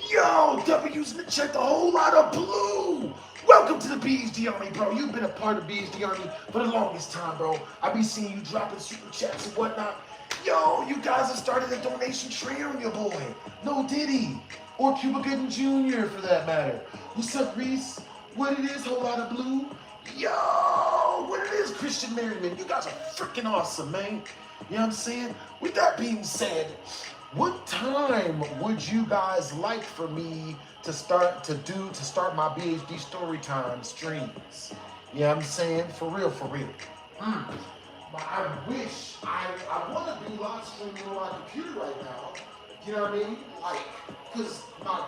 Yo, W's in the chat. The whole lot of blue. Welcome to the BHD Army, bro. You've been a part of BHD Army for the longest time, bro. I be seeing you dropping super chats and whatnot. Yo, you guys have started a donation train on your boy. No Diddy. Or Cuba Gooding Jr. for that matter. What's up, Reese? What it is, whole lot of blue? Yo, what it is, Christian Merriman. You guys are freaking awesome, man. You know what I'm saying? With that being said, what time would you guys like for me to start my BHD Storytime streams? You know what I'm saying? For real. But I wish I want to do live streaming on my computer right now. You know what I mean? Like, because my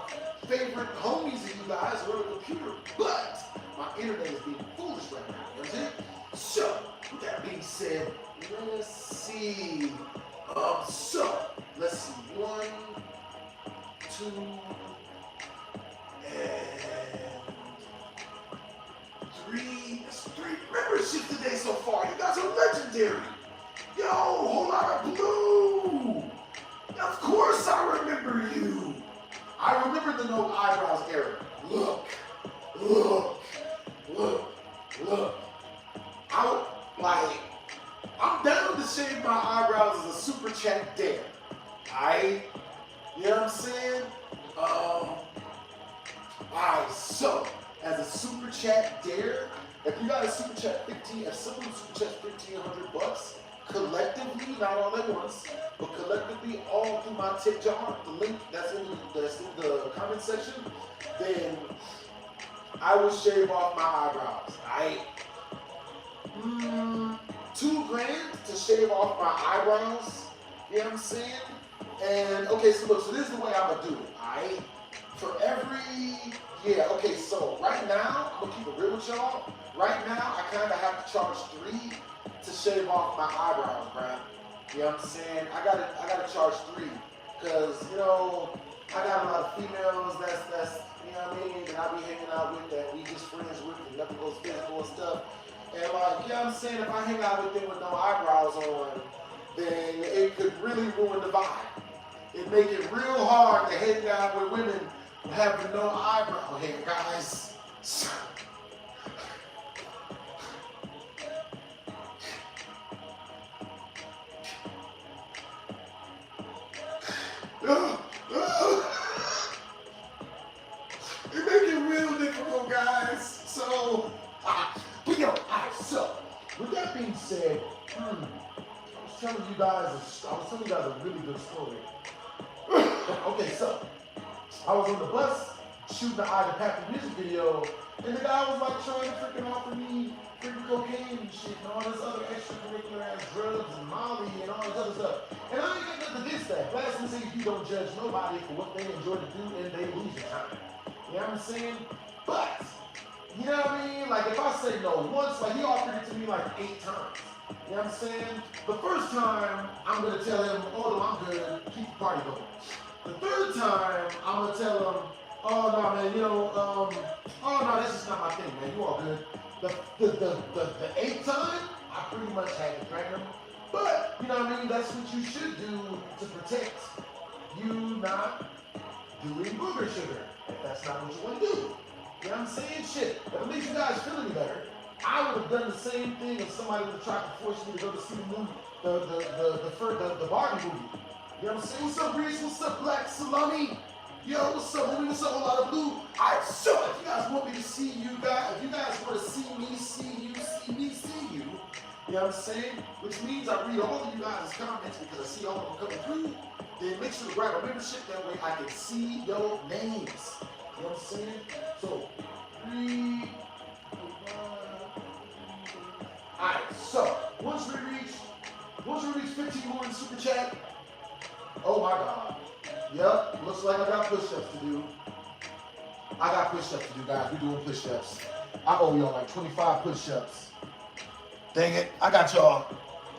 favorite homies of you guys are on the computer, but my internet is being foolish right now. You know what I'm saying? so, with that being said, let's see. Let's see. 1, 2, and 3. That's 3 memberships today so far. You guys are legendary. Yo, whole lot of blue. Of course I remember you. I remember the no eyebrows era. Look. I'm down to shave my eyebrows as a super chat dare. You know what I'm saying? So, as a super chat dare, if you got a super chat 15, if someone super chats $1,500, collectively, not all at once, but collectively all through my tip jar, the link that's in the comment section, then I will shave off my eyebrows. $2,000 to shave off my eyebrows. You know what I'm saying? And okay, so look, so this is the way I'm gonna do it. For every, okay, so right now, I'm gonna keep it real with y'all. Right now, I kinda have to charge 3 to shave off my eyebrows, bruh. You know what I'm saying? I gotta charge 3. Cause, you know, I got a lot of females that's you know what I mean, that I be hanging out with, that we just friends with, and nothing goes physical and stuff. And like, you know what I'm saying, if I hang out with them with no eyebrows on, then it could really ruin the vibe. It make it real hard to hang out with women having no eyebrow hair, guys. It make it real difficult, guys. So, but yo, so with that being said, I was telling you guys a really good story. Okay, so I was on the bus shooting the Ida Pappy music video, and the guy was like trying to freaking offer me freaking cocaine and shit and all this other extracurricular ass drugs and Molly and all this other stuff. And I ain't got nothing against that. BlastphamousHD don't judge nobody for what they enjoy to do and they lose their time. You know what I'm saying? But, you know what I mean? Like if I say no once, like he offered it to me like 8 times. You know what I'm saying? The first time, I'm gonna tell him, oh no, I'm good, keep the party going. The third time, I'm gonna tell him, oh no, man, you know, oh no, that's just not my thing, man. You all good. The 8th time, I pretty much had to drag him. But you know what I mean? That's what you should do to protect you not doing booger sugar. If that's not what you want to do, you know what I'm saying? Shit. If it makes you guys feel any better, I would have done the same thing if somebody would have tried to force me to go to see the movie, the Barbie movie. You know what I'm saying? What's up, Reese? What's up, Black Salami? Yo, what's up, homie? What's up, a lot of blue? Alright, so if you guys want me to see you guys, if you guys want to see me, see you, see me, see you, you know what I'm saying? Which means I read all of you guys' comments because I see all of them coming through. Then make sure to grab a membership, that way I can see your names. You know what I'm saying? So, 3, 4, 5. Alright, so once we reach 15 more in Super Chat, oh my God. Yep, looks like I got push-ups to do. I got push-ups to do, guys. We're doing push-ups. I owe y'all like 25 push-ups. Dang it, I got y'all.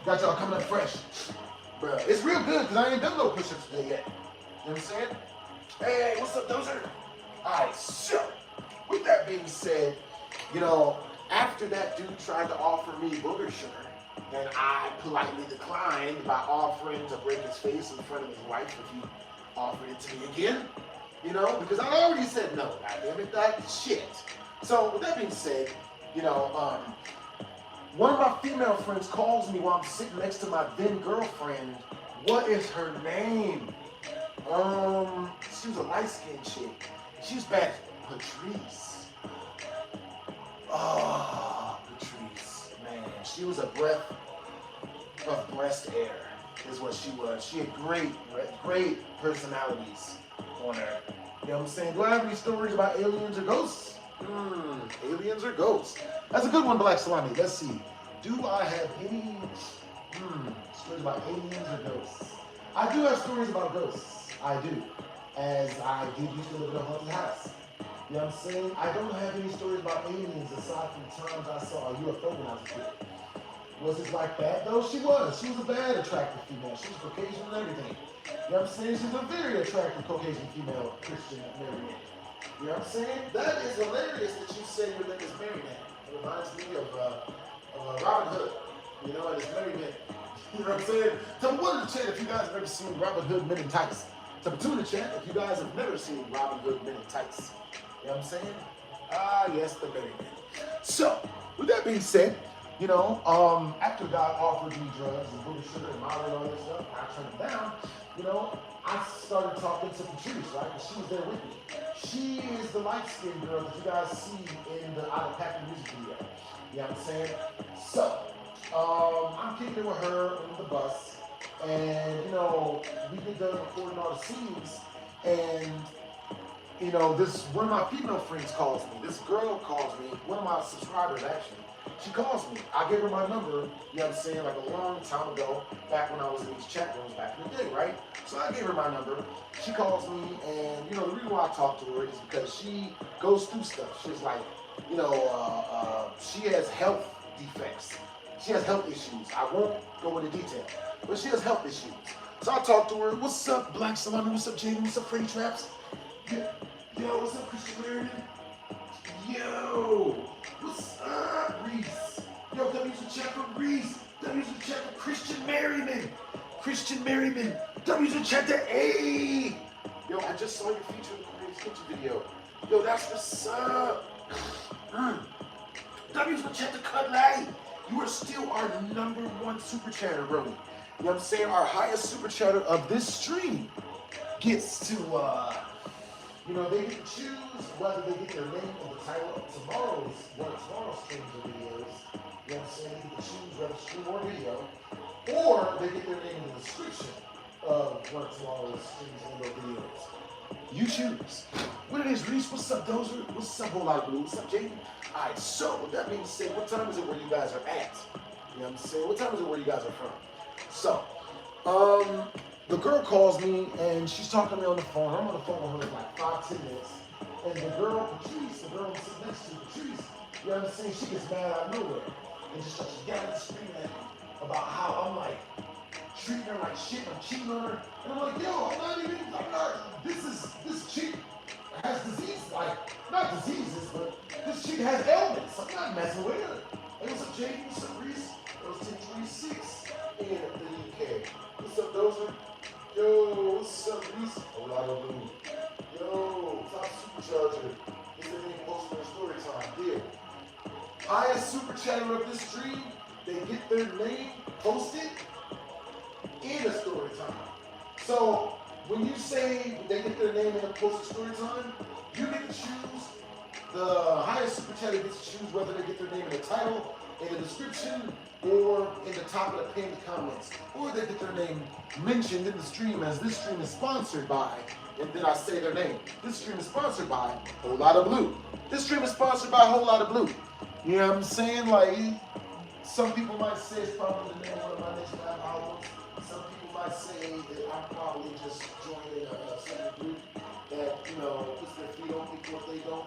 Got y'all coming up fresh. Bruh, it's real good because I ain't done no push-ups today yet. You know what I'm saying? Hey, what's up, Dozer? Alright, so, with that being said, you know, after that dude tried to offer me booger sugar, and I politely declined by offering to break his face in front of his wife if he offered it to me again, you know, because I already said no, goddammit, that shit. So, with that being said, you know, one of my female friends calls me while I'm sitting next to my then girlfriend. What is her name? She was a light-skinned chick. She was bad. Patrice. Oh, Patrice, man. She was a breath of breast air, is what she was. She had great personalities on her. You know what I'm saying? Do I have any stories about aliens or ghosts? Aliens or ghosts? That's a good one, Black Salami. Let's see. Do I have any stories about aliens or ghosts? I do have stories about ghosts. I do. As I did used to live in a haunted house. You know what I'm saying? I don't have any stories about aliens aside from times I saw a UFO when I was a kid. Was it like that though? She was. She was a bad, attractive female. She was Caucasian and everything. You know what I'm saying? She's a very attractive Caucasian female Christian Mary. You know what I'm saying? That is hilarious that you say your name is Mary Man. It reminds me of Robin Hood. You know, and it's Mary Man. You know what I'm saying? Tell me one in the chat if you guys have ever seen Robin Hood Men in Tights. Tell me two in the chat if you guys have never seen Robin Hood Men in Tights. You know what I'm saying? Ah, yes, the Mary Man. So, with that being said, you know, after God offered me drugs and booger sugar and Molly and all that stuff, I turned it down. You know, I started talking to Patrice, right? And she was there with me. She is the light-skinned girl that you guys see in the Out of Pocket music video. You know what I'm saying? So, I'm kicking it with her on the bus, and you know, we get done recording all the scenes, and you know, one of my female friends calls me. This girl calls me, one of my subscribers actually. She calls me. I gave her my number, you know what I'm saying, like a long time ago, back when I was in these chat rooms back in the day, right? So I gave her my number. She calls me, and you know, the reason why I talk to her is because she goes through stuff. She's like, you know, she has health defects. She has health issues. I won't go into detail, but she has health issues. So I talk to her. What's up, Black Salami? What's up, Jaden? What's up, Freddy Traps? Yo, what's up, Christian Merriman? Yo, what's up, Reese? Yo, W's in chat for Reese. W's in chat for Christian Merriman. Christian Merriman. W's in chat to A. Yo, I just saw your feature in the Korean Sketchy video. Yo, that's what's up. W's in chat to Cutley. You are still our #1 super chatter, bro. You know what I'm saying? Our highest super chatter of this stream gets to, you know, they get to choose whether they get their name on the title of tomorrow's streams or videos. You know what I'm saying? They get to choose whether stream or video, or they get their name in the description of one of tomorrow's streams and or videos. You choose. What it is, Reese? What's up, Dozer? What's up, Whole Lot of Blue? What's up, Jaden? All right, so with that being said, what time is it where you guys are at? You know what I'm saying? What time is it where you guys are from? So, the girl calls me and she's talking to me on the phone. I'm on the phone with her for like 5-10 minutes. And the girl, Patrice, the girl I'm sitting next to, Patrice, you know what I'm saying? She gets mad out of nowhere and just starts yelling and screaming at me about how I'm like treating her like shit, I'm cheating on her. And I'm like, yo, this chick has disease, like, not diseases, but this chick has ailments. I'm not messing with her. Hey, what's up, Jaden? What's up, Reese? It was 1026 in the UK. What's up, Dozer? Yo, what's up, Reese? A lot of blue. Yo, top supercharger. Is there any posted in Storytime? Deal. Highest super chatter of this stream, they get their name posted in a story time. So when you say they get their name in a posted story time, you get to choose. The highest super chatter gets to choose whether they get their name in the title, in the description, or in the top of the pinned comments, or they get their name mentioned in the stream as this stream is sponsored by, and then I say their name. This stream is sponsored by Whole Lot of Blue. This stream is sponsored by Whole Lot of Blue. You know what I'm saying? Like, some people might say it's probably the name of one of my next rap albums. Some people might say that I'm probably just joining a certain group that, you know, puts their feet on people if they don't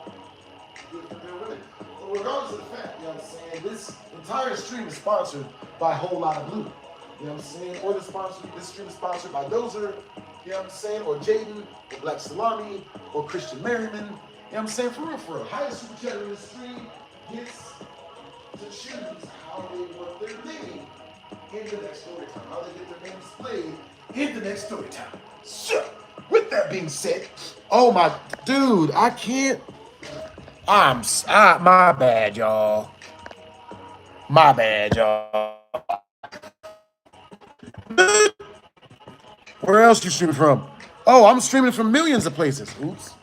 do it for their women. But regardless of the fact, you know what I'm saying, this entire stream is sponsored by Whole Lot of Blue. You know what I'm saying? Or this stream is sponsored by Dozer, you know what I'm saying? Or Jaden, or Black Salami, or Christian Merriman. You know what I'm saying? For real. Highest super chatter in the stream gets to choose how they want their name in the next story time, how they get their name displayed in the next story time. So, with that being said, oh my dude, I can't. My bad, y'all. My bad, y'all. Where else you streaming from? Oh, I'm streaming from millions of places. Oops.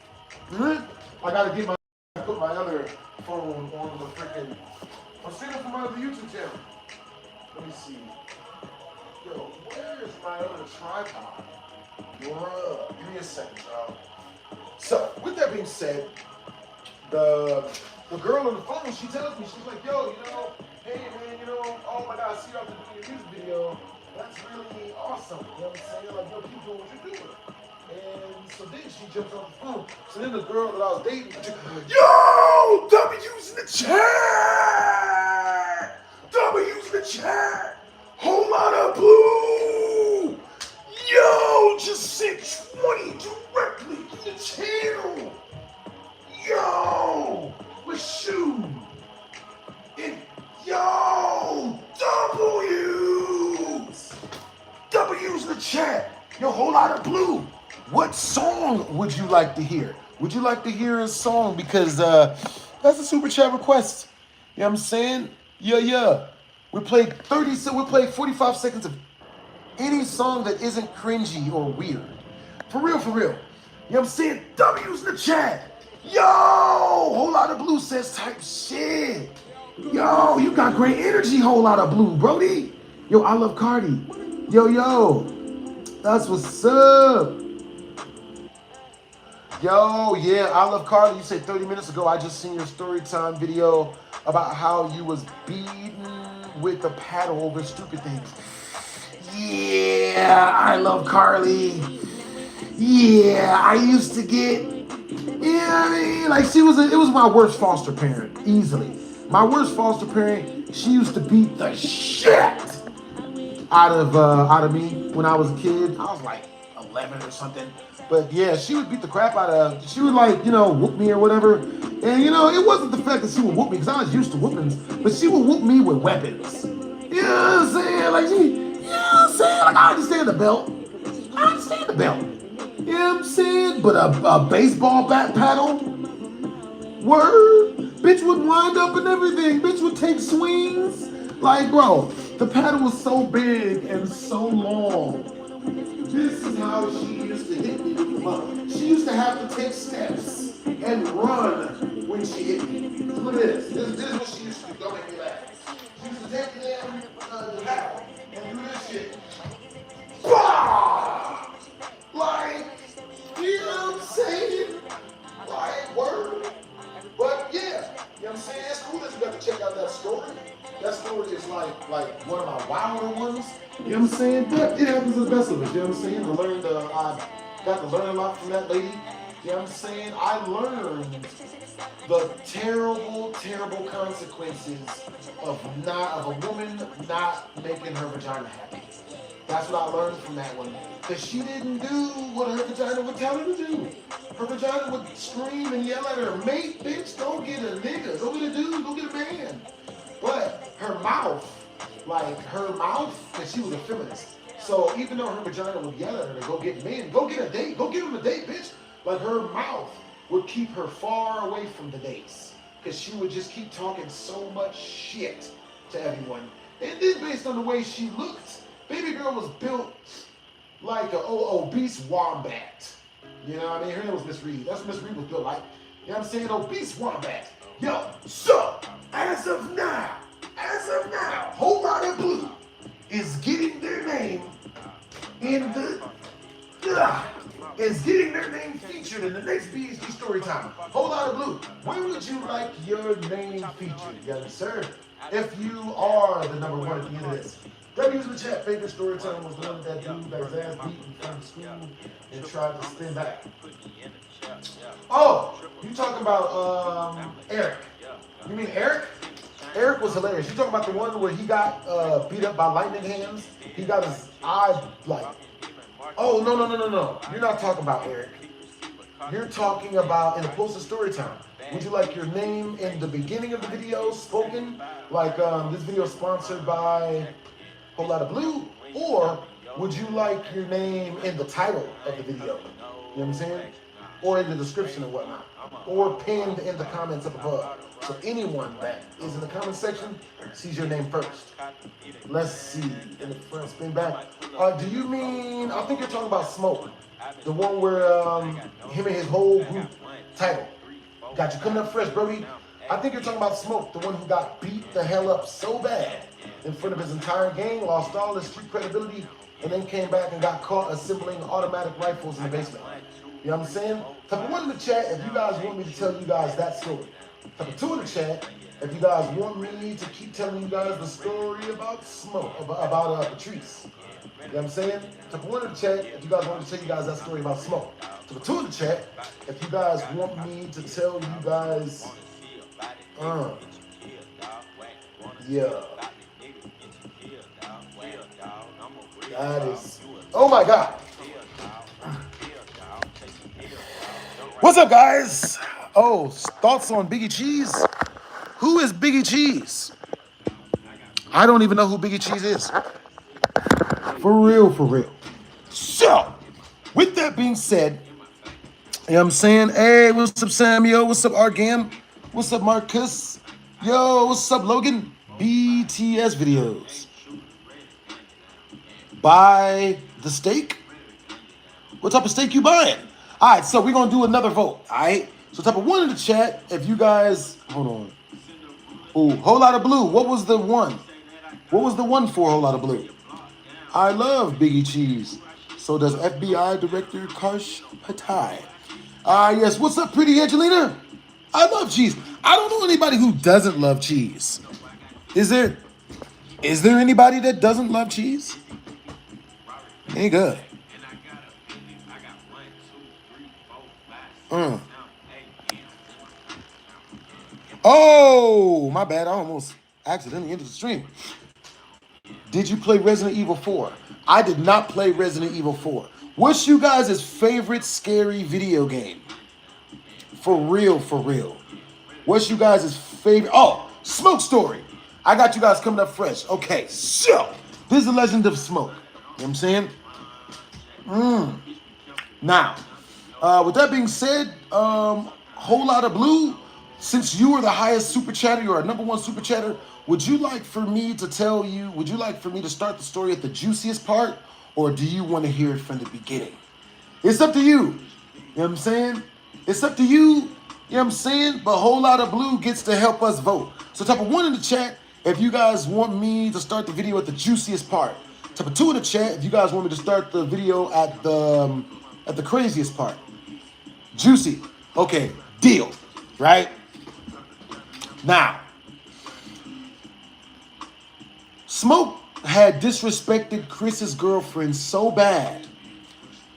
I gotta put my other phone on the freaking. I'm streaming from my other YouTube channel. Let me see. Yo, where is my other tripod? Bruh, give me a second, y'all. So, with that being said, the girl on the phone, she tells me, she's like, yo, you know, hey man, you know, oh my God, I see you after doing your music video. That's really awesome. You know what I'm saying? Like, yo, keep doing what you're doing. And so then she jumps on the phone. So then the girl that I was dating, yo, W's in the chat! W's in the the chat. Whole lot of blue. Yo, just sent 20 directly to the channel. Yo, with shoe. And yo, W's. W's in the chat. Yo, whole lot of blue. What song would you like to hear? Would you like to hear a song? Because that's a super chat request. You know what I'm saying? Yeah. We played 45 seconds of any song that isn't cringy or weird. For real. You know what I'm saying? W's in the chat. Yo, whole lot of blue says type shit. Yo, you got great energy, whole lot of blue, Brody. Yo, I love Cardi. Yo, that's what's up. Yo, yeah, I love Cardi. You said 30 minutes ago, I just seen your Storytime video about how you was beaten with a paddle over stupid things. Yeah, I love Carly. Yeah, I used to get, like it was my worst foster parent, easily. My worst foster parent, she used to beat the shit out of me when I was a kid. I was like 11 or something. But yeah, she would beat the crap out of, she would whoop me or whatever. And it wasn't the fact that she would whoop me, because I was used to whoopings, but she would whoop me with weapons. You know what I'm saying? Like I understand the belt. You know what I'm saying? But a baseball bat paddle? Word? Bitch would wind up and everything. Bitch would take swings. Like, bro, the paddle was so big and so long. This is how she used to hit me with the ball. She used to have to take steps and run when she hit me. Look at this. This is what she used to do. Don't make me laugh. She used to take the paddle and do this shit. Bah! Like, you know what I'm saying? Like, word. But yeah, you know what I'm saying? It's cool that you got to check out that story. That story is like one of my wilder ones. You know what I'm saying? But it happens to the best of us. You know what I'm saying? I got to learn a lot from that lady. You know what I'm saying? I learned the terrible consequences of a woman not making her vagina happy. That's what I learned from that one. Because she didn't do what her vagina would tell her to do. Her vagina would scream and yell at her, mate, bitch, go get a nigga, go get a dude, go get a man. But her mouth, because she was a feminist. So even though her vagina would yell at her to go get men, go get a date, go give him a date, bitch. Like her mouth would keep her far away from the dates. Because she would just keep talking so much shit to everyone. And then based on the way she looked, baby girl was built like an obese wombat. You know what I mean? Her name was Miss Reed. That's what Miss Reed was built like. You know what I'm saying? Obese wombat. Yo, so, as of now, whole lot of blue is getting their name featured in the next BHD Storytime. Whole lot of blue. When would you like your name featured, young sir? If you are the number one at the end of this. W's in the chat, favorite Storytime was the one that dude got his ass beat in front of school and tried to spin back. Oh, you talking about Eric. You mean Eric? Eric was hilarious. You talking about the one where he got beat up by lightning hands? He got his eye like... Oh, no. You're not talking about Eric. You're talking about in the poster Storytime. Would you like your name in the beginning of the video spoken? Like this video is sponsored by Whole Lot of Blue? Or would you like your name in the title of the video? You know what I'm saying? Or in the description or whatnot. Or pinned in the comments up above. So anyone that is in the comment section sees your name first. Let's see. In the front, spin back. Do you mean, I think you're talking about Smoke. The one where him and his whole group title. Got you coming up fresh, Brody. I think you're talking about Smoke, the one who got beat the hell up so bad in front of his entire gang, lost all his street credibility, and then came back and got caught assembling automatic rifles in the basement. You know what I'm saying? Type 1 in the chat if you guys want me to tell you guys that story. Type 2 in the chat if you guys want me to keep telling you guys the story about Smoke, about Patrice. You know what I'm saying? Type 1 in the chat if you guys want me to tell you guys that story about Smoke. Type 2 in the chat if you guys want me to tell you guys, yeah. That is. Oh my God. What's up, guys? Oh, thoughts on Biggie Cheese? Who is Biggie Cheese? I don't even know who Biggie Cheese is. For real, for real. So, with that being said, you know what I'm saying? Hey, what's up, Samuel? What's up, Argam? What's up, Marcus? Yo, what's up, Logan? BTS videos. Buy the steak? What type of steak you buying? All right, so we're going to do another vote, all right? So type of one in the chat, if you guys, hold on. Ooh, Whole Lot of Blue, what was the one? What was the one for Whole Lot of Blue? I love Biggie Cheese. So does FBI Director Karsh Patai. Yes, what's up, pretty Angelina? I love cheese. I don't know anybody who doesn't love cheese. Is there anybody that doesn't love cheese? Ain't good. Oh, my bad. I almost accidentally entered the stream. Did you play Resident Evil 4? I did not play Resident Evil 4. What's you guys' favorite scary video game? For real, for real. What's you guys' favorite? Oh, Smoke Story. I got you guys coming up fresh. Okay, so this is the Legend of Smoke. You know what I'm saying? Now, with that being said, Whole Lot of Blue, since you are the highest super chatter, you're our #1 super chatter, would you like for me to start the story at the juiciest part, or do you want to hear it from the beginning? It's up to you. You know what I'm saying? It's up to you. You know what I'm saying? But Whole Lot of Blue gets to help us vote. So type of 1 in the chat if you guys want me to start the video at the juiciest part. Type of 2 in the chat if you guys want me to start the video at the craziest part. Juicy. Okay, deal. Right? Now, Smoke had disrespected Chris's girlfriend so bad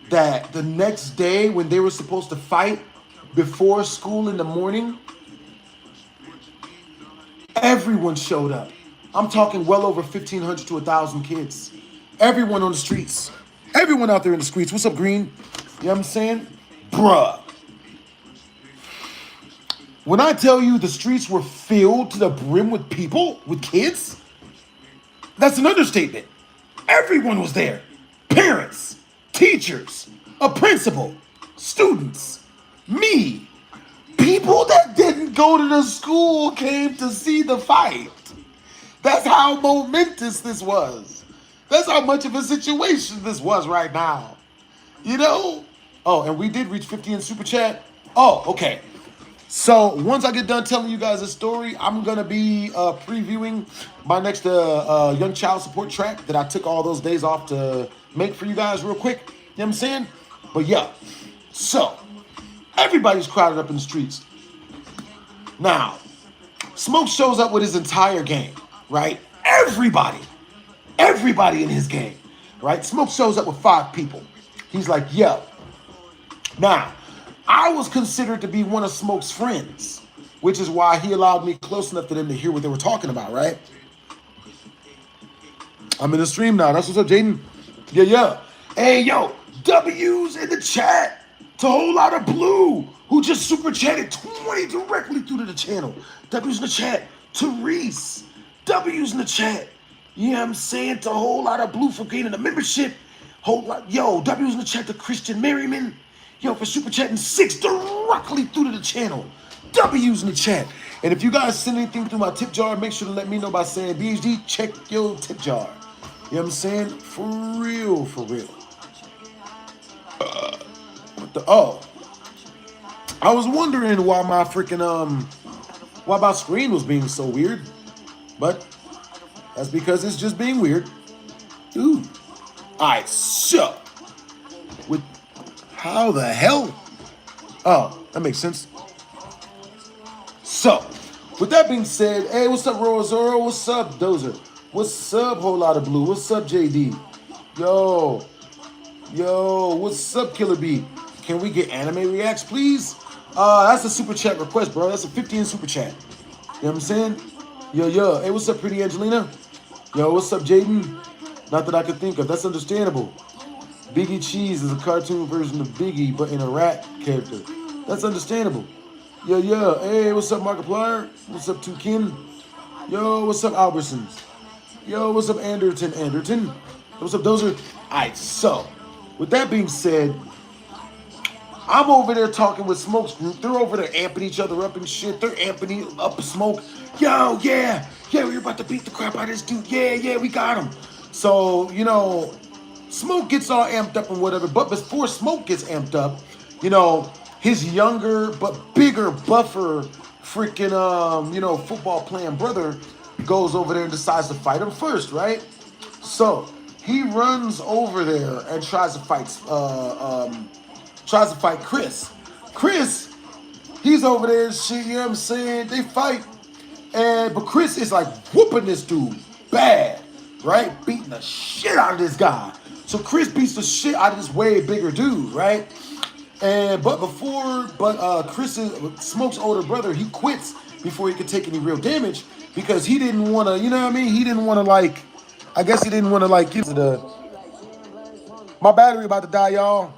that the next day when they were supposed to fight before school in the morning, everyone showed up. I'm talking well over 1,500 to 1,000 kids. Everyone on the streets. Everyone out there in the streets. What's up, Green? You know what I'm saying? Bruh. When I tell you the streets were filled to the brim with people, with kids, that's an understatement. Everyone was there. Parents, teachers, a principal, students, me. People that didn't go to the school came to see the fight. That's how momentous this was. That's how much of a situation this was right now. You know? Oh, and we did reach 50 in Super Chat. Oh, okay. So once I get done telling you guys a story, I'm going to be previewing my next young child support track that I took all those days off to make for you guys real quick. You know what I'm saying? But yeah, so everybody's crowded up in the streets. Now, Smoke shows up with his entire gang, right? Everybody in his gang, right? Smoke shows up with 5 people. He's like, yo. Now, I was considered to be one of Smoke's friends, which is why he allowed me close enough to them to hear what they were talking about, right? I'm in the stream now. That's what's up, Jaden. Yeah. Hey, yo, W's in the chat to Whole Lot of Blue, who just super chatted 20 directly through to the channel. W's in the chat to Reese. W's in the chat. You know what I'm saying? To Whole Lot of Blue for gaining a membership. Yo, W's in the chat to Christian Merriman. Yo, for super chatting 6 directly through to the channel. W's in the chat. And if you guys send anything through my tip jar, make sure to let me know by saying, BHD, check your tip jar. You know what I'm saying? For real, for real. I was wondering why my freaking, why my screen was being so weird. But that's because it's just being weird. Ooh. All right, so. How the hell? Oh, that makes sense. So, with that being said, hey, what's up, Rosoro? What's up, Dozer? What's up, Whole Lot of Blue? What's up, JD? Yo, what's up, Killer B? Can we get anime reacts, please? That's a super chat request, bro. That's a 15 super chat. You know what I'm saying? Yo. Hey, what's up, pretty Angelina? Yo, what's up, Jaden? Not that I could think of. That's understandable. Biggie Cheese is a cartoon version of Biggie, but in a rat character. That's understandable. Yeah, yeah. Hey, what's up, Markiplier? What's up, Toucan? Yo, what's up, Albertsons? Yo, what's up, Anderton? Anderton? What's up? Those are... All right, so, with that being said, I'm over there talking with Smoke's group. They're over there amping each other up and shit. They're amping up Smoke. Yo, yeah. Yeah, we're about to beat the crap out of this dude. Yeah, yeah, we got him. So, you know, Smoke gets all amped up and whatever. But before Smoke gets amped up, you know, his younger but bigger, buffer, freaking, you know, football playing brother goes over there and decides to fight him first, right? So he runs over there and tries to fight Chris. Chris, he's over there and shit, you know what I'm saying? They fight. But Chris is like whooping this dude bad, right? Beating the shit out of this guy. So Chris beats the shit out of this way bigger dude, right? But Smoke's older brother, he quits before he could take any real damage because he didn't want to, you know what I mean? He didn't want to I guess he didn't want to my battery about to die, y'all.